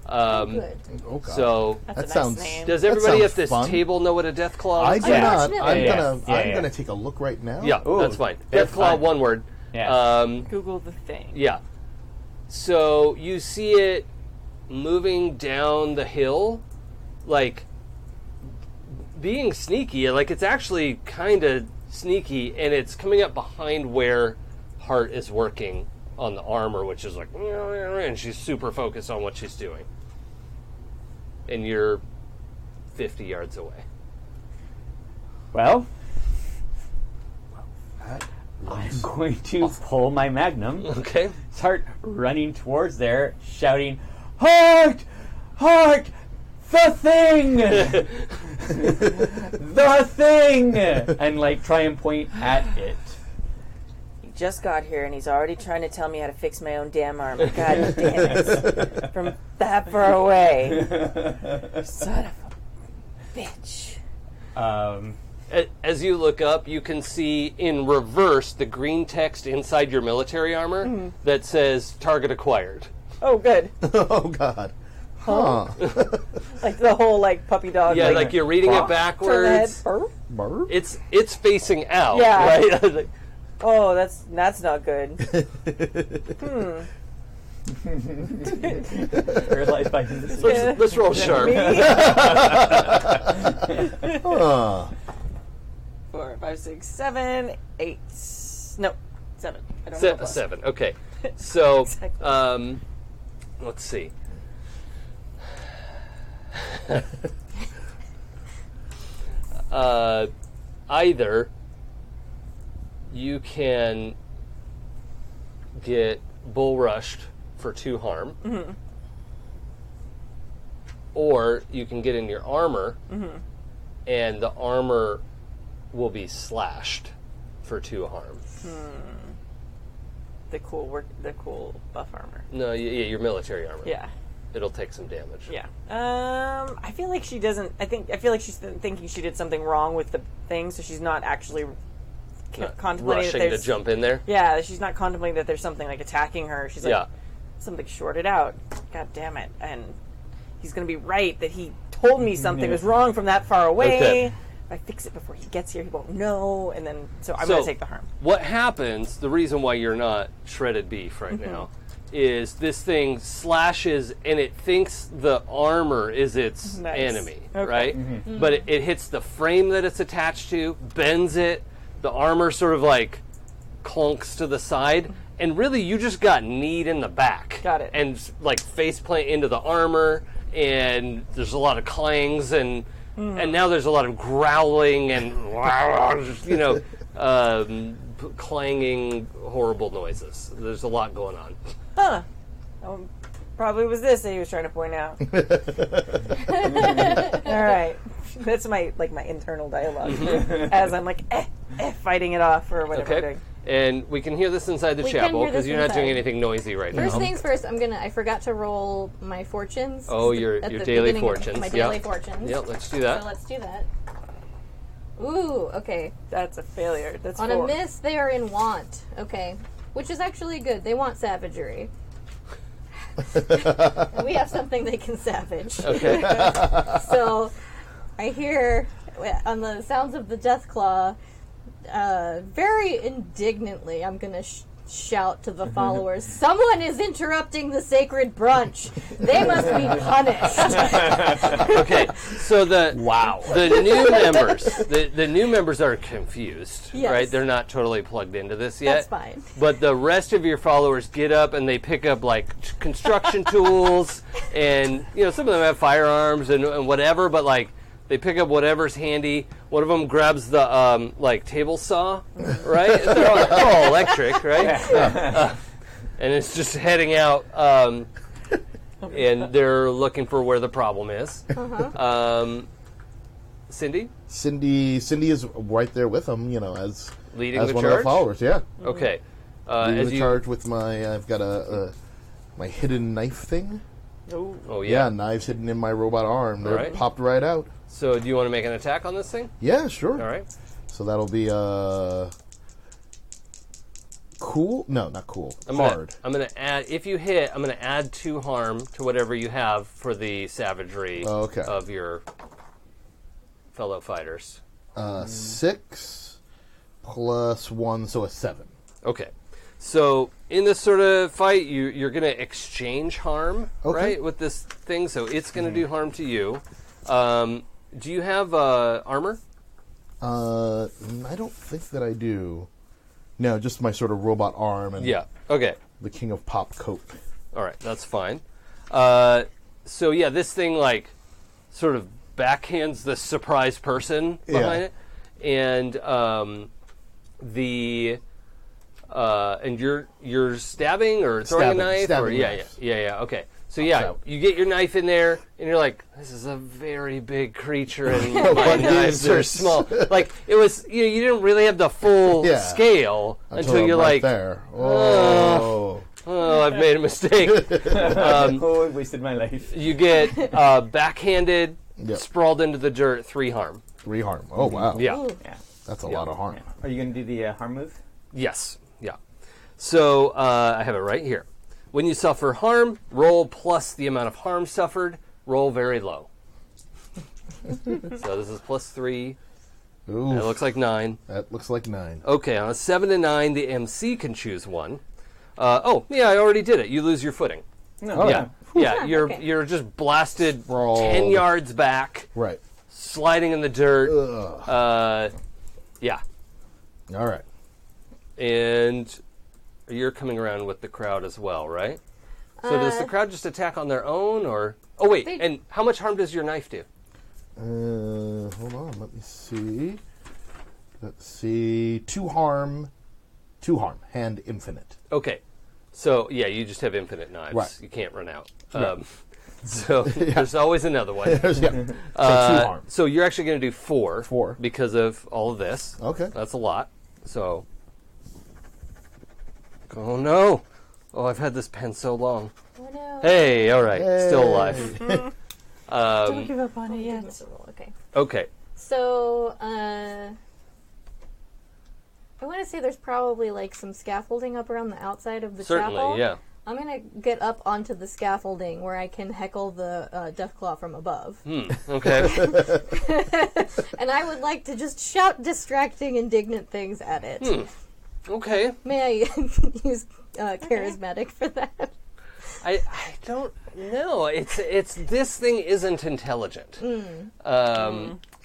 Good. Oh, God. So, That's That a nice sounds- name. does everybody sounds at this fun. table know what a death claw I is? do not. Unfortunately. I'm Yeah. gonna take a look right now. Yeah, Ooh, that's fine. that's Death claw, fine. one word. Yeah. Google the thing. Yeah. So you see it moving down the hill, like being sneaky. Like it's actually kind of sneaky, and it's coming up behind where Hart is working on the armor, which is like, and she's super focused on what she's doing. And you're 50 yards away. Well, That- I'm going to pull my magnum, Okay. start running towards there, shouting, "Hart! Hart! The thing! The thing!" And like try and point at it. He just got here and he's already trying to tell me how to fix my own damn armor. God damn it. From that far away. Son of a bitch. As you look up, you can see in reverse the green text inside your military armor that says "Target acquired." Oh, good. Oh, God. Huh. Like the whole like puppy dog. Yeah, like you're reading it turn the head. backwards. Burr. Burp? It's facing out, Yeah. right? Like, Oh, that's not good. Realized by this. let's roll sharp. Huh. 4, 5, 6, 7, 8. No, 7. I don't know. plus. 7. Okay. So, Exactly. let's see. Either you can get bull rushed for 2 harm, or you can get in your armor, and the armor will be slashed for 2 harm. The cool buff armor. No, yeah, your military armor. Yeah. It'll take some damage. Yeah. I feel like she doesn't. I feel like she's thinking she did something wrong with the thing, so she's not actually contemplating Rushing that to there's. jump in there. Yeah, she's not contemplating that there's something like attacking her. She's like, Yeah. something shorted out. God damn it! And he's gonna be right that he told me something was wrong from that far away. Okay. If I fix it before he gets here, he won't know. And then, so I'm So, gonna take the harm. What happens, the reason why you're not shredded beef right Mm-hmm. now, is this thing slashes and it thinks the armor is its Nice. enemy, Okay. right? But it hits the frame that it's attached to, bends it, the armor sort of like clunks to the side, and really you just got kneed in the back. Got it. And like face plant into the armor, and there's a lot of clangs, and now there's a lot of growling and clanging horrible noises. There's a lot going on. Huh. Probably was this that he was trying to point out. All right. That's my internal dialogue as I'm like fighting it off or whatever I'm Okay. doing. And we can hear this inside the We can chapel hear this because you're not doing inside. anything noisy right First now. things first, I forgot to roll my fortunes. Oh, At your the daily beginning of fortunes. My Yep. daily fortunes. Yep, let's do So that. let's do that. Ooh, okay. That's a failure. That's On 4. a miss, they are in want. Okay. Which is actually good. They want savagery. And we have something they can savage. Okay. So, I hear on the sounds of the death claw, very indignantly, I'm gonna shout to the followers, someone is interrupting the sacred brunch. They must be punished. Okay, so the new members, the new members are confused, Yes. right? They're not totally plugged into this yet. That's fine. But the rest of your followers get up and they pick up like construction tools, and some of them have firearms and whatever. But like they pick up whatever's handy. One of them grabs the table saw, right? They're all electric, right? And it's just heading out. And they're looking for where the problem is. Syndy? Syndy is right there with them, as Leading as the one charge? of the followers. Yeah, Okay. leading As the you, charge with I've got my hidden knife thing. oh Yeah, yeah. knives hidden in my robot arm. They're Alright. popped right out. So do you want to make an attack on this thing? Yeah, sure. All right. So that'll be cool. No, not cool. I'm Hard. gonna add. If you hit, I'm gonna add 2 harm to whatever you have for the savagery Okay. of your fellow fighters. 6 plus 1, so a 7. Okay. So in this sort of fight, you're going to exchange harm, Okay. right, with this thing. So it's going to do harm to you. Do you have armor? I don't think that I do. No, just my sort of robot arm and Yeah. Okay. the King of Pop coat. All right. That's fine. So yeah, this thing like sort of backhands the surprise person behind it, and and you're stabbing or throwing Stabbing. a knife, Stabbing or knife. yeah. Okay. So yeah, out. you get your knife in there, and you're like, "This is a very big creature, and my What knives is are this? small." Like it was, you didn't really have the full Yeah. scale until I'm you're right like, there. Oh. "Oh, I've made a mistake." Oh, I wasted my life. You get backhanded, Yep. sprawled into the dirt, 3 harm. 3 harm. Oh, wow. Yeah. Ooh. Yeah. That's a lot of harm. Are you going to do the harm move? Yes. Yeah. So I have it right here. When you suffer harm, roll plus the amount of harm suffered. Roll very low. So this is plus 3. Ooh, It looks like 9. that looks like 9. Okay, on a 7 to 9, the MC can choose one. I already did it. You lose your footing. No. Yeah. Yeah, Okay. you're just blasted Sprawled. 10 yards back, Right. sliding in the dirt. Ugh. Yeah. All right. And you're coming around with the crowd as well, right? So does the crowd just attack on their own, or... Oh, wait, They- and how much harm does your knife do? Hold on. Let me see. Let's see. 2 harm. 2 harm. Hand infinite. Okay. So, yeah, you just have infinite knives. Right. You can't run out. Right. So there's always another one. Yeah. So 2 harm. So you're actually going to do 4. 4. Because of all of this. Okay. That's a lot. So... Oh, no. Oh, I've had this pen so long. Oh, no. Hey, all right. Still Hey. alive. Don't give up on it yet. Give us a roll. Okay. Okay. So, I want to say there's probably like some scaffolding up around the outside of the chapel. Certainly, yeah. I'm gonna get up onto the scaffolding where I can heckle the Deathclaw from above, Okay. and I would like to just shout distracting, indignant things at it. Okay. May I use charismatic for that? I don't know. It's this thing isn't intelligent.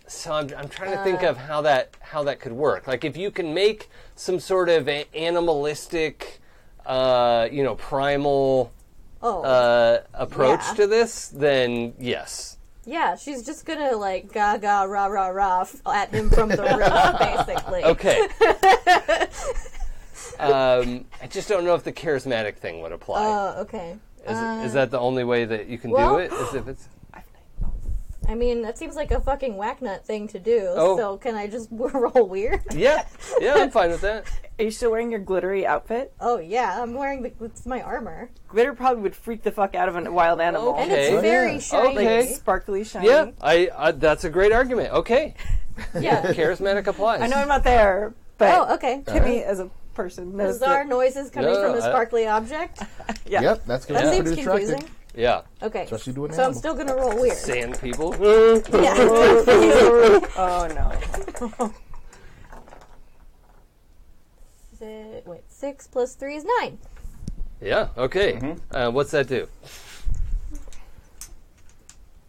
So I'm trying to think of how that could work. Like if you can make some sort of animalistic, primal approach Yeah. to this, then yes. Yeah, she's just gonna like gaga rah rah rah at him from the roof, basically. Okay. I just don't know if the charismatic thing would apply. Okay. Is that the only way that you can well- do it? Is if it's I mean, that seems like a fucking whacknut thing to do. Oh. So can I just roll weird? yeah, I'm fine with that. Are you still wearing your glittery outfit? Oh yeah, I'm wearing it's my armor, Glitter probably would freak the fuck out of a wild animal. and Okay. it's very yeah. shiny. Okay. Sparkly, shiny. Yeah, I that's a great argument. Okay, Yeah. charismatic applies. I know I'm not there, but Oh, okay. Kimmy as a person knows Bizarre that. noises coming No, from a sparkly object. Yeah. Yep, that's going That to be seems pretty distracting. confusing. Yeah. Okay. Especially doing So I'm animal. still gonna roll weird. Sand people. Yeah. Oh no. Wait, 6 plus 3 is 9. Yeah. Okay. What's that do?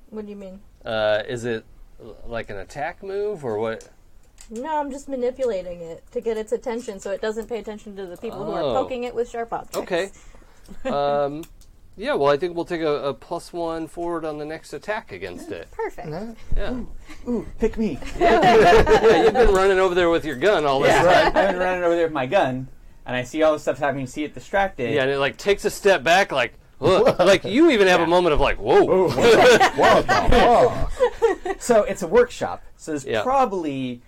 What do you mean? Is it like an attack move or what? No, I'm just manipulating it to get its attention so it doesn't pay attention to the people who are Oh. poking it with sharp objects. Okay. Yeah, well, I think we'll take a +1 forward on the next attack against it. Perfect. Yeah. Ooh, pick me. Yeah, you've been running over there with your gun all this Yeah, time. I've been running over there with my gun, and I see all this stuff happening, see it distracted. Yeah, and it like takes a step back, like, ugh. Like you even have a moment of like, whoa. What the fuck? So it's a workshop. So there's Yeah. probably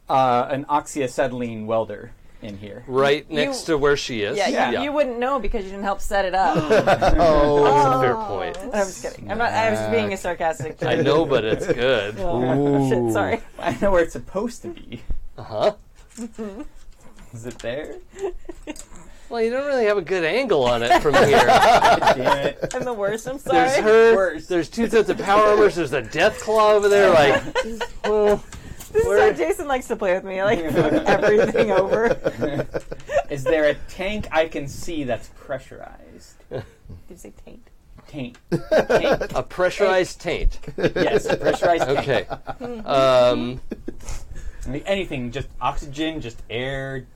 an oxyacetylene welder in here. Right next to where she is. Yeah, you wouldn't know because you didn't help set it up. That's a fair point. I'm just kidding. I'm not. I was just being a sarcastic joke. I know, but it's good. Oh, shit, sorry. I know where it's supposed to be. Uh-huh. Is it there? Well, you don't really have a good angle on it from here. Damn it. I'm the worst. I'm There's sorry. her. Worse. There's 2 sets of power armors. There's a death claw over there. Like, well, This is how Jason likes to play with me. I like flip everything over. Is there a tank I can see that's pressurized? Did you say taint? Taint. a pressurized taint. Yes, a pressurized tank. Okay. Anything, just oxygen, just air,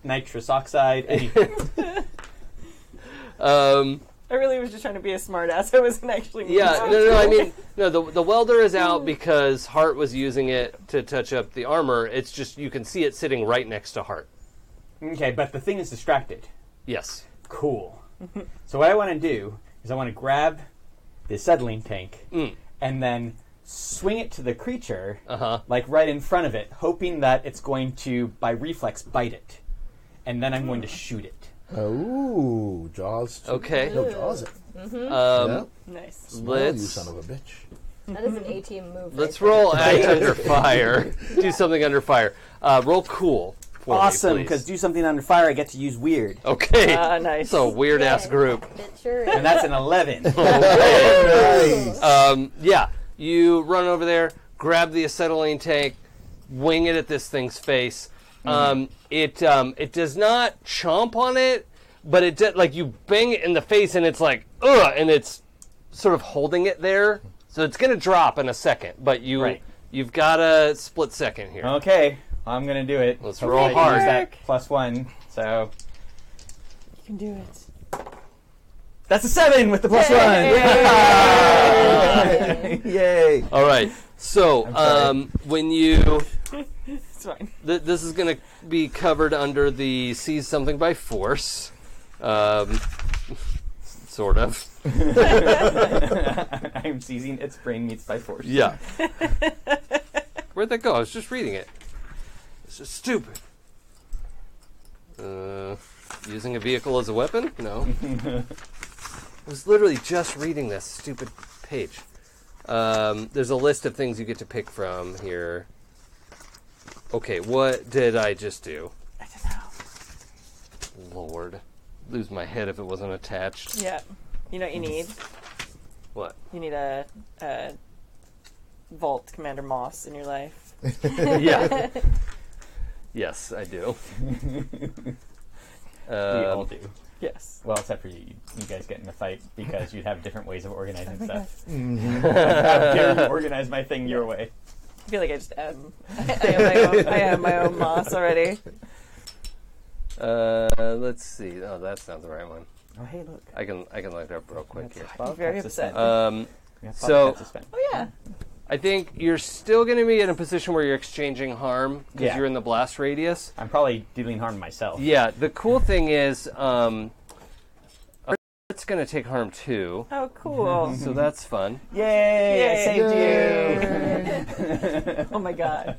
nitrous oxide, anything. I really was just trying to be a smartass. I wasn't actually. Yeah, no. I mean, no. The welder is out because Hart was using it to touch up the armor. It's just you can see it sitting right next to Hart. Okay, but the thing is distracted. Yes. Cool. So what I want to do is I want to grab the acetylene tank and then swing it to the creature, like right in front of it, hoping that it's going to, by reflex, bite it. And then I'm going to shoot it. Oh, Jaws. Okay. No, Jaws it. Um, Nice. Smile, you Let's son of a bitch. That is an A-team move. let's right roll act under fire. Do something under fire. Roll cool. For Awesome, me, because please. do something under fire, I get to use weird. Okay. Nice. So weird there. ass group. It sure is. And that's an 11. Nice. Yeah. You run over there, grab the acetylene tank, wing it at this thing's face. It does not chomp on it, but it like you bang it in the face and it's like ugh, and it's sort of holding it there. So it's gonna drop in a second, but you've got a split second here. Okay, I'm going to do it. Let's Hopefully roll I can hard. use that +1, so... You can do it. That's a 7 with the +1! Yay! Yay! All right. So when you It's fine. this is gonna be covered under the seize something by force. Sort of. I'm seizing its brain meats by force. Yeah. Where'd that go? I was just reading it. It's just stupid. Using a vehicle as a weapon? No. I was literally just reading this stupid page. There's a list of things you get to pick from here. Okay, what did I just do? I don't know. Lord. Lose my head if it wasn't attached. Yeah. You know what you need? What? You need a Vault Commander Moss in your life. Yeah. Yes, I do. We all do. Yes. Well, except for you. You guys get in a fight because you'd have different ways of organizing stuff. Mm-hmm. How dare you organize my thing your way? I feel like I just am. I am my own Moss already. Let's see. Oh, that's not the right one. Oh, hey, look. I can look it up real quick here. I'm very upset. So Oh yeah. I think you're still going to be in a position where you're exchanging harm because Yeah. you're in the blast radius. I'm probably dealing harm to myself. Yeah. The cool thing is, it's going to take harm too, Oh cool. so that's fun. Yay! Yay. I saved you! Oh my god.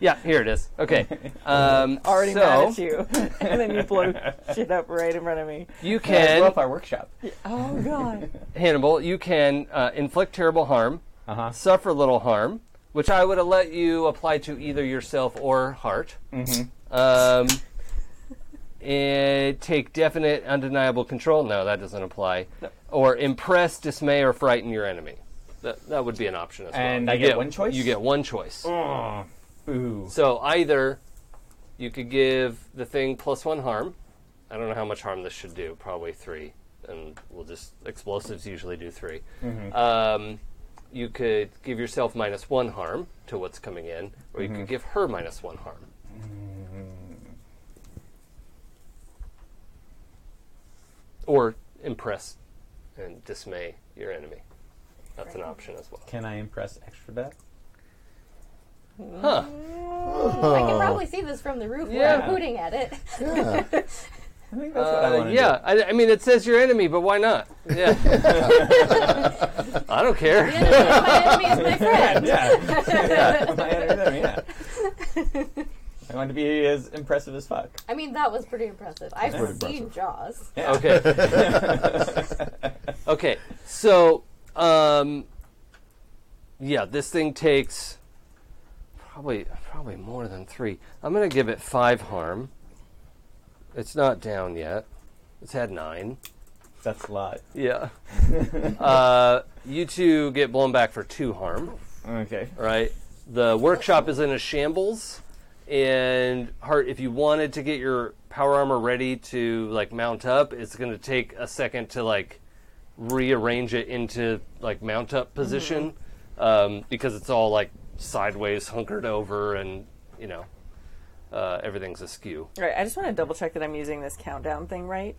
Yeah, here it is. Okay. Already so mad at you. And then you blow shit up right in front of me. you Can blow can, up our workshop. Oh god. Hannibal, you can inflict terrible harm, Uh-huh. suffer little harm, which I would have let you apply to either yourself or Hart. And take definite, undeniable control. No, that doesn't apply. No. Or impress, dismay, or frighten your enemy. That would be an option as well. And I get one choice? You get one choice. Oh, boo. So either you could give the thing +1 harm. I don't know how much harm this should do. Probably 3. And explosives usually do 3. Mm-hmm. You could give yourself -1 harm to what's coming in, or you could give her -1 harm. Or impress and dismay your enemy. That's an option as well. Can I impress Extrabeth? Huh. I can probably see this from the roof where I'm hooting at it. Yeah. I think that's what I want to yeah, I mean, it says your enemy, but why not? Yeah. I don't care. The enemy is my friend. Yeah. My enemy, yeah. I want to be as impressive as fuck. I mean, that was pretty impressive. I've seen impressive. Jaws. Yeah. Okay. Okay, so, this thing takes probably more than 3. I'm going to give it 5 harm. It's not down yet. It's had 9. That's a lot. Yeah. You two get blown back for 2 harm. Okay. Right? The workshop is in a shambles. And Hart, if you wanted to get your power armor ready to mount up, it's going to take a second to rearrange it into mount up position because it's all sideways, hunkered over, and everything's askew. Right. I just want to double check that I'm using this countdown thing right.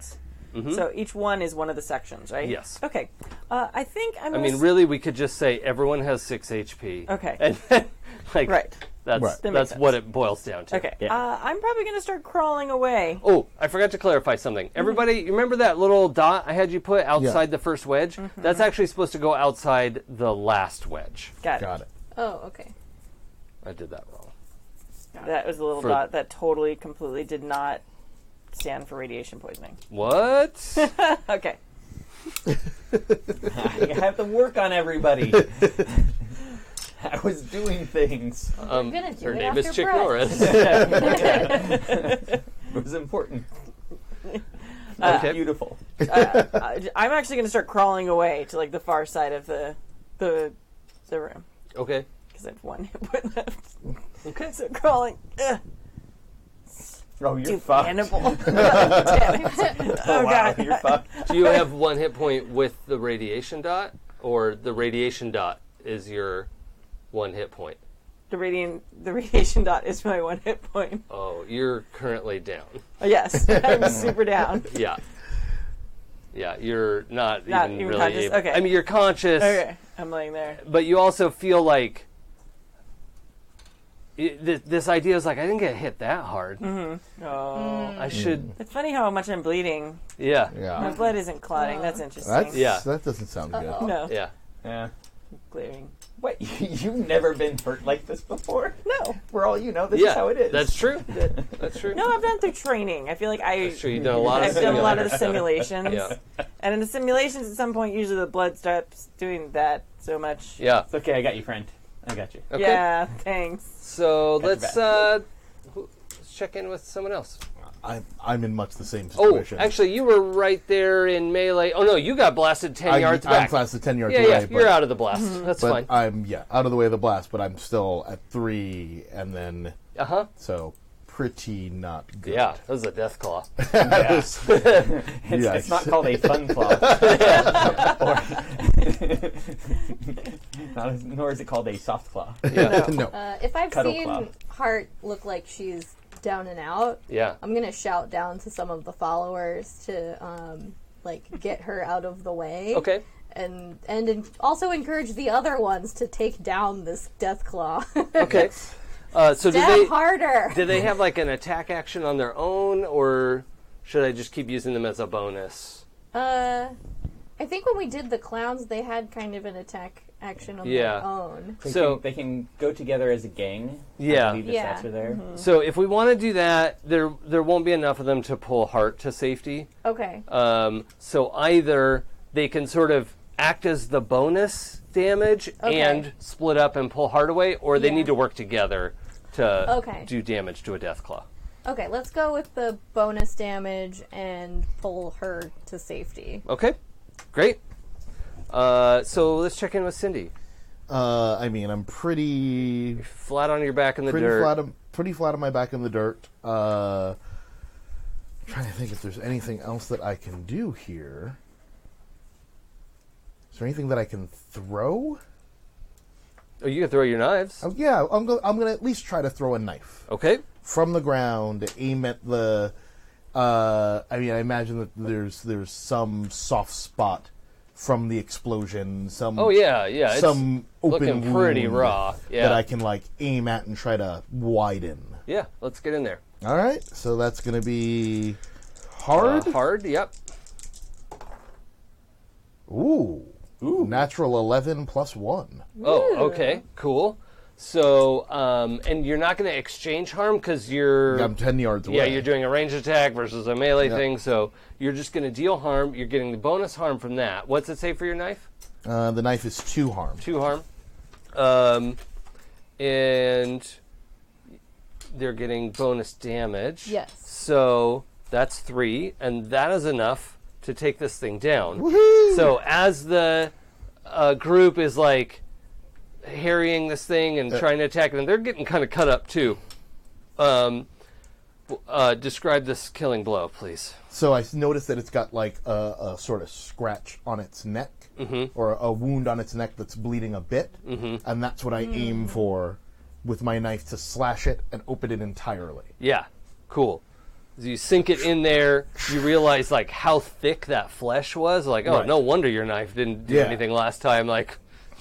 Mm-hmm. So each one is one of the sections, right? Yes. Okay. I think I'm. I mean, really, we could just say everyone has 6 HP. Okay. And then, right. That's what it boils down to. Okay. Yeah. I'm probably going to start crawling away. Oh, I forgot to clarify something. Everybody, you remember that little dot I had you put outside the first wedge? Mm-hmm. That's actually supposed to go outside the last wedge. Got Got it. Oh, okay. I did that wrong. That was the little dot that totally, completely did not stand for radiation poisoning. What? Okay. I have to work on everybody. I was doing things. I'm gonna do her it name after is Chick breath. Norris. It was important. Beautiful. I'm actually going to start crawling away to the far side of the room Okay. because I have 1 hit point left. Okay. So crawling. Oh, you're Dude, fucked. Hannibal. Damn it. Oh, wow, God. you're fucked. Do you have 1 hit point with the radiation dot, or the radiation dot is your 1 hit point? The radiation dot is my 1 hit point. Oh, you're currently down. Oh, yes, I'm super down. Yeah. Yeah, you're not even really conscious? able. Okay. I mean, you're conscious, Okay, I'm laying there. but you also feel like this idea is I didn't get hit that hard. Mm-hmm. Oh, I should. it's funny how much I'm bleeding. Yeah. My Yeah. blood isn't clotting. That's interesting. That doesn't sound good. No, Yeah. Yeah. bleeding. What? You've never been hurt like this before? No, For all you know, this is how it is. That's true. That's true. no, I've done through training. I feel like That's true. You've done a lot of I've done a lot of the simulations. simulations. Yeah. And in the simulations, at some point, usually the blood stops doing that so much. Yeah. It's okay, I got you, friend. I got you. Okay. Yeah, thanks. So That's let's check in with someone else. I'm in much the same Oh, situation. actually, you were right there in melee. Oh no, you got blasted 10 yards I'm back. blasted 10 yards Yeah, away. yeah, but, you're out of the blast. That's but fine. I'm out of the way of the blast, but I'm still at 3, and then so pretty not good. Yeah, that was a death claw. Yes. It's not called a fun claw. Nor is it called a soft claw. Yeah. No. If I've Cuddle seen claw. Hart look like she's down and out, Yeah. I'm gonna shout down to some of the followers to get her out of the way. Okay. And also encourage the other ones to take down this death claw. Okay. So Stab harder. do they have an attack action on their own, or should I just keep using them as a bonus? I think when we did the clowns, they had kind of an attack action on their own. They can go together as a gang. Yeah. I believe the stats are there. Mm-hmm. So if we want to do that, there won't be enough of them to pull Hart to safety. Okay. So either they can sort of act as the bonus damage and split up and pull Hart away, or they need to work together to do damage to a death claw. Okay, let's go with the bonus damage and pull her to safety. Okay, great. So let's check in with Syndy. I'm pretty Flat on your back in the dirt. Pretty flat on my back in the dirt. Trying to think if there's anything else that I can do here. Is there anything that I can throw? Oh, you can throw your knives. Oh yeah, I'm going to at least try to throw a knife Okay. from the ground, aim at the. I imagine that there's some soft spot from the explosion. Some. Oh yeah. It's Some open looking pretty wound raw. Yeah. that I can aim at and try to widen. Yeah. Let's get in there. All right, so that's going to be hard. Hard. Yep. Ooh. Natural 11 plus 1. Oh, okay, cool. So, and you're not going to exchange harm because you're... I'm 10 yards away. Yeah, you're doing a ranged attack versus a melee thing, so you're just going to deal harm. You're getting the bonus harm from that. What's it say for your knife? The knife is 2 harm. 2 harm. And they're getting bonus damage. Yes. So that's 3, and that is enough to take this thing down. Woohoo! So as the group is harrying this thing and trying to attack them, they're getting kind of cut up too. Describe this killing blow, please. So I noticed that it's got a sort of scratch on its neck, or a wound on its neck that's bleeding a bit, and that's what I aim for with my knife to slash it and open it entirely. Yeah, cool. As you sink it in there, you realize how thick that flesh was. Right. No wonder your knife didn't do anything last time.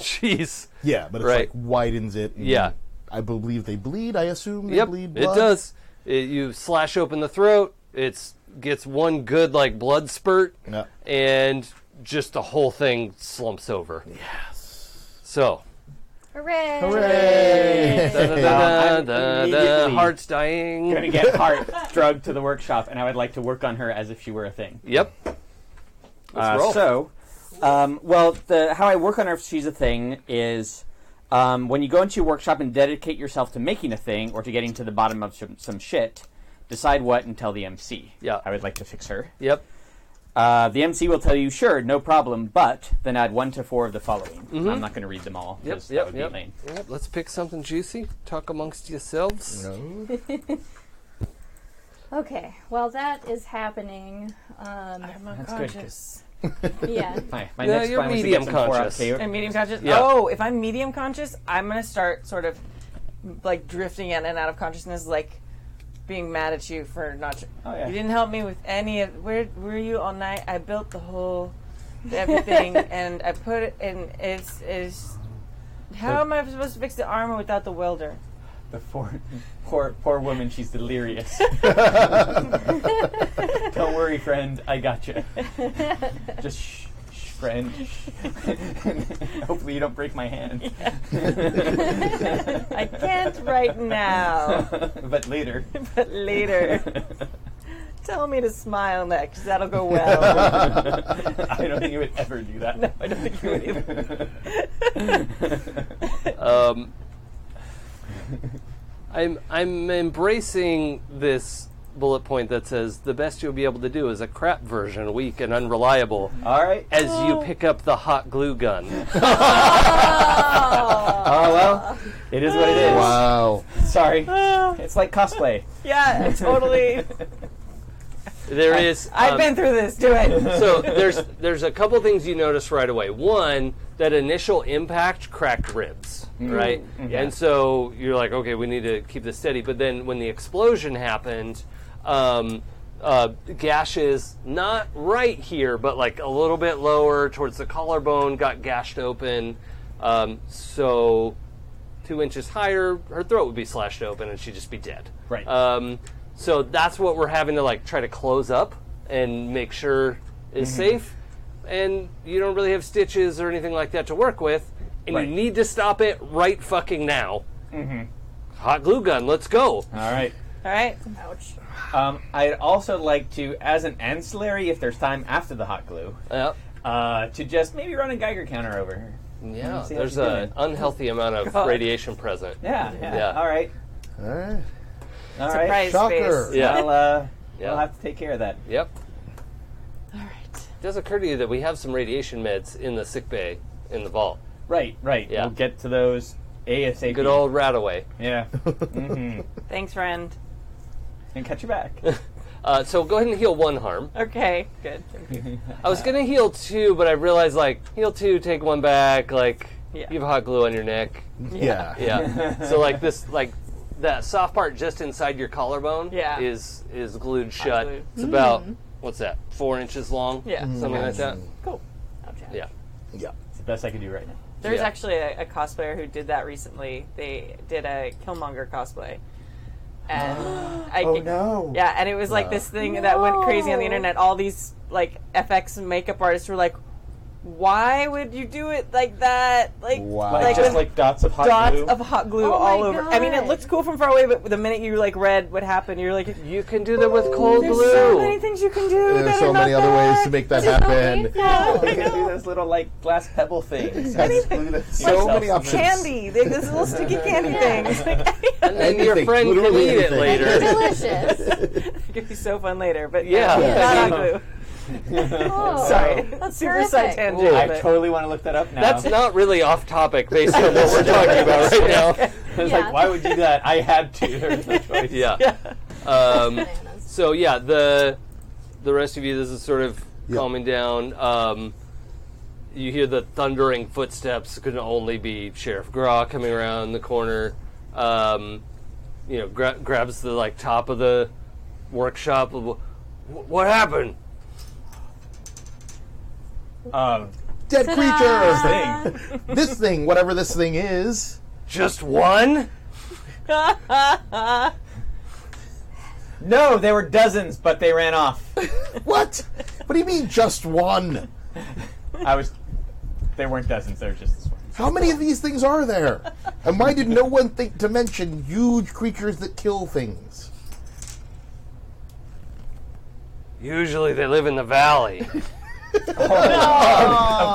Jeez. Yeah, but it widens it. And Yeah. I believe they bleed. I assume they Yep, bleed it blood. does. You slash open the throat. It gets one good blood spurt, Yeah. and just the whole thing slumps over. Yes. So, Hooray! Hooray! I'm immediately heart's dying. going to get Hart drugged to the workshop, and I would like to work on her as if she were a thing. Yep. Let's roll. So, how I work on her if she's a thing is when you go into your workshop and dedicate yourself to making a thing or to getting to the bottom of some shit, decide what and tell the MC. Yeah. I would like to fix her. Yep. The MC will tell you, sure, no problem, but then add 1 to 4 of the following. I'm not going to read them all, because that would be lame. Yep. Let's pick something juicy. Talk amongst yourselves. No. Okay, while that is happening, I'm That's unconscious. yeah. My No, next you're plan was to medium get some 4 conscious. out to you. I'm medium conscious? Yeah. Oh, if I'm medium conscious, I'm going to start sort of drifting in and out of consciousness, being mad at you for not... Oh, yeah. You didn't help me with any of... Where were you all night? I built the whole... everything, and I put it in... It's how am I supposed to fix the armor without the welder? The poor woman, she's delirious. Don't worry, friend, I got you. Just shh, friend. Hopefully you don't break my hand. I can't right now, But later. but later. Tell me to smile next. That'll go well. I don't think you would ever do that. No, I don't think you would either. I'm embracing this bullet point that says the best you'll be able to do is a crap version, weak and unreliable, All right. as you pick up the hot glue gun. Oh, well, it is what it is. Wow. Sorry. It's like cosplay. Yeah, totally. There is. I've been through this. Do it. So there's a couple things you notice right away. One, that initial impact cracked ribs, right? And so you're like, okay, we need to keep this steady. But then when the explosion happened, gashes not right here, but a little bit lower towards the collarbone got gashed open. So 2 inches higher, her throat would be slashed open and she'd just be dead. Right. So that's what we're having to try to close up and make sure is safe. And you don't really have stitches or anything like that to work with. And Right. you need to stop it right fucking now. Hot glue gun, let's go. All right. All right. Ouch. I'd also like to, as an ancillary, if there's time after the hot glue, Yep. to just maybe run a Geiger counter over her. Yeah, See how there's she's an doing. unhealthy amount of radiation present. Yeah. Yeah. All right. All right. All right. Surprise Shocker. face. Yeah. I'll Yeah. have to take care of that. Yep. All right. It does occur to you that we have some radiation meds in the sick bay in the vault. Right. Yeah. We'll get to those ASAP. Good old Rataway. Yeah. Mm-hmm. Thanks, friend. And catch you back. So go ahead and heal 1 harm. Okay, good. Thank you. I was gonna heal 2, but I realized heal 2, take 1 back. Yeah. You have hot glue on your neck. Yeah. Yeah. So that soft part just inside your collarbone Yeah. is glued shut. glued. It's about what's that? 4 inches long. Yeah. Something like that. Cool. Yeah. Yeah. It's the best I can do right now. There's Yeah. actually a cosplayer who did that recently. They did a Killmonger cosplay. And no. Yeah, and it was like this thing that went crazy on the internet. All these FX and makeup artists were like, "Why would you do it like that?" Wow. Like just with like dots of hot dots glue. of hot glue Oh all my over. I mean, it God. looks cool from far away, but the minute you read what happened, you're like, You can do that with cold "There's glue. so many things you can do." There's that so are many not other ways that." to make that happen. painful. You can do those little glass pebble things. So many options. Candy, this little sticky candy things. And then your Anything, friend can literally eat it anything. later. Delicious. It could be so fun later, but Yeah. not hot glue. Oh, Sorry, That's super side terrific. tangent. I but- totally want to look that up now. That's not really off topic based on what we're talking about right now. It's Yeah. like, why would you do that? I had to. There's no choice. Yeah. Bananas. So yeah, the rest of you, this is sort of calming down. You hear the thundering footsteps. It could only be Sheriff Graw coming around the corner. Grabs the top of the workshop. What happened? Dead Ta-da! creature! This thing, whatever this thing is. Just one? No, there were dozens, but they ran off. What? What do you mean, just one? There weren't dozens, there were just this one. How many of these things are there? And why did no one think to mention huge creatures that kill things? Usually they live in the valley. Of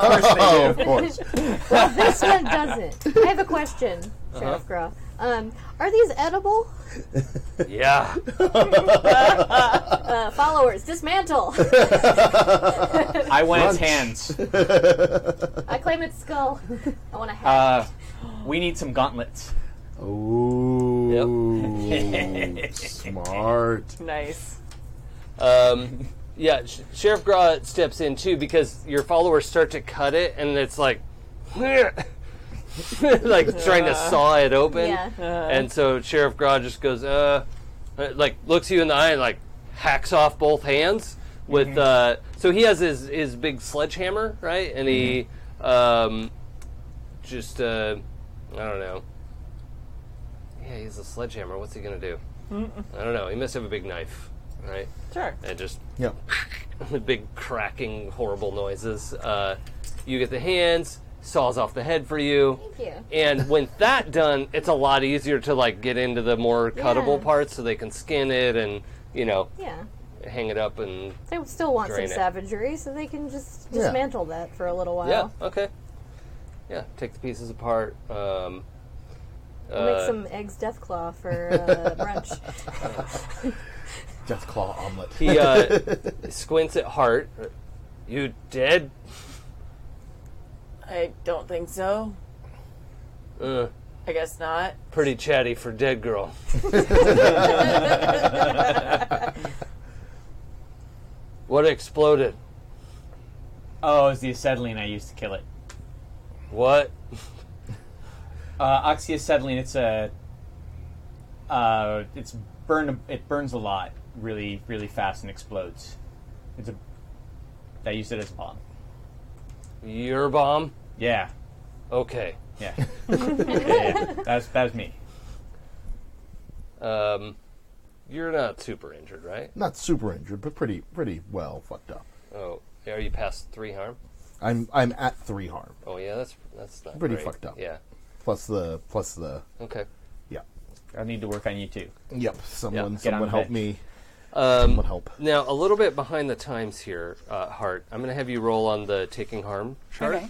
course they do. Of course. Well, this one doesn't. I have a question, Sheriff Graw. Are these edible? Yeah. Followers, dismantle. I want its Lunch. hands. I claim its skull. I want to have We need some gauntlets. Ooh. Smart. Nice. Sheriff Graw steps in too because your followers start to cut it, and it's like trying to saw it open. Yeah. And so Sheriff Graw just goes, looks you in the eye and hacks off both hands with. So he has his big sledgehammer, right? And he I don't know. Yeah, he's a sledgehammer. What's he gonna do? I don't know. He must have a big knife, right? Sure. And just Yep. big cracking, horrible noises. You get the hands, saws off the head for you. Thank you. And when that done, it's a lot easier to get into the more cuttable Yeah. parts, so they can skin it and Yeah. hang it up and They still want some Drain it. savagery, so they can just Yeah. dismantle that for a little while. yeah, okay, yeah, take the pieces apart. We'll make some eggs deathclaw for brunch. Deathclaw omelet. He squints at Hart. You dead? I don't think so. Uh, I guess not. pretty chatty for dead girl. What exploded? Oh, it was the acetylene I used to kill it. What? Oxyacetylene, it burns a lot really, really fast and explodes. I used it as a bomb. Your bomb? Yeah. Okay. Yeah. Yeah. That was me. You're not super injured, right? Not super injured, but pretty well fucked up. Oh, are you past 3 harm? I'm at 3 harm. Oh yeah, that's not Pretty great. fucked up. Yeah. Plus the Okay. yeah. I need to work on you too. Yep. Someone Get on the help bench. me. Someone help. Now, a little bit behind the times here, Hart. I'm going to have you roll on the taking harm chart. Okay.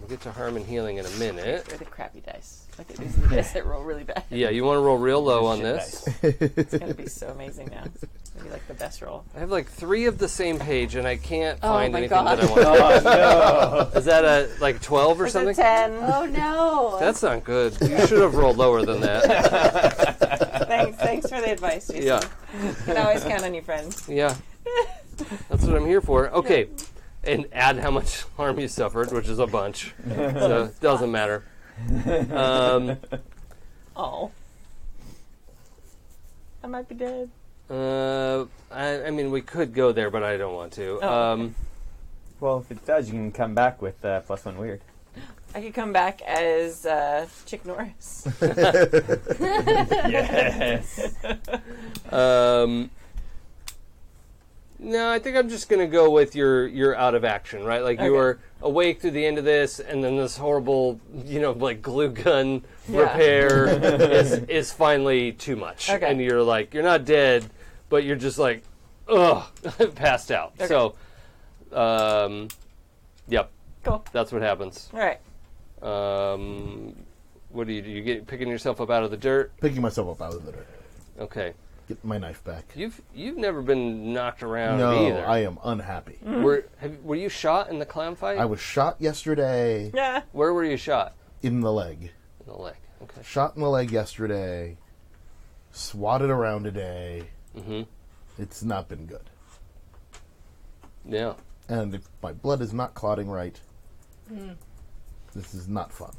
Let We'll get to harm and healing in a minute. They're the crappy dice. Okay, these are the dice that roll really bad. Yeah, you want to roll real low on this. It's going to be so amazing now. It's going to be like the best roll. I have like 3 of the same page, and I can't Oh find my anything God. that I want. Oh, no. Is that a like 12 or It's something? a 10. Oh no! That's not good. You should have rolled lower than that. Thanks for the advice, Jason. Yeah, You can always count on your friends. yeah. That's what I'm here for. Okay, and add how much harm you suffered, which is a bunch. So it doesn't matter. Oh. I might be dead. I mean, we could go there, but I don't want to. Oh, okay. Well, if it does, you can come back with +1 weird. I could come back as Chick Norris. Yes. No, I think I'm just going to go with you're out of action, right? Like you Okay. are awake through the end of this, and then this horrible, like glue gun Yeah. repair is finally too much. Okay. And you're like, you're not dead, but you're just like, ugh, passed out. Okay. So, yep, Cool. that's what happens. All right. What do? You get picking yourself up out of the dirt? Picking myself up out of the dirt. Okay. Get my knife back. You've never been knocked around No, either. I am unhappy. Were you shot in the clown fight? I was shot yesterday Yeah. Where were you shot? in the leg. In the leg. Okay. Shot in the leg yesterday. Swatted around today. Mm-hmm. It's not been good. Yeah. And if my blood is not clotting right, this is not fun.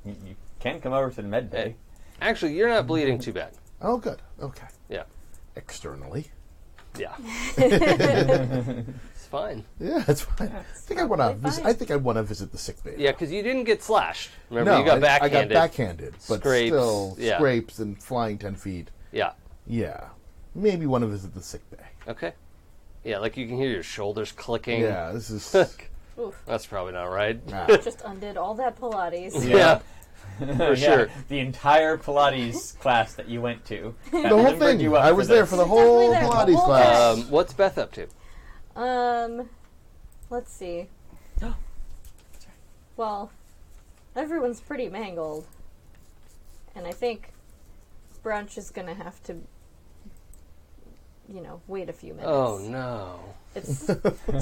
You can come over to the med bay. Actually, you're not bleeding too bad. Oh, good. Okay. Yeah. Externally. Yeah. It's fine. Yeah, that's fine. I think I want to. fine. I think I want to visit the sick bay. Yeah, because you didn't get slashed. Remember, No, you got I backhanded. got backhanded, but Scrapes, still yeah. scrapes and flying 10 feet. Yeah. Yeah, maybe want to visit the sick bay. Okay. Yeah, like you can hear your shoulders clicking. Yeah, this is. Oof. That's probably not right. Nah. Just undid all that Pilates. Yeah. For sure. The entire Pilates class that you went to. The whole thing. I was there for the whole Definitely there, the Pilates whole class. What's Beth up to? Let's see. Well, everyone's pretty mangled. And I think brunch is gonna have to, wait a few minutes. Oh, no. It's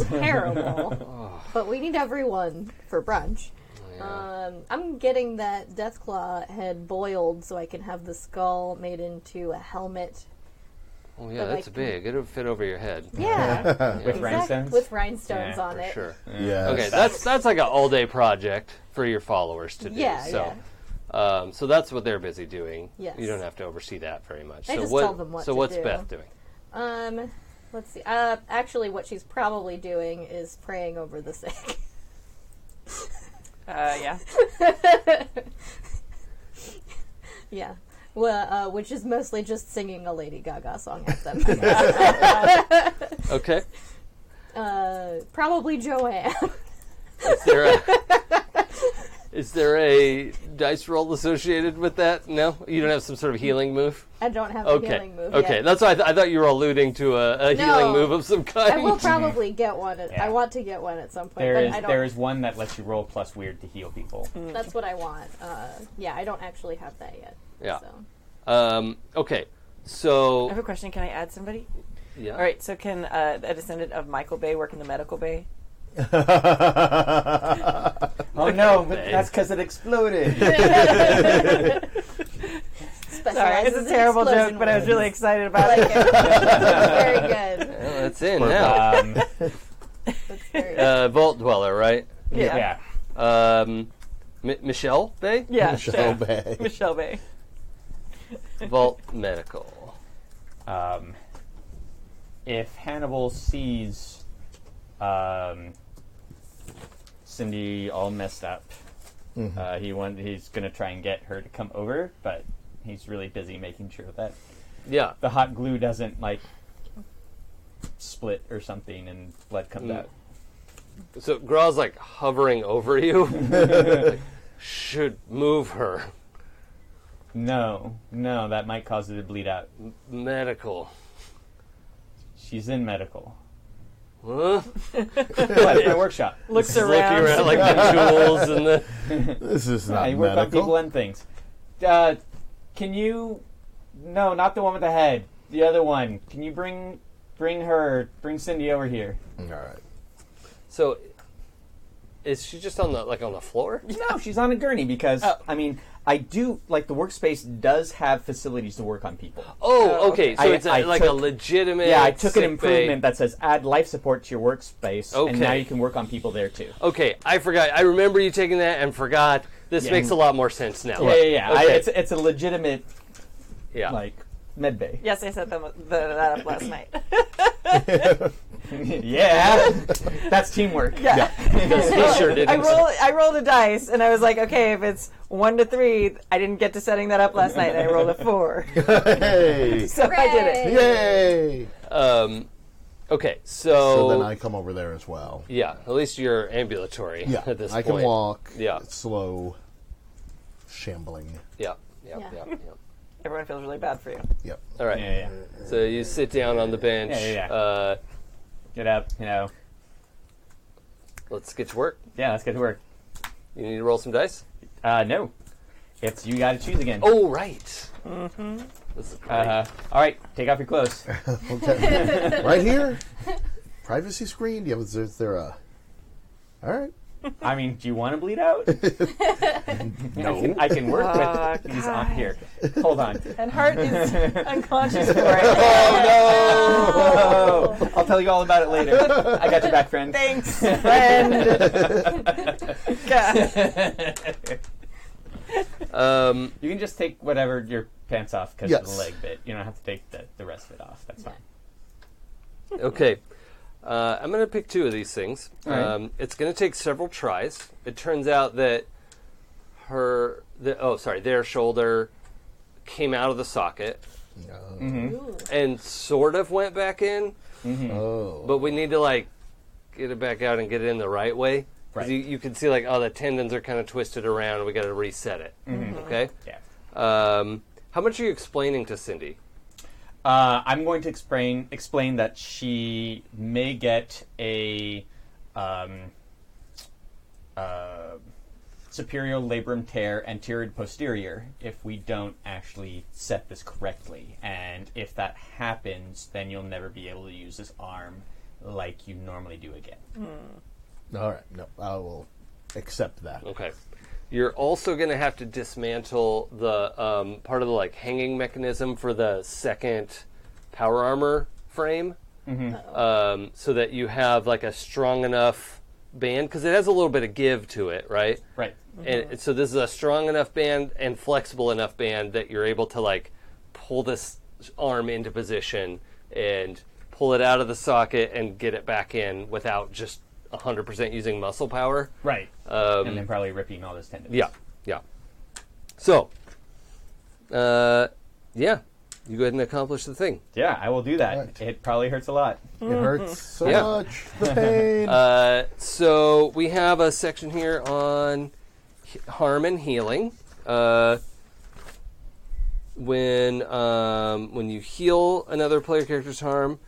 terrible. But we need everyone for brunch. Yeah. I'm getting that Deathclaw head boiled so I can have the skull made into a helmet. Oh, yeah, but that's like- big. It'll fit over your head. Yeah. With exact- rhinestones? With rhinestones Yeah, on For it. sure. Yes. Okay, that's like an all-day project for your followers to do. Yeah, So, so that's what they're busy doing. Yes. You don't have to oversee that very much. I so just what, tell them what So to what's do. Beth doing? Let's see. Actually, what she's probably doing is praying over the sick. Yeah. Yeah. Well, which is mostly just singing a Lady Gaga song at them. Okay. Probably Joanne. Is there a dice roll associated with that? No? You don't have some sort of healing move? I don't have a Okay. healing move Okay, yet. that's why I thought you were alluding to a No. healing move of some kind. I will probably get one. Yeah. I want to get one at some point, There but is I don't. there is one that lets you roll plus weird to heal people. That's what I want. Yeah, I don't actually have that yet. Yeah. So. Okay, I so... have a question. Can I add somebody? Yeah. All right. So can a descendant of Michael Bay work in the medical bay? Oh no, Bay. that's because it exploded. Sorry, it's a terrible joke, but I was really excited about like it. it. Very good. Well, that's in now. That's very good. Vault Dweller, right? Yeah. Michelle Bay? Yeah. Michelle sure. Bay. Michelle Bay. Vault Medical. If Hannibal sees Syndy all messed up, he's going to try and get her to come over, but he's really busy making sure that Yeah. the hot glue doesn't split or something and blood comes out. So Graw's like hovering over you. Like, should move her. No, that might cause her to bleed out. Medical. She's in medical. Huh? What, my workshop. Looks Looking around. around like the tools and the. This is Yeah, not you work on people medical. and things. Can you? No, not the one with the head. The other one. Can you bring Syndy over here? All right. So, is she just on the floor? No, she's on a gurney because I mean, I do like the workspace does have facilities to work on people. Oh, okay. So it's I like took- a legitimate. Yeah, I took an sick improvement bay. that says add life support to your workspace, and now Okay. you can work on people there too. Okay, I forgot. I remember you taking that and forgot. This Yeah. makes a lot more sense now. Yeah. Okay. It's a legitimate Yeah. like med bay. Yes, I set that up last night. Yeah, that's teamwork. Yeah. He sure didn't. I rolled a dice, and I was like, okay, if it's 1 to 3, I didn't get to setting that up last night, and I rolled a 4. Hey! So I did it. Yay! Okay, So then I come over there as well. yeah, at least you're ambulatory Yeah, at this I point. can walk. Yeah. Slow, shambling. Yeah. Yeah. Everyone feels really bad for you. Yep. All right. Yeah. So you sit down on the bench. Yeah. Get up, Let's get to work. Yeah, let's get to work. You need to roll some dice? No, it's you got to choose again. Oh, right. Mm-hmm. This is great. All right, take off your clothes. Okay. Right here. Privacy screen. Yeah, is there a? All right. I mean, do you want to bleed out? No. I can work with these on here. Hold on. And Hart is unconscious for it. Oh, no! I'll tell you all about it later. I got your back, friend. Thanks, friend. God. You can just take whatever your pants off because of the leg bit. You don't have to take the rest of it off. That's fine. Okay. I'm going to pick 2 of these things. All right. It's going to take several tries. It turns out that their shoulder came out of the socket and sort of went back in, Oh. but we need to get it back out and get it in the right way. 'Cause Right. You can see the tendons are kind of twisted around. We got to reset it. Okay. Yeah. How much are you explaining to Syndy? I'm going to explain that she may get a superior labrum tear anterior posterior if we don't actually set this correctly. And if that happens, then you'll never be able to use this arm like you normally do again. All right. No, I will accept that. Okay. You're also going to have to dismantle the part of the hanging mechanism for the second power armor frame, so that you have a strong enough band, because it has a little bit of give to it, right? Right. And so this is a strong enough band and flexible enough band that you're able to pull this arm into position and pull it out of the socket and get it back in without just 100% using muscle power. Right. And then probably ripping all those tendons. Yeah. So, you go ahead and accomplish the thing. Yeah, I will do that. Right. It probably hurts a lot. It hurts so Yeah. much. The pain. So we have a section here on harm and healing. When you heal another player character's harm,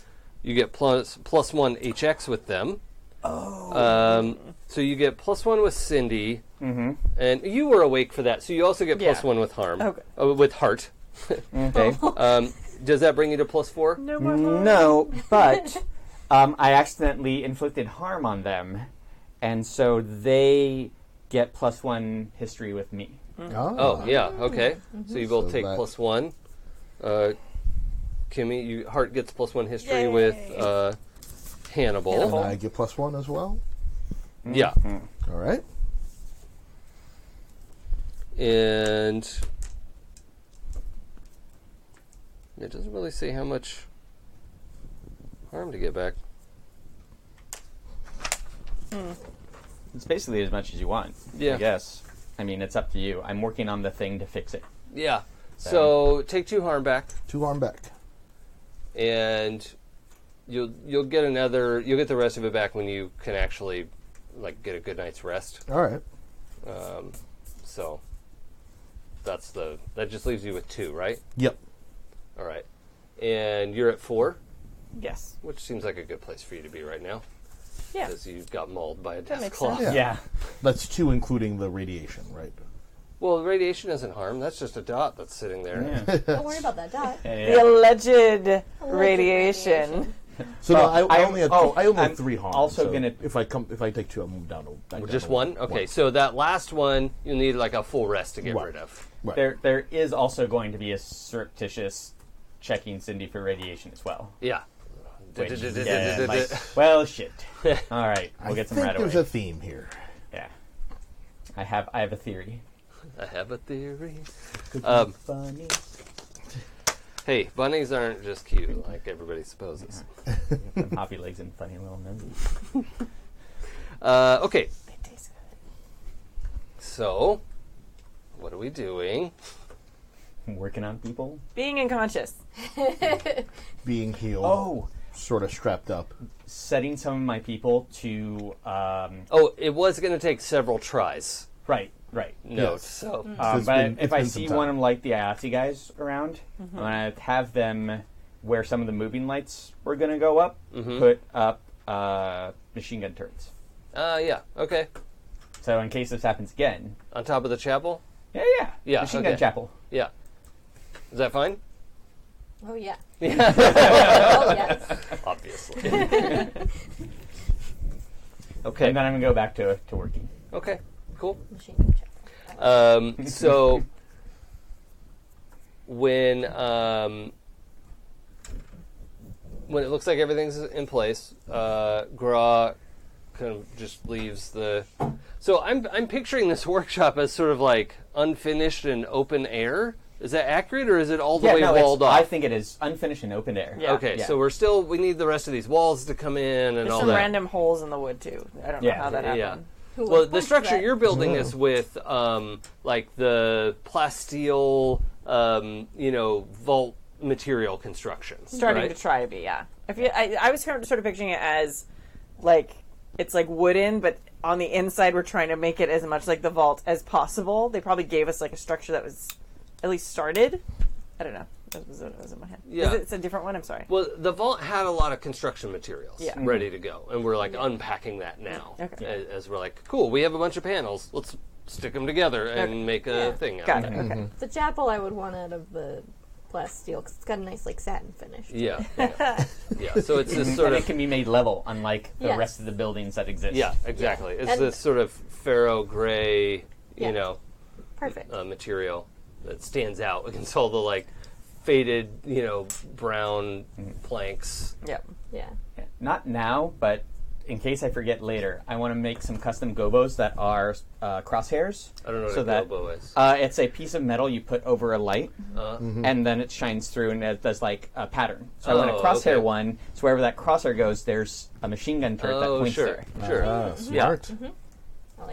you get plus 1 HX with them. Oh. So you get +1 with Syndy, and you were awake for that. So you also get +1 with harm. Okay. With heart. Okay. Does that bring you to +4? No more harm. No, but I accidentally inflicted harm on them, and so they get +1 history with me. Oh, yeah, okay. So you both So take that- +1. Kimi, Hart gets +1 history Yay. with Hannibal. And I get +1 as well. Yeah. All right. And it doesn't really say how much harm to get back. It's basically as much as you want. Yeah. I guess. I mean, it's up to you. I'm working on the thing to fix it. Yeah. So take 2 harm back, 2 arm back. and you'll get the rest of it back when you can actually get a good night's rest. All right. So that just leaves you with 2, right? Yep. All right. And you're at 4. Yes. which seems like a good place for you to be right now. Yeah. Because you got mauled by a That death makes claw. sense. Yeah. That's 2 including the radiation, right? Well, radiation isn't harm. That's just a dot that's sitting there. Yeah. Don't worry about that dot. The alleged radiation. So Well, no, I only I'm had 3 harm. also so gonna- if I take 2, I'm down to back down Just to one? Okay, so that last one, you need like a full rest to get Right. rid of. Right. There is also going to be a surreptitious checking Syndy for radiation as well. Yeah. Which, yeah, like, well, shit. All right, we'll get some I think right there's away. a theme here. Yeah, I have a theory. I have a theory. Could be Um, funny. Hey, bunnies aren't just cute like everybody supposes. Them hoppy legs and funny little noses. Okay, They taste good. so what are we doing? I'm working on people. Being unconscious. Being healed, Oh, sort of strapped up. setting some of my people to Oh, it was going to take several tries. right. Note. Yes. So It's But been- if it's I been see some one time. of like the IATSE guys around, I'm gonna have them where some of the moving lights were gonna go up, put up machine gun turrets. yeah, okay. So in case this happens again, On top of the chapel? yeah, machine gun okay. chapel. Yeah. Is that fine? Oh, yeah. Yeah. Oh, yes. Obviously. And Okay. then I'm gonna go back to working. Okay. Cool. Machine gun check. So when it looks like everything's in place, Gra kind of just leaves the. So I'm picturing this workshop as sort of like unfinished and open air. Is that accurate, or is it all the way walled off? I think it is unfinished and open air. Yeah. Okay, Yeah. so we need the rest of these walls to come in and There's all some that. random holes in the wood, too. I don't know Yeah. how that happened. Yeah. Who Well, would the point structure that? you're building is with, like the plasteel, vault material constructions. Starting right? to try to be, yeah. I was sort of picturing it as, like, it's like wooden, but on the inside we're trying to make it as much like the vault as possible. They probably gave us, like, a structure that was at least started. I don't know. That was in my head. Yeah. It's a different one? I'm sorry. Well, the vault had a lot of construction materials Yeah. ready to go, and we're like unpacking that now. Okay. As we're like, cool, we have a bunch of panels. Let's stick them together and Okay. make a thing out Got of it. it. Okay. The chapel I would want out of the plasteel because it's got a nice like satin finish. Yeah. Yeah. So it's this sort And it of. can be made level, unlike the Yes. rest of the buildings that exist. Yeah, exactly. It's And- this sort of pharaoh gray, Yeah. Perfect. material that stands out against all the like faded, brown planks. Yep. Yeah. Yeah. Not now, but in case I forget later, I want to make some custom gobos that are crosshairs. I don't know what So a that- gobo is. It's a piece of metal you put over a light, Mm-hmm. and then it shines through, and it does like a pattern. So I want a Oh, crosshair okay. one. So wherever that crosshair goes, there's a machine gun turret that points sure, there. sure. Smart.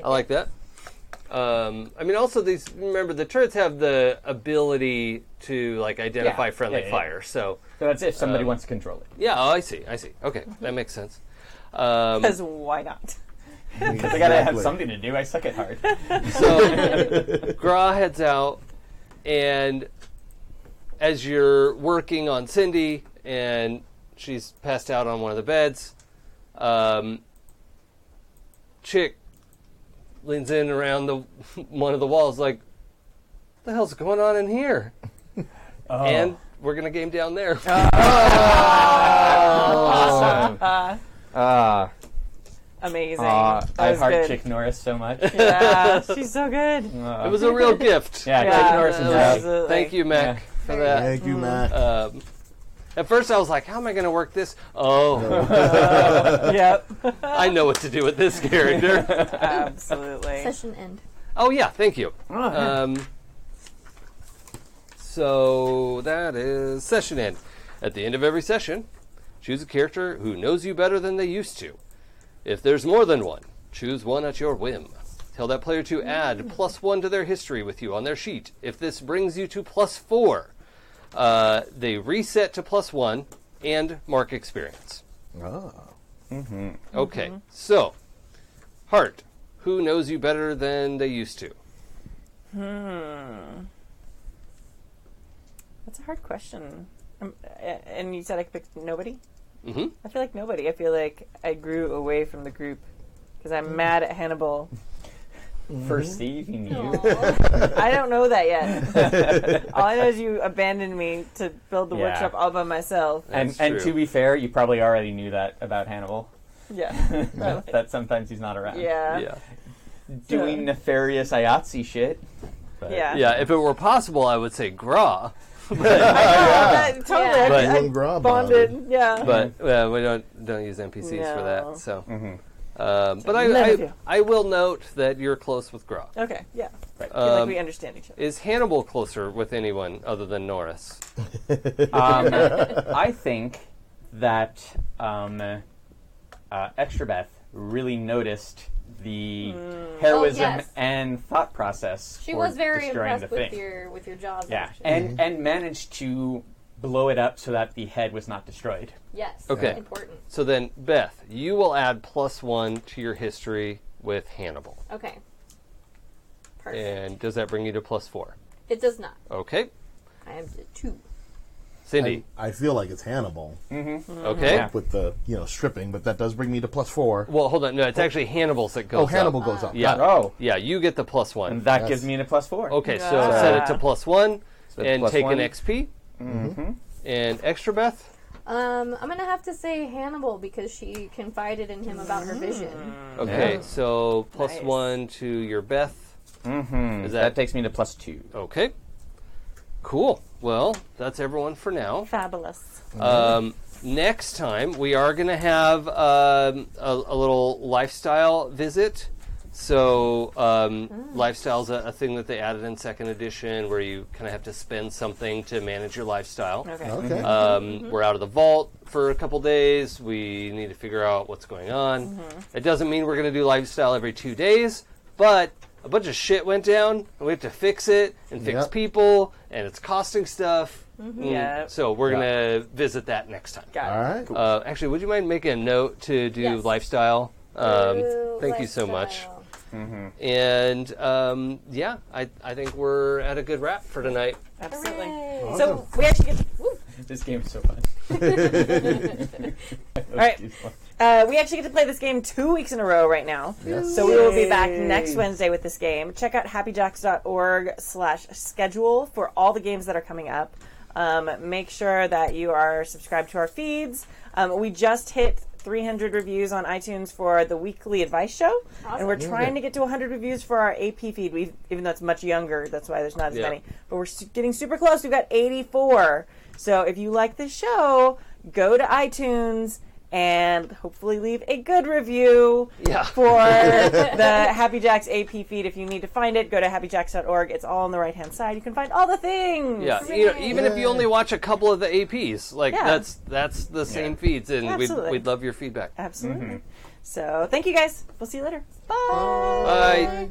I like that. Also these. Remember, the turrets have the ability to like identify Yeah. friendly Yeah. fire. So So that's if somebody wants to control it. yeah, I see. Okay, that makes sense. Because why not? Because I gotta have something to do. I suck at hard. So Gra heads out, and as you're working on Syndy, and she's passed out on one of the beds, Chick leans in around one of the walls, like, "What the hell's going on in here?" Oh. And we're gonna game down there. Awesome. Amazing. I That was heart good. Chick Norris so much. Yeah, she's so good. It was a real gift. Yeah, Yeah, Chick Norris is absolutely. Thank you, Mac, Yeah. for that. Thank you, Matt. At first, I was like, "How am I going to work this?" Oh, Yep. I know what to do with this character. Absolutely. Session end. Oh yeah, thank you. So that is session end. At the end of every session, choose a character who knows you better than they used to. If there's more than one, choose one at your whim. Tell that player to add +1 to their history with you on their sheet. If this brings you to +4, they reset to +1 and mark experience. Okay, so Heart, who knows you better than they used to? That's a hard question. And you said I could pick nobody? Mm-hmm. I feel like nobody. I feel like I grew away from the group because I'm mad at Hannibal. For saving you. I don't know that yet. All I know is you abandoned me to build the Yeah. workshop all by myself. And That's true. to be fair, you probably already knew that about Hannibal. Yeah. that sometimes he's not around. Yeah. Yeah. Doing nefarious IATSE shit. But Yeah. Yeah, if it were possible, I would say Gra. Totally. Yeah. But- I One grub bonded. Yeah. But we don't use NPCs for No. that. So, Mm-hmm. but None of you. I will note that you're close with Gra. Okay. Yeah. Right. I feel like we understand each other. Is Hannibal closer with anyone other than Norris? I think that Extrabeth really noticed the heroism yes. and thought process. She for was very destroying impressed the with thing. your jobs. Yeah, actually. and managed to blow it up so that the head was not destroyed. Yes. Okay. Important. So then, Beth, you will add +1 to your history with Hannibal. Okay. Perfect. And does that bring you to +4? It does not. Okay. I am to 2. Cindy. I feel like it's Hannibal Okay. Yeah. with the stripping, but that does bring me to +4. Well, hold on. No, it's actually Hannibal's that goes Oh, Hannibal up. goes up. Yeah. Oh, Yeah, you get the +1. and that Yes. gives me a +4. Okay, so Yeah. set it to +1 So and plus take one. an XP. Mm-hmm. And Extrabeth? I'm gonna have to say Hannibal because she confided in him about her vision. Okay, Yeah. so Nice. +1 to your Beth. Mm-hmm. Is that that- takes me to +2. Okay. Cool. Well, that's everyone for now. Fabulous. Next time, we are going to have a little lifestyle visit. So, lifestyle's a thing that they added in 2nd edition where you kind of have to spend something to manage your lifestyle. Okay. Okay. We're out of the vault for a couple days. We need to figure out what's going on. It doesn't mean we're going to do lifestyle every 2 days, but a bunch of shit went down, and we have to fix it and fix Yep. people, and it's costing stuff. Yep. So we're going to visit that next time. Got All it. right. Actually, would you mind making a note to do Yes. lifestyle? Thank you so much. Lifestyle. And yeah, I think we're at a good wrap for tonight. Absolutely. Hooray. So we actually get. This game's so fun. All right. We actually get to play this game 2 weeks in a row right now. Yes. So we will be back next Wednesday with this game. Check out happyjacks.org/schedule for all the games that are coming up. Make sure that you are subscribed to our feeds. We just hit 300 reviews on iTunes for the weekly advice show. Awesome. And we're trying to get to 100 reviews for our AP feed. Even though it's much younger, that's why there's not as Yeah. many. But we're getting super close. We've got 84. So if you like this show, go to iTunes and hopefully leave a good review Yeah. for the Happy Jacks AP feed. If you need to find it, go to happyjacks.org. It's all on the right-hand side. You can find all the things. Yeah, even if you only watch a couple of the APs, like Yeah. that's the same feeds, and Absolutely. we'd love your feedback. Absolutely. So thank you guys. We'll see you later. Bye. Bye.